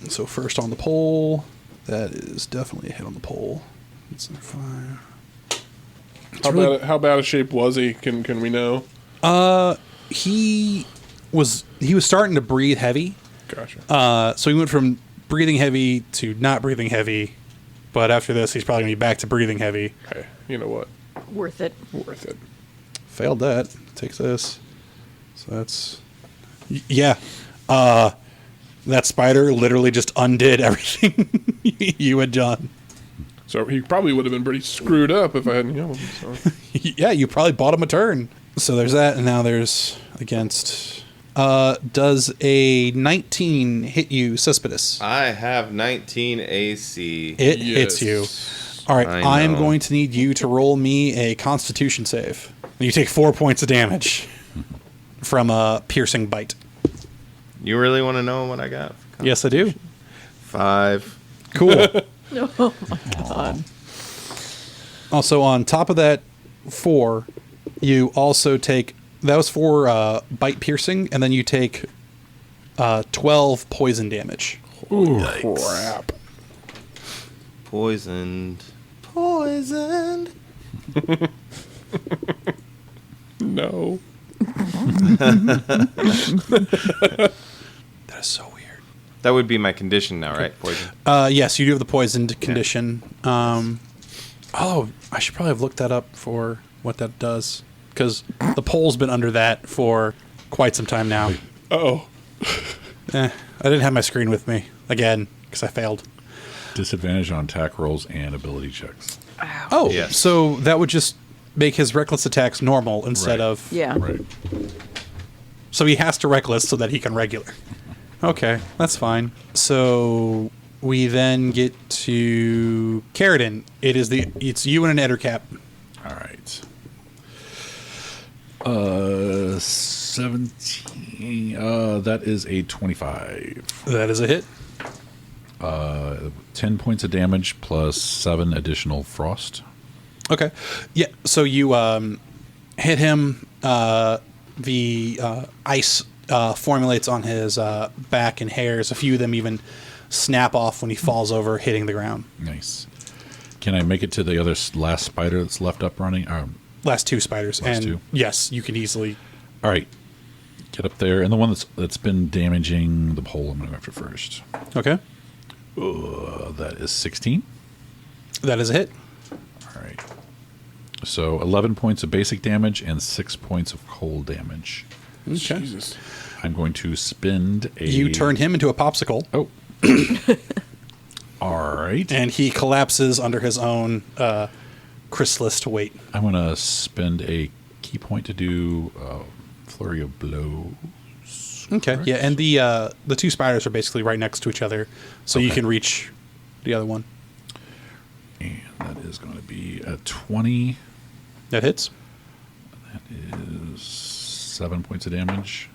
So first on the pole. That is definitely a hit on the pole. It's a 5. How bad a shape was he? Can we know? He was starting to breathe heavy. Gotcha. So he went from breathing heavy to not breathing heavy. But after this, he's probably going to be back to breathing heavy. Hey, you know what? Worth it. Worth it. Failed that. Takes this. So that's... Yeah. That spider literally just undid everything you had done. So he probably would have been pretty screwed up if I hadn't killed him. So. Yeah, you probably bought him a turn. So there's that, and now there's against. Does a 19 hit you, Cespedes? I have 19 AC. It Yes. hits you. All right, I I am know. going to need you to roll me a Constitution save. And you take 4 points of damage from a piercing bite. You really want to know what I got? Yes, I do. 5. Cool. Oh my god. Also, on top of that 4, you also take... That was for bite piercing, and then you take 12 poison damage. Ooh, crap. Poisoned. No. That is so weird. That would be my condition now, right? Poison. Yes, you do have the poisoned condition. Oh, I should probably have looked that up for what that does. Because the pole's been under that for quite some time now. Oh. I didn't have my screen with me. Again, because I failed. Disadvantage on attack rolls and ability checks. Oh, Yes. so that would just make his reckless attacks normal instead Right. of... Yeah. Right. So he has to reckless so that he can regular. Okay, that's fine. So we then get to Carradine. It's you and an Ettercap. All right. 17. That is a 25. That is a hit. 10 points of damage plus 7 additional frost. Okay. Yeah, so you hit him. The ice formulates on his back and hairs. A few of them even snap off when he falls over, hitting the ground. Nice. Can I make it to the other last spider that's left up running? Last 2 spiders. Last and 2? Yes, you can easily... All right. Get up there. And the one that's been damaging the pole, I'm going to go after first. Okay. That is 16. That is a hit. All right. So 11 points of basic damage and 6 points of cold damage. Okay. Jesus. I'm going to spend a... You turn him into a popsicle, Oh. All right. and he collapses under his own chrysalis weight. I'm going to spend a key point to do flurry of blows. Okay. Correct? Yeah, and the 2 spiders are basically right next to each other, so you Okay. can reach the other one. And that is going to be a 20. That hits. That is 7 points of damage.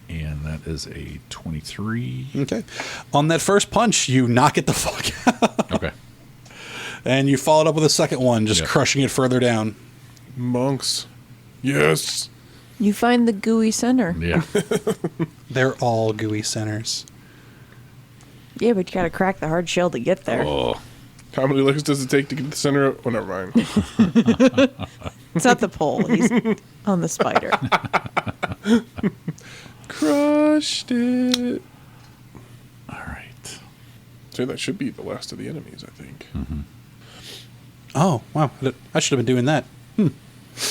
And that is a 23. Okay. On that first punch, you knock it the fuck out, Okay. and you follow it up with a second one, just Yeah. crushing it further down. Monks. Yes. You find the gooey center. Yeah. They're all gooey centers. Yeah, but you gotta crack the hard shell to get there. Oh. How many licks does it take to get to the center of... Oh, never mind. It's not the pole. He's on the spider. Crushed it. All right. So that should be the last of the enemies, I think. Oh, wow. I should have been doing that.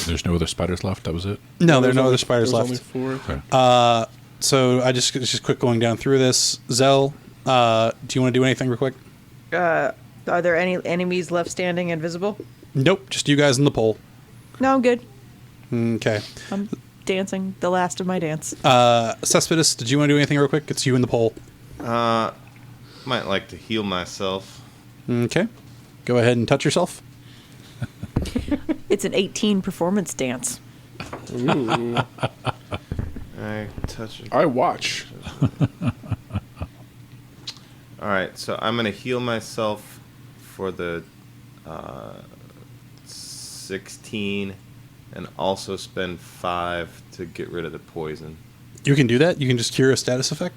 There's no other spiders left. That was it. No, there are no other spiders There's left. only 4. Okay. So I just quick going down through this. Zell, do you want to do anything real quick? Are there any enemies left standing and visible? Nope, just you guys in the pole. No, I'm good. Okay. I'm dancing the last of my dance. Cespedes, did you want to do anything real quick? It's you in the pole. Might like to heal myself. Okay. Go ahead and touch yourself. It's an 18 performance dance. Ooh. I touch it. I watch. All right, so I'm gonna heal myself for the 16, and also spend 5 to get rid of the poison. You can do that. You can just cure a status effect.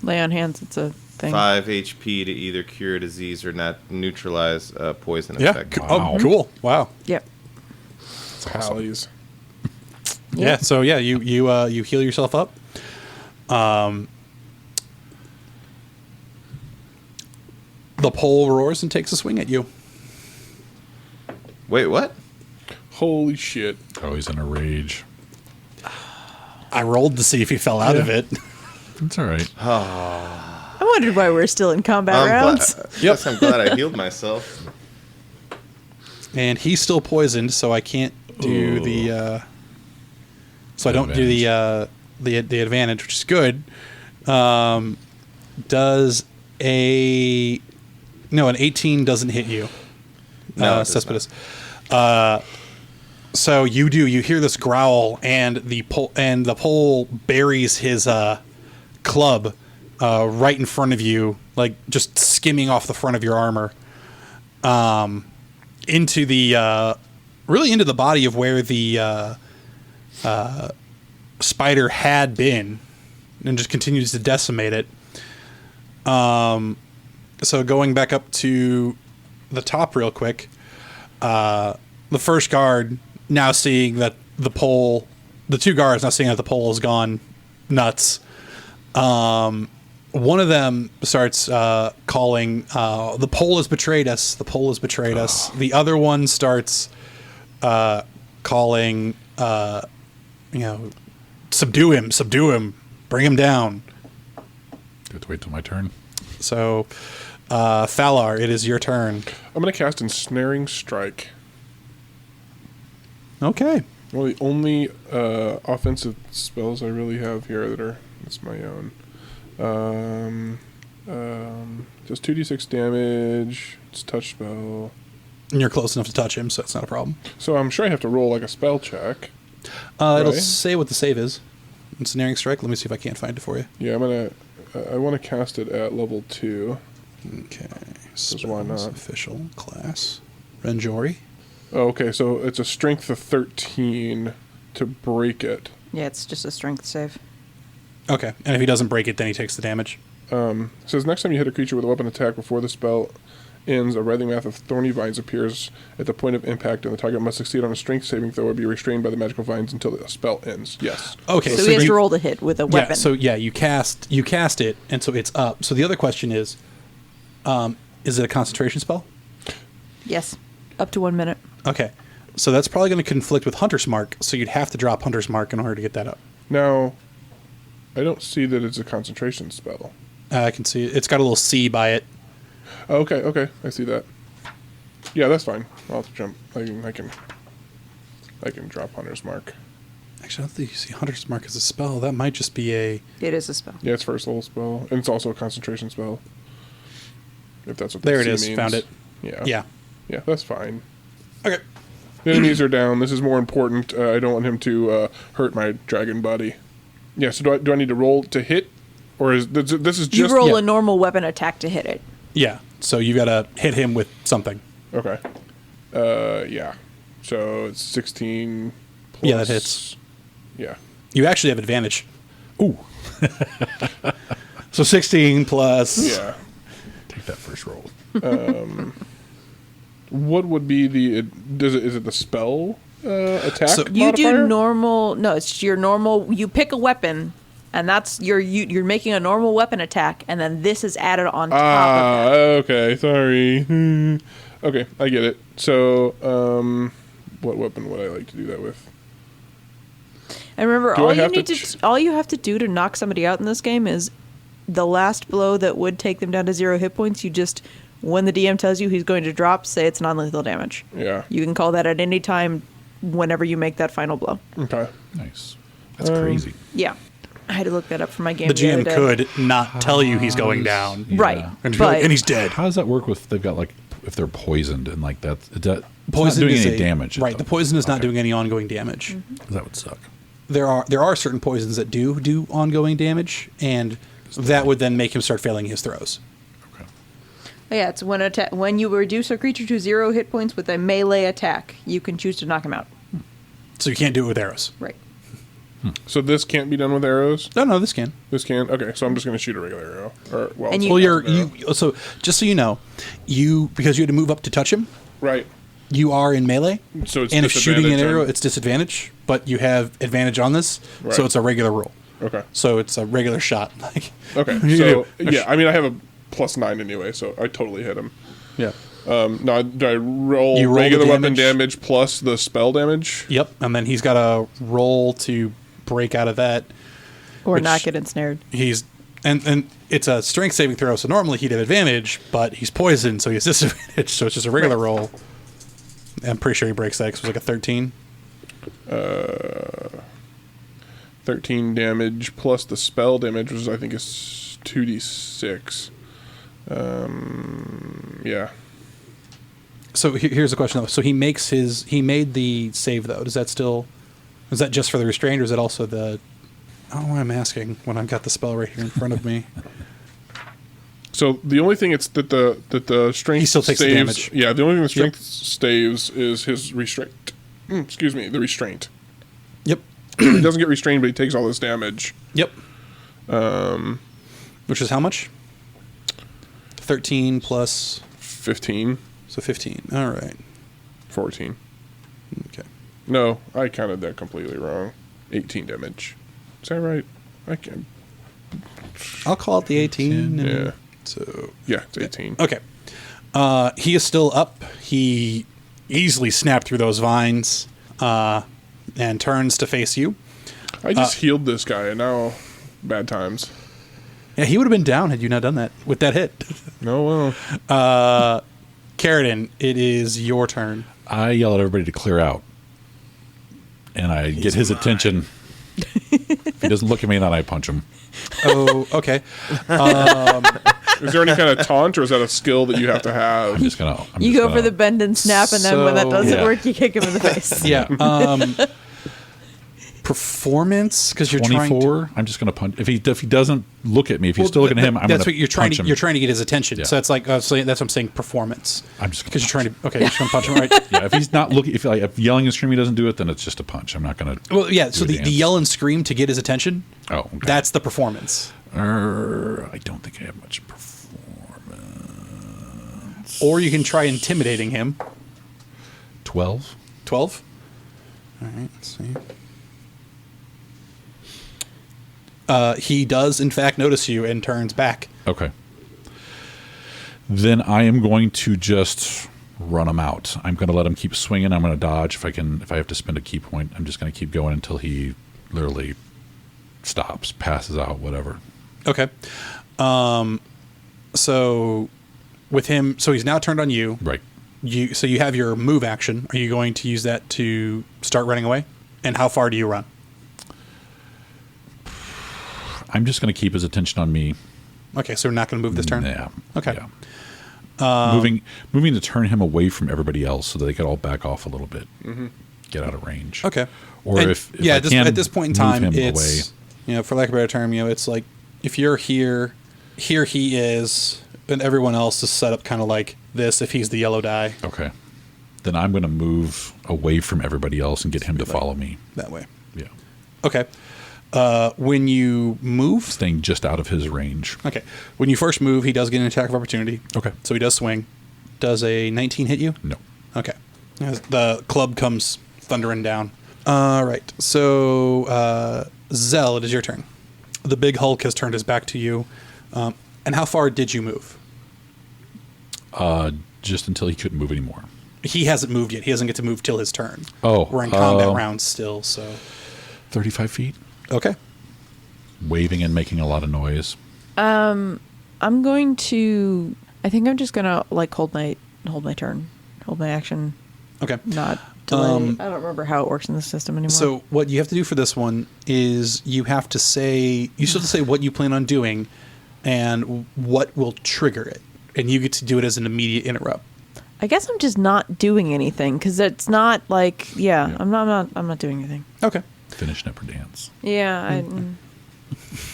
Lay on hands, it's a thing. 5 HP to either cure a disease or not neutralize a poison Yeah. effect. Oh, cool. Wow. Yep. Tallies. Yeah. So yeah, you heal yourself up. The pole roars and takes a swing at you. Wait, what? Holy shit. Oh, he's in a rage. I rolled to see if he fell out of it. It's all right. I wondered why we're still in combat rounds. Yes, I'm glad I healed myself. And he's still poisoned, so I can't do the. So I don't do the advantage, which is good. Does an 18 doesn't hit you? No, it does Cespedes. So you hear this growl, and the pole buries his club right in front of you, like just skimming off the front of your armor, into the body of where the spider had been, and just continues to decimate it. So going back up to the top real quick, the first guard now seeing that the two guards now seeing that the pole has gone nuts. One of them starts calling, the pole has betrayed us. The pole has betrayed us. The other one starts calling, subdue him, bring him down. Have to wait till my turn. So, Thalar, it is your turn. I'm going to cast Ensnaring Strike. Okay. Well, the only offensive spells I really have here that's my own. Just 2d6 damage. It's a touch spell. And you're close enough to touch him, so it's not a problem. So I'm sure I have to roll like a spell check. It'll Right. say what the save is. Ensnaring Strike. Let me see if I can't find it for you. Yeah, I want to cast it at level 2. Okay. why not? Spells, official class. Renjori. Oh, okay, so it's a strength of 13 to break it. Yeah, it's just a strength save. Okay. And if he doesn't break it, then he takes the damage. It says next time you hit a creature with a weapon attack before the spell ends, a writhing mass of thorny vines appears at the point of impact, and the target must succeed on a strength saving throw or be restrained by the magical vines until the spell ends. Yes. Okay. So he has to roll to hit with a weapon. You cast it, and so it's up. So the other question is it a concentration spell? Yes. Up to 1 minute. Okay. So that's probably going to conflict with Hunter's Mark, so you'd have to drop Hunter's Mark in order to get that up. Now, I don't see that it's a concentration spell. I can see it. It's got a little C by it. Oh, okay, I see that. Yeah, that's fine. I'll have to jump. I can drop Hunter's Mark. Actually, I don't think you see Hunter's Mark as a spell. That might just be a... It is a spell. Yeah, it's first level spell, and it's also a concentration spell. If that's what There the it C is. means. Found it. Yeah, that's fine. Okay. The enemies are down. This is more important. I don't want him to hurt my dragon buddy. Yeah. So do I need to roll to hit, or is this is just You roll a normal weapon attack to hit it. Yeah. So you got to hit him with something. Okay. Yeah. So it's 16 plus... Yeah, that hits. Yeah. You actually have advantage. Ooh. So 16 plus... Yeah. Take that first roll. What would be the... Is it the spell attack So You modifier? do normal. No, it's your normal. You pick a weapon, and that's you're making a normal weapon attack, and then this is added on top of that. Okay. Sorry. Okay, I get it. So, what weapon would I like to do that with? And remember, Do I have all you have to do to knock somebody out in this game is the last blow that would take them down to 0 hit points. You just, when the DM tells you he's going to drop, say it's non-lethal damage. Yeah. You can call that at any time whenever you make that final blow. Okay. Nice. That's crazy. Yeah. I had to look that up for my game. The other GM day. could not tell you he's going down. Yeah. Right. And, But- and he's dead. How does that work with they've got like if they're poisoned and like that? It's not Poison doing is any damage. Right. The poison is not Okay. doing any ongoing damage. That would suck. There are certain poisons that do ongoing damage, and that would then make him start failing his throws. Okay. Yeah, it's when you reduce a creature to 0 hit points with a melee attack, you can choose to knock him out. So you can't do it with arrows. Right. So this can't be done with arrows? No, this can. This can? Okay, so I'm just going to shoot a regular arrow. Or, well, And it's you- Well, an arrow. so just so you know, because you had to move up to touch him, Right. you are in melee. So it's and if shooting an disadvantage arrow, on- it's disadvantage, but you have advantage on this, Right. so it's a regular roll. Okay. So it's a regular shot. Like, Okay, you so, do- yeah, I mean, I have a +9 anyway, so I totally hit him. yeah. Now, do I roll You roll the regular weapon damage. damage plus the spell damage? Yep. And then he's got a roll to break out of that. Or Which not get ensnared. He's and it's a strength saving throw, so normally he'd have advantage, but he's poisoned, so he has disadvantage. So it's just a regular roll. I'm pretty sure he breaks that 'cause it was like a 13. 13 damage plus the spell damage, which I think is 2d6. Yeah. So here's the question though. So he made the save though. Is that just for the restraint, or is it also the? I don't know why I'm asking when I've got the spell right here in front of me. So the only thing it's that the strength He still takes the saves, damage. Yeah, the only thing the strength staves is his restraint. Excuse me, the restraint. Yep. He doesn't get restrained, but he takes all this damage. Yep. Which is how much? 13 plus 15, so 15. All right. 14. Okay. No, I counted that completely wrong. 18 damage. Is that right? I can. I'll call it the 18. And Yeah. So Yeah, it's 18. okay. He is still up. He easily snapped through those vines and turns to face you. I just healed this guy, and now bad times. Yeah, he would have been down had you not done that with that hit. No, well. Carradine, it is your turn. I yell at everybody to clear out, and I get his attention. If he doesn't look at me, then I punch him. Oh, okay. Is there any kind of taunt, or is that a skill that you have to have? You go for the bend and snap, and then when that So- doesn't Yeah. work, you kick him in the face. Yeah. Performance, because you're trying to. 24. I'm just going to punch. If he doesn't look at me, if he's still looking at him, I'm going That's to what you're trying punch to. him. You're trying to get his attention. Yeah. So that's like that's what I'm saying. Performance. I'm just Because you're trying to. Okay, you're just gonna punch him, right? Yeah, if he's not looking, if yelling and screaming doesn't do it, then it's just a punch. I'm not going to. Well, yeah. So do a the dance. yell and scream to get his attention. Oh, okay. That's the performance. I don't think I have much performance. Or you can try intimidating him. 12. 12. All right. Let's see. He does, in fact, notice you and turns back. Okay. Then I am going to just run him out. I'm going to let him keep swinging. I'm going to dodge if I can. If I have to spend a key point, I'm just going to keep going until he literally stops, passes out, whatever. Okay. So with him, so he's now turned on you. Right. So you have your move action. Are you going to use that to start running away? And how far do you run? I'm just going to keep his attention on me. Okay, so we're not going to move this turn? Yeah. Okay. Yeah. Moving to turn him away from everybody else so that they could all back off a little bit. Mm-hmm. Get out of range. Okay. Or And, if yeah, I can at this point in move time, him it's away. for lack of a better term, it's like if you're here he is, and everyone else is set up kind of like this. If he's the yellow die, Okay. Then I'm going to move away from everybody else and get him to follow me. that way. Yeah. Okay. When you move, Staying just out of his range. okay. When you first move, he does get an attack of opportunity. Okay. So he does swing. Does a 19 hit you? No. Okay. As the club comes thundering down. All right. So, Zell, it is your turn. The big Hulk has turned his back to you. And how far did you move? Just until he couldn't move anymore. He hasn't moved yet. He doesn't get to move till his turn. Oh, We're in combat rounds still, so. 35 feet. Okay. Waving and making a lot of noise. I'm going to. I think I'm just gonna hold my turn, hold my action, Okay. not delay. I don't remember how it works in the system anymore. So what you have to do for this one is you have to say, you still have to say what you plan on doing and what will trigger it. And you get to do it as an immediate interrupt. I guess I'm just not doing anything because it's not like I'm not doing anything. Okay. Finish Nepper Dance. Yeah, I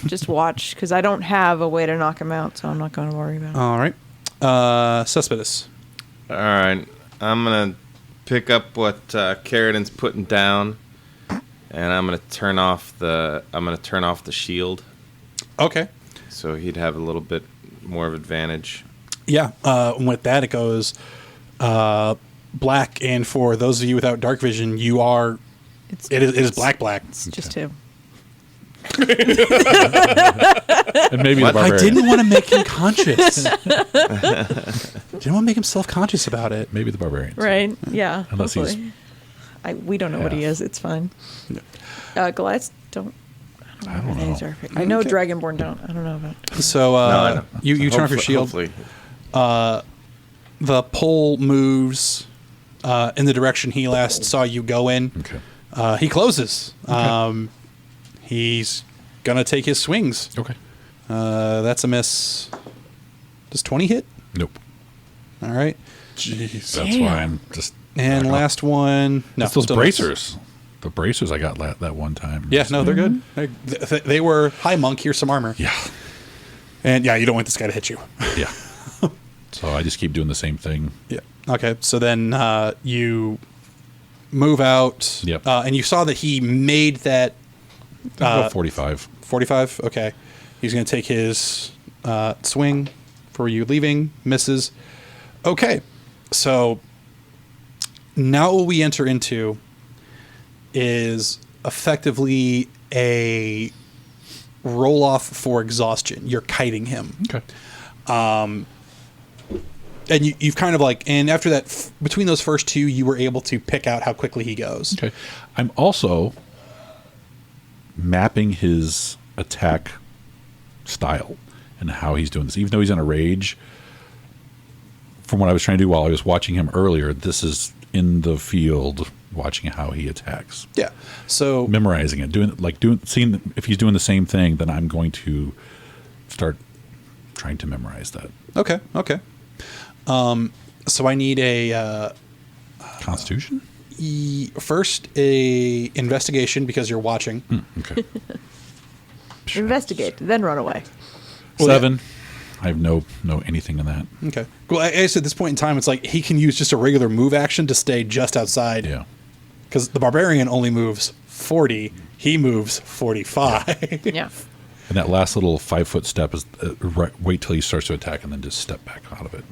just watch because I don't have a way to knock him out, so I'm not going to worry about it. All right. Cespedes. All right, I'm gonna pick up what Carradine's putting down, and I'm gonna turn off the shield, Okay. so he'd have a little bit more of advantage. Yeah. With that, it goes black. And for those of you without dark vision, it is black. It's just him. And maybe What? the I barbarian. didn't want to make him conscious. Didn't want to make him self-conscious about it. Maybe the barbarian. Right? Yeah. Unless he's hopefully. We don't know what he half. is. It's fine. Goliaths don't. I I don't know. Grenades are- I know Dragonborn don't. I don't know about. So I know. you turn off your Hopefully- shield. Hopefully. The pole moves in the direction he last saw you go in. Okay. He closes. He's gonna take his swings. Okay. That's a miss. Does 20 hit? Nope. All right. Jeez. That's why I'm just. And back off. last one. No, It's those still miss. bracers. The bracers I got that one time. Yeah, no, they're good. They were, hi, monk, here's some armor. Yeah. And yeah, you don't want this guy to hit you. Yeah. So I just keep doing the same thing. Yeah. Okay, so then you move out. Yep. And you saw that he made that About 45. 45. Okay. He's going to take his swing for you leaving. Misses. Okay. So now what we enter into is effectively a roll off for exhaustion. You're kiting him. Okay. And you've kind of like, and after that, between those first two, you were able to pick out how quickly he goes. Okay. I'm also mapping his attack style and how he's doing this. Even though he's in a rage, from what I was trying to do while I was watching him earlier, this is in the field watching how he attacks. Yeah. So Memorizing it, seeing if he's doing the same thing, then I'm going to start trying to memorize that. okay. So I need a Constitution? first a investigation because you're watching. Okay. Investigate, then run away. 7. I have no anything in that. Okay. Well, I guess at this point in time, it's like he can use just a regular move action to stay just outside. Yeah. Because the barbarian only moves 40. He moves 45. Yeah. And that last little 5-foot step is wait till he starts to attack and then just step back out of it.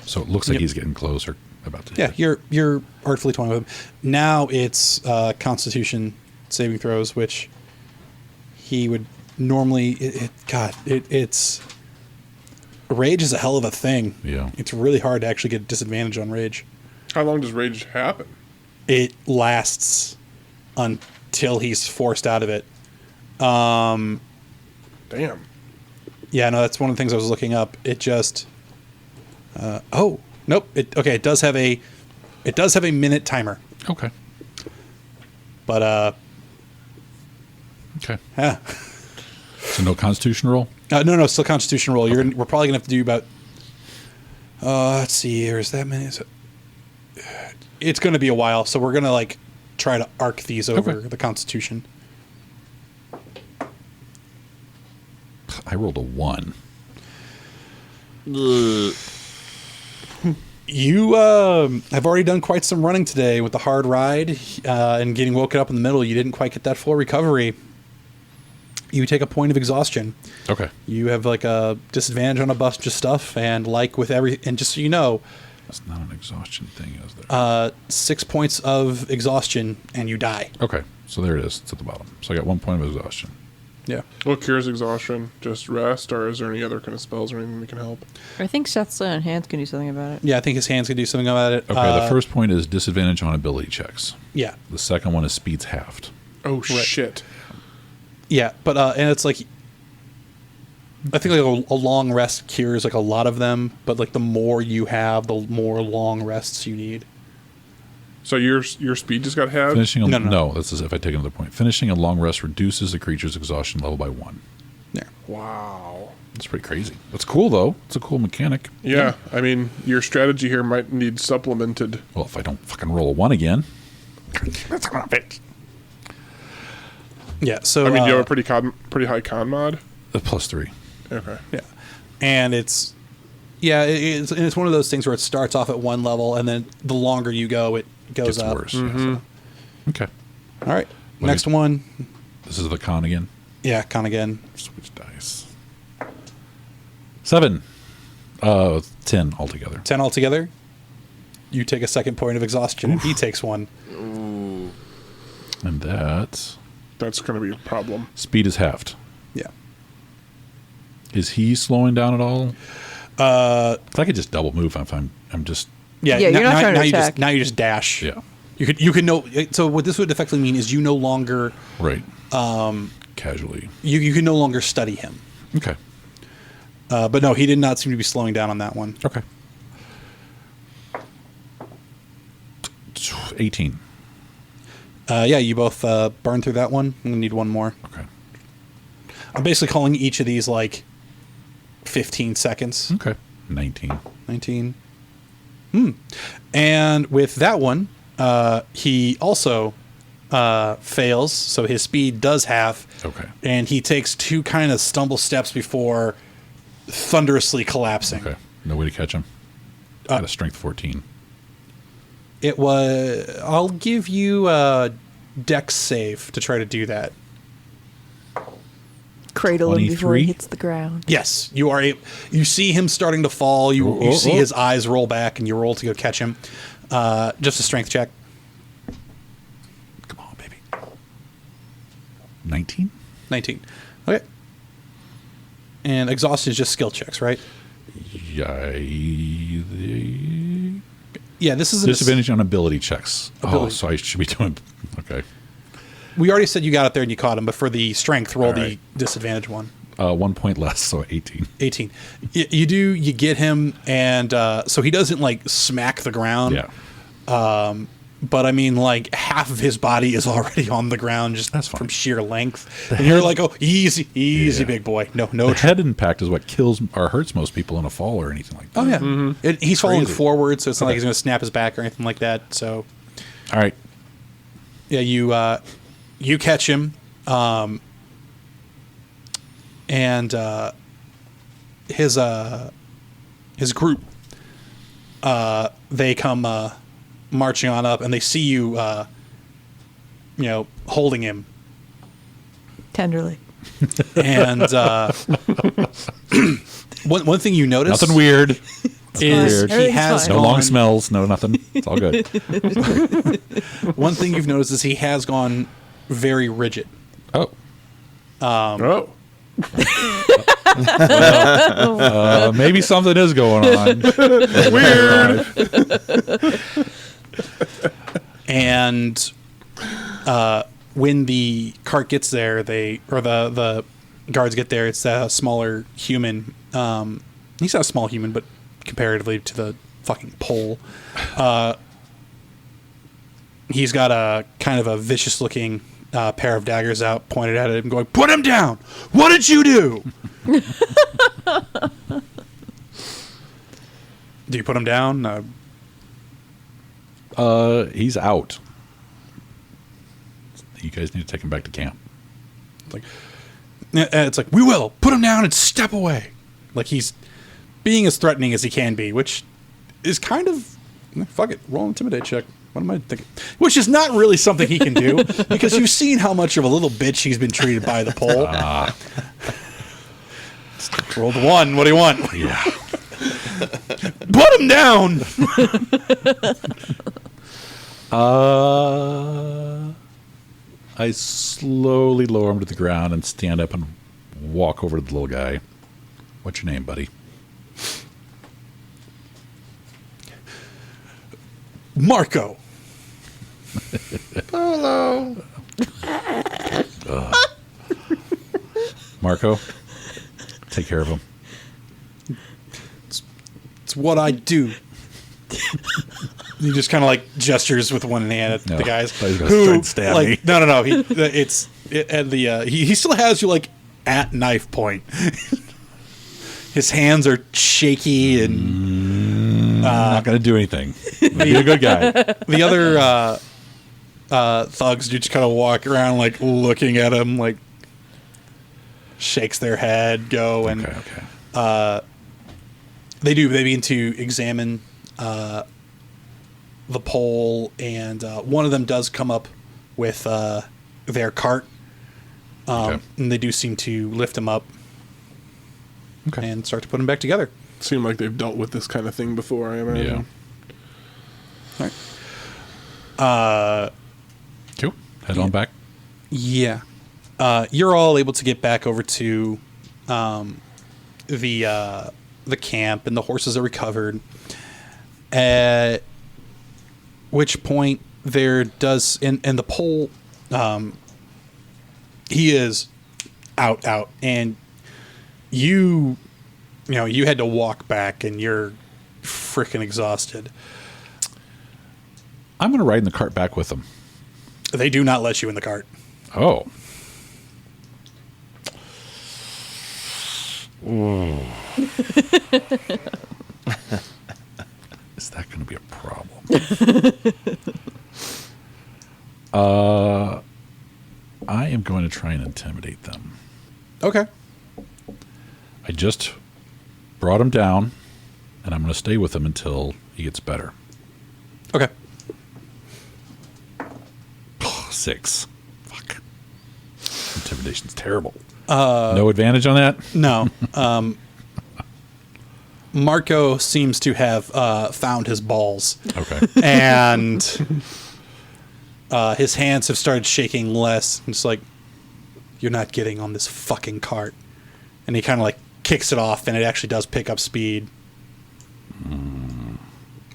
So it looks like Yep. he's getting closer. About to Yeah, hit. you're artfully toying with him. Now it's Constitution saving throws, which he would normally. It's rage is a hell of a thing. Yeah. It's really hard to actually get disadvantage on rage. How long does rage happen? It lasts until he's forced out of it. Um, Damn. Yeah, no, that's one of the things I was looking up. It just. Oh nope. It does have a minute timer, Okay. but Okay. yeah. So no Constitution roll? No, still Constitution roll. We're probably gonna have to do about. Let's see. There's that many. It's gonna be a while, so we're gonna like try to arc these over Okay. the Constitution. I rolled a 1. You have already done quite some running today with the hard ride and getting woken up in the middle. You didn't quite get that full recovery. You take a point of exhaustion. Okay. You have like a disadvantage on a bunch of stuff, and like with and just so you know, That's not an exhaustion thing, is there? 6 points of exhaustion and you die. Okay. So there it is. It's at the bottom. So I got 1 point of exhaustion. Yeah. What cures exhaustion? Just rest, or is there any other kind of spells or anything that can help? I think Seth's hands can do something about it. Yeah, I think his hands can do something about it. Okay. The first point is disadvantage on ability checks. Yeah. The second one is speed's halved. Oh, shit. Yeah, but and it's like I think like a long rest cures like a lot of them, but like the more you have, the more long rests you need. So your speed just got halved? Finishing a, No. no, this is if I take another point. Finishing a long rest reduces the creature's exhaustion level by 1. Yeah. Wow. That's pretty crazy. That's cool though. It's a cool mechanic. Yeah, I mean, your strategy here might need supplemented. Well, if I don't fucking roll a 1 again. Yeah. So I mean, you have a pretty high con mod? +3. Okay. yeah, and it's one of those things where it starts off at one level, and then the longer you go, it goes Gets up. worse. Yeah, so. Okay. All right, Let next me- one. This is the con again. Yeah, con again. Switch dice. 7. 10 altogether. 10 altogether. You take a second point of exhaustion, and he takes one. And that That's going to be a problem. speed is halved. Yeah. Is he slowing down at all? I could just double move if I'm just Yeah, Yeah, you're not trying to now attack. now you just dash. yeah. You can know. So what this would effectively mean is you no longer Right. casually. You can no longer study him. Okay. But no, he did not seem to be slowing down on that one. Okay. 18. Yeah, you both burn through that one. I'm going to need one more. Okay. I'm basically calling each of these like 15 seconds. Okay. 19. 19. And with that one, he also fails, so his speed does half. Okay. And he takes 2 kind of stumble steps before thunderously collapsing. Okay. No way to catch him. Got a strength 14. It was. I'll give you a dex save to try to do that. Cradle him before 23? he hits the ground. Yes, you are. You see him starting to fall. You see his eyes roll back, and you roll to go catch him. Just a strength check. Come on, baby. 19? 19. Okay. And exhaustion is just skill checks, right? Yeah. Yeah, this is Disadvantage on ability checks. Oh, Ability. so I should be doing. Okay. We already said you got it there and you caught him, but for the strength, roll All right. the disadvantage one. 1 point less, so 18. 18. You get him, and so he doesn't like smack the ground. Yeah. But I mean, like half of his body is already on the ground just That's fine. from sheer length. And you're like, oh, easy, Yeah. big boy. No The head impact is what kills or hurts most people in a fall or anything like that. Oh yeah, he's falling Crazy. forward, so it's not like Okay. he's going to snap his back or anything like that. So All right. yeah, you catch him, and his group they come marching on up, and they see you, holding him, Tenderly. and one thing you notice Nothing weird. is Weird. he Everything's has fine. No long gone- smells. No nothing. It's all good. One thing you've noticed is he has gone very rigid. Oh. Oh. Maybe something is going on. Weird. And when the cart gets there, the guards get there. It's a smaller human. He's not a small human, but comparatively to the fucking pole, he's got a kind of a vicious-looking pair of daggers out, pointed at him, going, "Put him down! What did you do?" Do you put him down? He's out. You guys need to take him back to camp. It's like, we will put him down and step away. Like he's being as threatening as he can be, which is kind of fuck it. Roll intimidate check. What am I thinking? Which is not really something he can do because you've seen how much of a little bitch he's been treated by the pole. Rolled a 1. What do you want? Yeah. Put him down. I slowly lower him to the ground and stand up and walk over to the little guy. What's your name, buddy? Marco. Polo. Marco? Take care of him. It's what I do. He just kind of like gestures with one hand at No, the guys I thought he was gonna try and stab like, me. No. He still has you like at knife point. His hands are shaky and Not going to do anything. Be a good guy. the other thugs do just kind of walk around like looking at him, like shakes their head, go and Okay. they begin to examine the pole, and one of them does come up with their cart, Okay. and they do seem to lift him up Okay. and start to put him back together. Seem like they've dealt with this kind of thing before, I imagine. Yeah. All right. Cool. Head on back. Yeah. You're all able to get back over to the camp, and the horses are recovered. At which point there does and the pole he is out, and you had to walk back, and you're freaking exhausted. I'm going to ride in the cart back with them. They do not let you in the cart. Oh. Ooh. Is that going to be a problem? I am going to try and intimidate them. Okay. I just brought him down, and I'm going to stay with him until he gets better. Okay. 6. Fuck. Intimidation's terrible. No advantage on that? No. Marco seems to have found his balls. Okay. And his hands have started shaking less. It's like, you're not getting on this fucking cart. And he kind of like kicks it off, and it actually does pick up speed.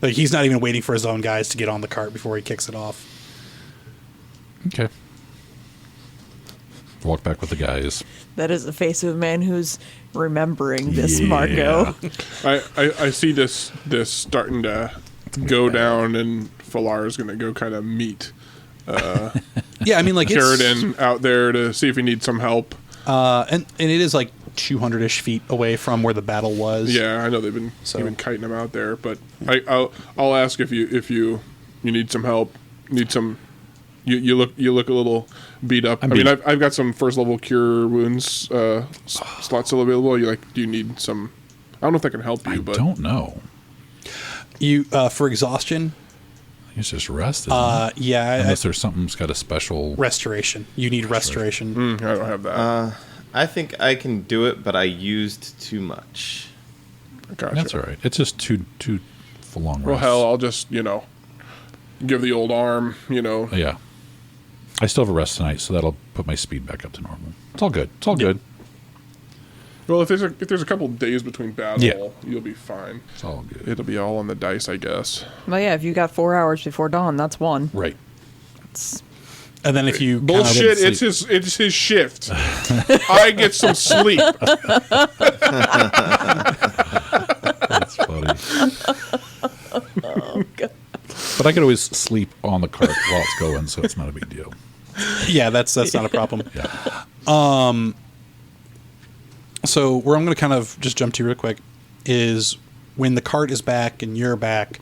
Like, he's not even waiting for his own guys to get on the cart before he kicks it off. Okay. Walk back with the guys. That is the face of a man who's remembering this, Marco. I see this starting to go down, and Falar's going to go kind of meet Yeah, I mean, like, Sheridan out there to see if he needs some help. And it is like 200-ish feet away from where the battle was. Yeah, I know they've been kiting him out there, but I'll ask if you need some help. Need some. You look a little beat up. I've got some first level cure wounds slots still available. Do you need some? I don't know if that can help you. I don't know. You for exhaustion. I think it's just rest. Isn't it? Yeah. Unless there's something's got a special restoration. You need restoration. I don't have that. I think I can do it, but I used too much. Gotcha. That's all right. It's just too for long rest. Well, hell, I'll just give the old arm. Yeah. I still have a rest tonight, so that'll put my speed back up to normal. It's all good. It's all good. Well, if there's a couple days between battle, Yeah. you'll be fine. It's all good. It'll be all on the dice, I guess. Well, yeah, if you got 4 hours before dawn, that's one. Right. And then if you Bullshit! It's his shift. I get some sleep. That's funny. Oh, God. But I could always sleep on the cart while it's going, so it's not a big deal. Yeah, that's not a problem. Yeah. So where I'm going to kind of just jump to real quick is when the cart is back and you're back,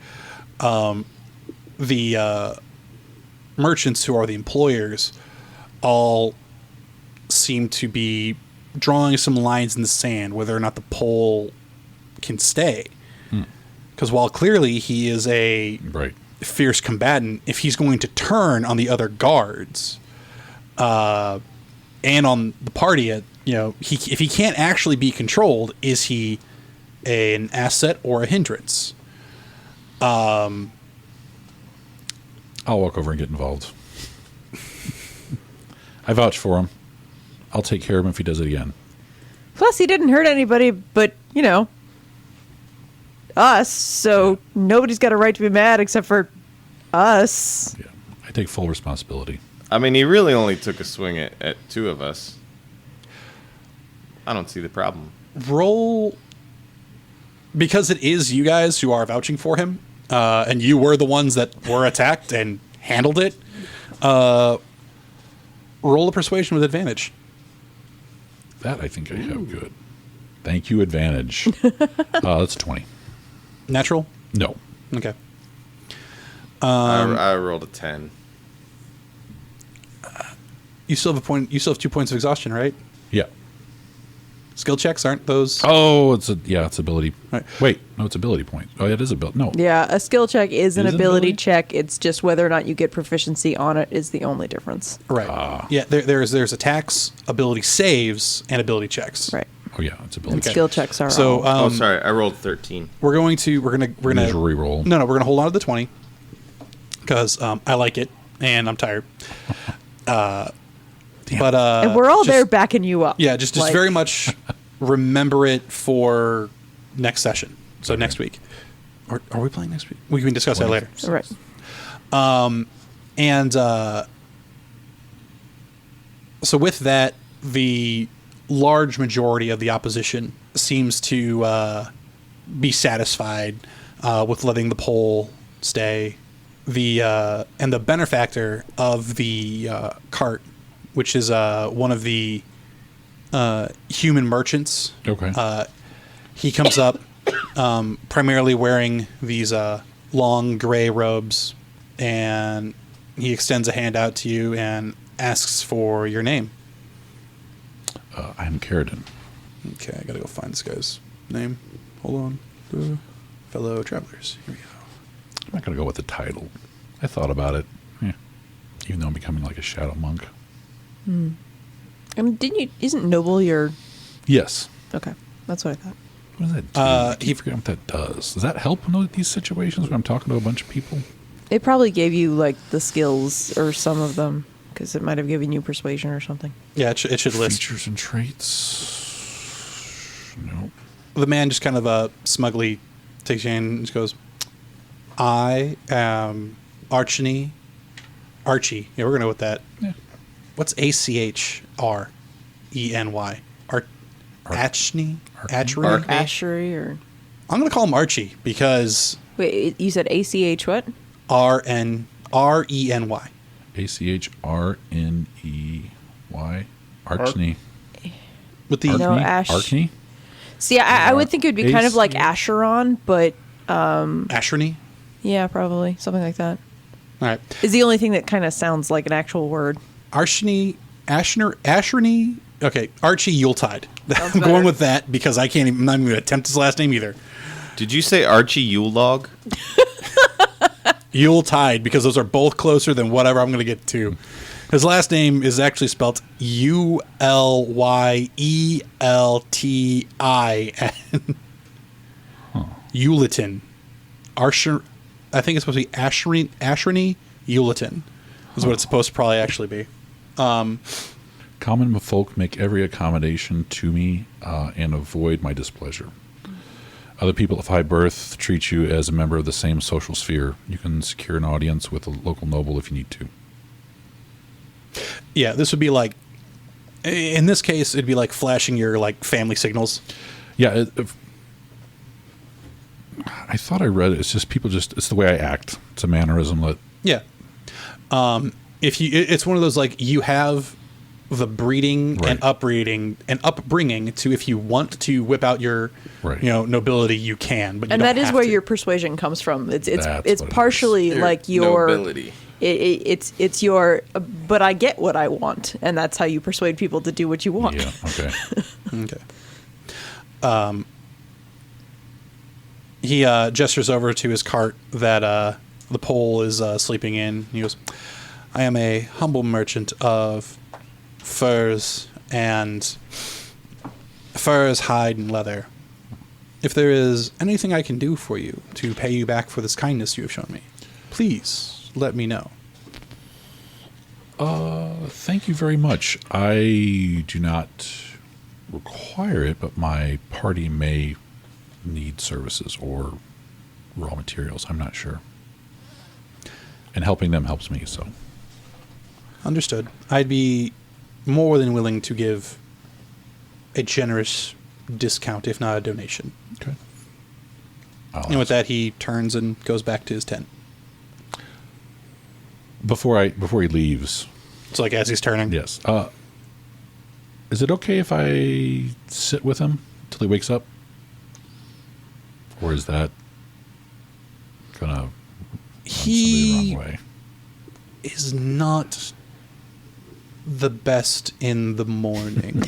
the merchants who are the employers all seem to be drawing some lines in the sand whether or not the pole can stay. Because while clearly he is a Right. fierce combatant, if he's going to turn on the other guards and on the party, if he can't actually be controlled, is he an asset or a hindrance? I'll walk over and get involved. I vouch for him. I'll take care of him if he does it again. Plus, he didn't hurt anybody but, us, so nobody's got a right to be mad except for us. Yeah. I take full responsibility. I mean, he really only took a swing at two of us. I don't see the problem. Roll, because it is you guys who are vouching for him, and you were the ones that were attacked and handled it. Roll a persuasion with advantage. That I think I have good. Thank you, advantage. That's 20. Natural? No. Okay. I rolled a 10. You still have a point. You still have 2 points of exhaustion, right? Yeah. Skill checks aren't those? Oh, it's ability. Right. Wait, no, it's ability point. Oh, yeah, it is ability. No. Yeah, a skill check is an Is it ability ability? check. It's just whether or not you get proficiency on it is the only difference. Right. Yeah. There's attacks, ability saves, and ability checks. Right. Oh, yeah, it's ability. And Okay. skill checks are So all. Oh, sorry. I rolled 13. we're gonna Just reroll. No, we're gonna hold on to the 20 because I like it and I'm tired. But and we're all just- there backing you up. Yeah, just Like, very much remember it for next session. So next week. Or are we playing next week? We can discuss that later. Right. And so with that, the large majority of the opposition seems to be satisfied with letting the pole stay. And the benefactor of the cart, which is one of the human merchants. Okay. He comes up, primarily wearing these long gray robes, and he extends a hand out to you and asks for your name. I'm Carradine. Okay, I gotta go find this guy's name. Hold on. Fellow travelers. Here we go. I'm not going to go with the title. I thought about it. Yeah. Even though I'm becoming like a shadow monk. Isn't noble your... Yes. Okay, that's what I thought. What does that do? I keep forgetting what that does. Does that help in these situations when I'm talking to a bunch of people? It probably gave you, like, the skills, or some of them, because it might have given you persuasion or something. Yeah, it should list. Features and traits? Nope. The man just kind of smugly takes you in and just goes, I am Archie. Yeah, we're going to go with that. Yeah. What's Achreny? Achney? Atchery? Ashery, or... I'm going to call him Archie because Wait, you said ACH what? RENY. ACHRNEY. Archny. With the No, Ash. Archny? See, I would think it would be kind of like AC. Acheron, but Ashreny? yeah, probably. Something like that. All right. Is the only thing that kind of sounds like an actual word. Ashreny. Okay, Archie Yuletide. I'm better. going with that because I'm not even going to attempt his last name either. Did you say Archie Yule Log? Yuletide, because those are both closer than whatever I'm going to get to. His last name is actually spelled Ulyeltin. Uleton. I think it's supposed to be Ashreny Uleton is what it's supposed to probably actually be. Common folk make every accommodation to me and avoid my displeasure. Other people of high birth treat you as a member of the same social sphere. You can secure an audience with a local noble if you need to. Yeah, this would be like, in this case, it'd be like flashing your like family signals. Yeah, I thought I read it. It's just people it's the way I act. It's a mannerism that... Yeah. It's one of those like you have the breeding Right. and upbringing to if you want to whip out your Right. nobility you can, but you And don't that is have where to. your persuasion comes from. It's That's what it partially Your like your nobility. It's your but I get what I want, and that's how you persuade people to do what you want. Yeah, okay. Okay. He gestures over to his cart that the pole is sleeping in. He goes, I am a humble merchant of furs, hide, and leather. If there is anything I can do for you to pay you back for this kindness you have shown me, please let me know. Thank you very much. I do not require it, but my party may need services or raw materials. I'm not sure. And helping them helps me, so. Understood. I'd be more than willing to give a generous discount, if not a donation. Okay. And with that, he turns and goes back to his tent. Before he leaves, It's like as he's turning. yes. Is it okay if I sit with him till he wakes up? Or is that gonna run somebody the He wrong way? is not the best in the morning.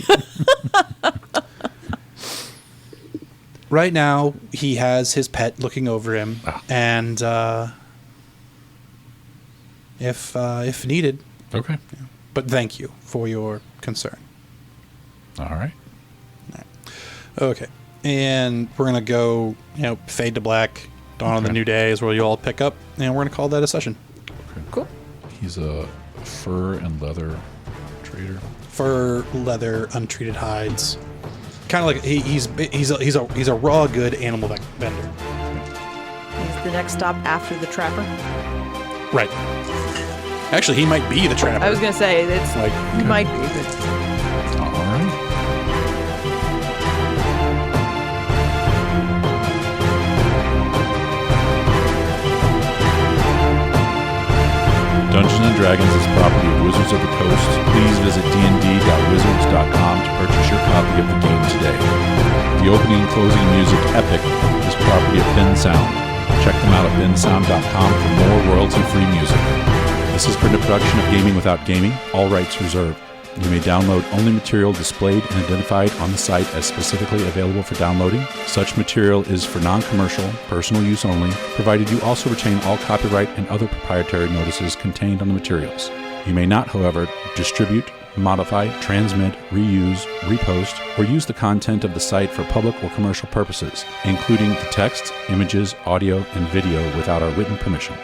Right now, he has his pet looking over him, and if needed. Okay. But thank you for your concern. All right. Okay, and we're gonna go, fade to black. Dawn of the Okay. new day is where you all pick up, and we're gonna call that a session. Cool. He's a fur and leather trader. Fur, leather, untreated hides. Kind of like he's a raw good animal vendor. He's the next stop after the trapper. Right. Actually, he might be the trapper. I was gonna say it's Like, he might be. But All right. The opening and closing music, Epic, is property of Ben Sound. Check them out at bensound.com for more royalty-free music. This has been a production of Gaming Without Gaming, all rights reserved. You may download only material displayed and identified on the site as specifically available for downloading. Such material is for non-commercial, personal use only, provided you also retain all copyright and other proprietary notices contained on the materials. You may not, however, distribute, modify, transmit, reuse, repost, or use the content of the site for public or commercial purposes, including the text, images, audio, and video without our written permission.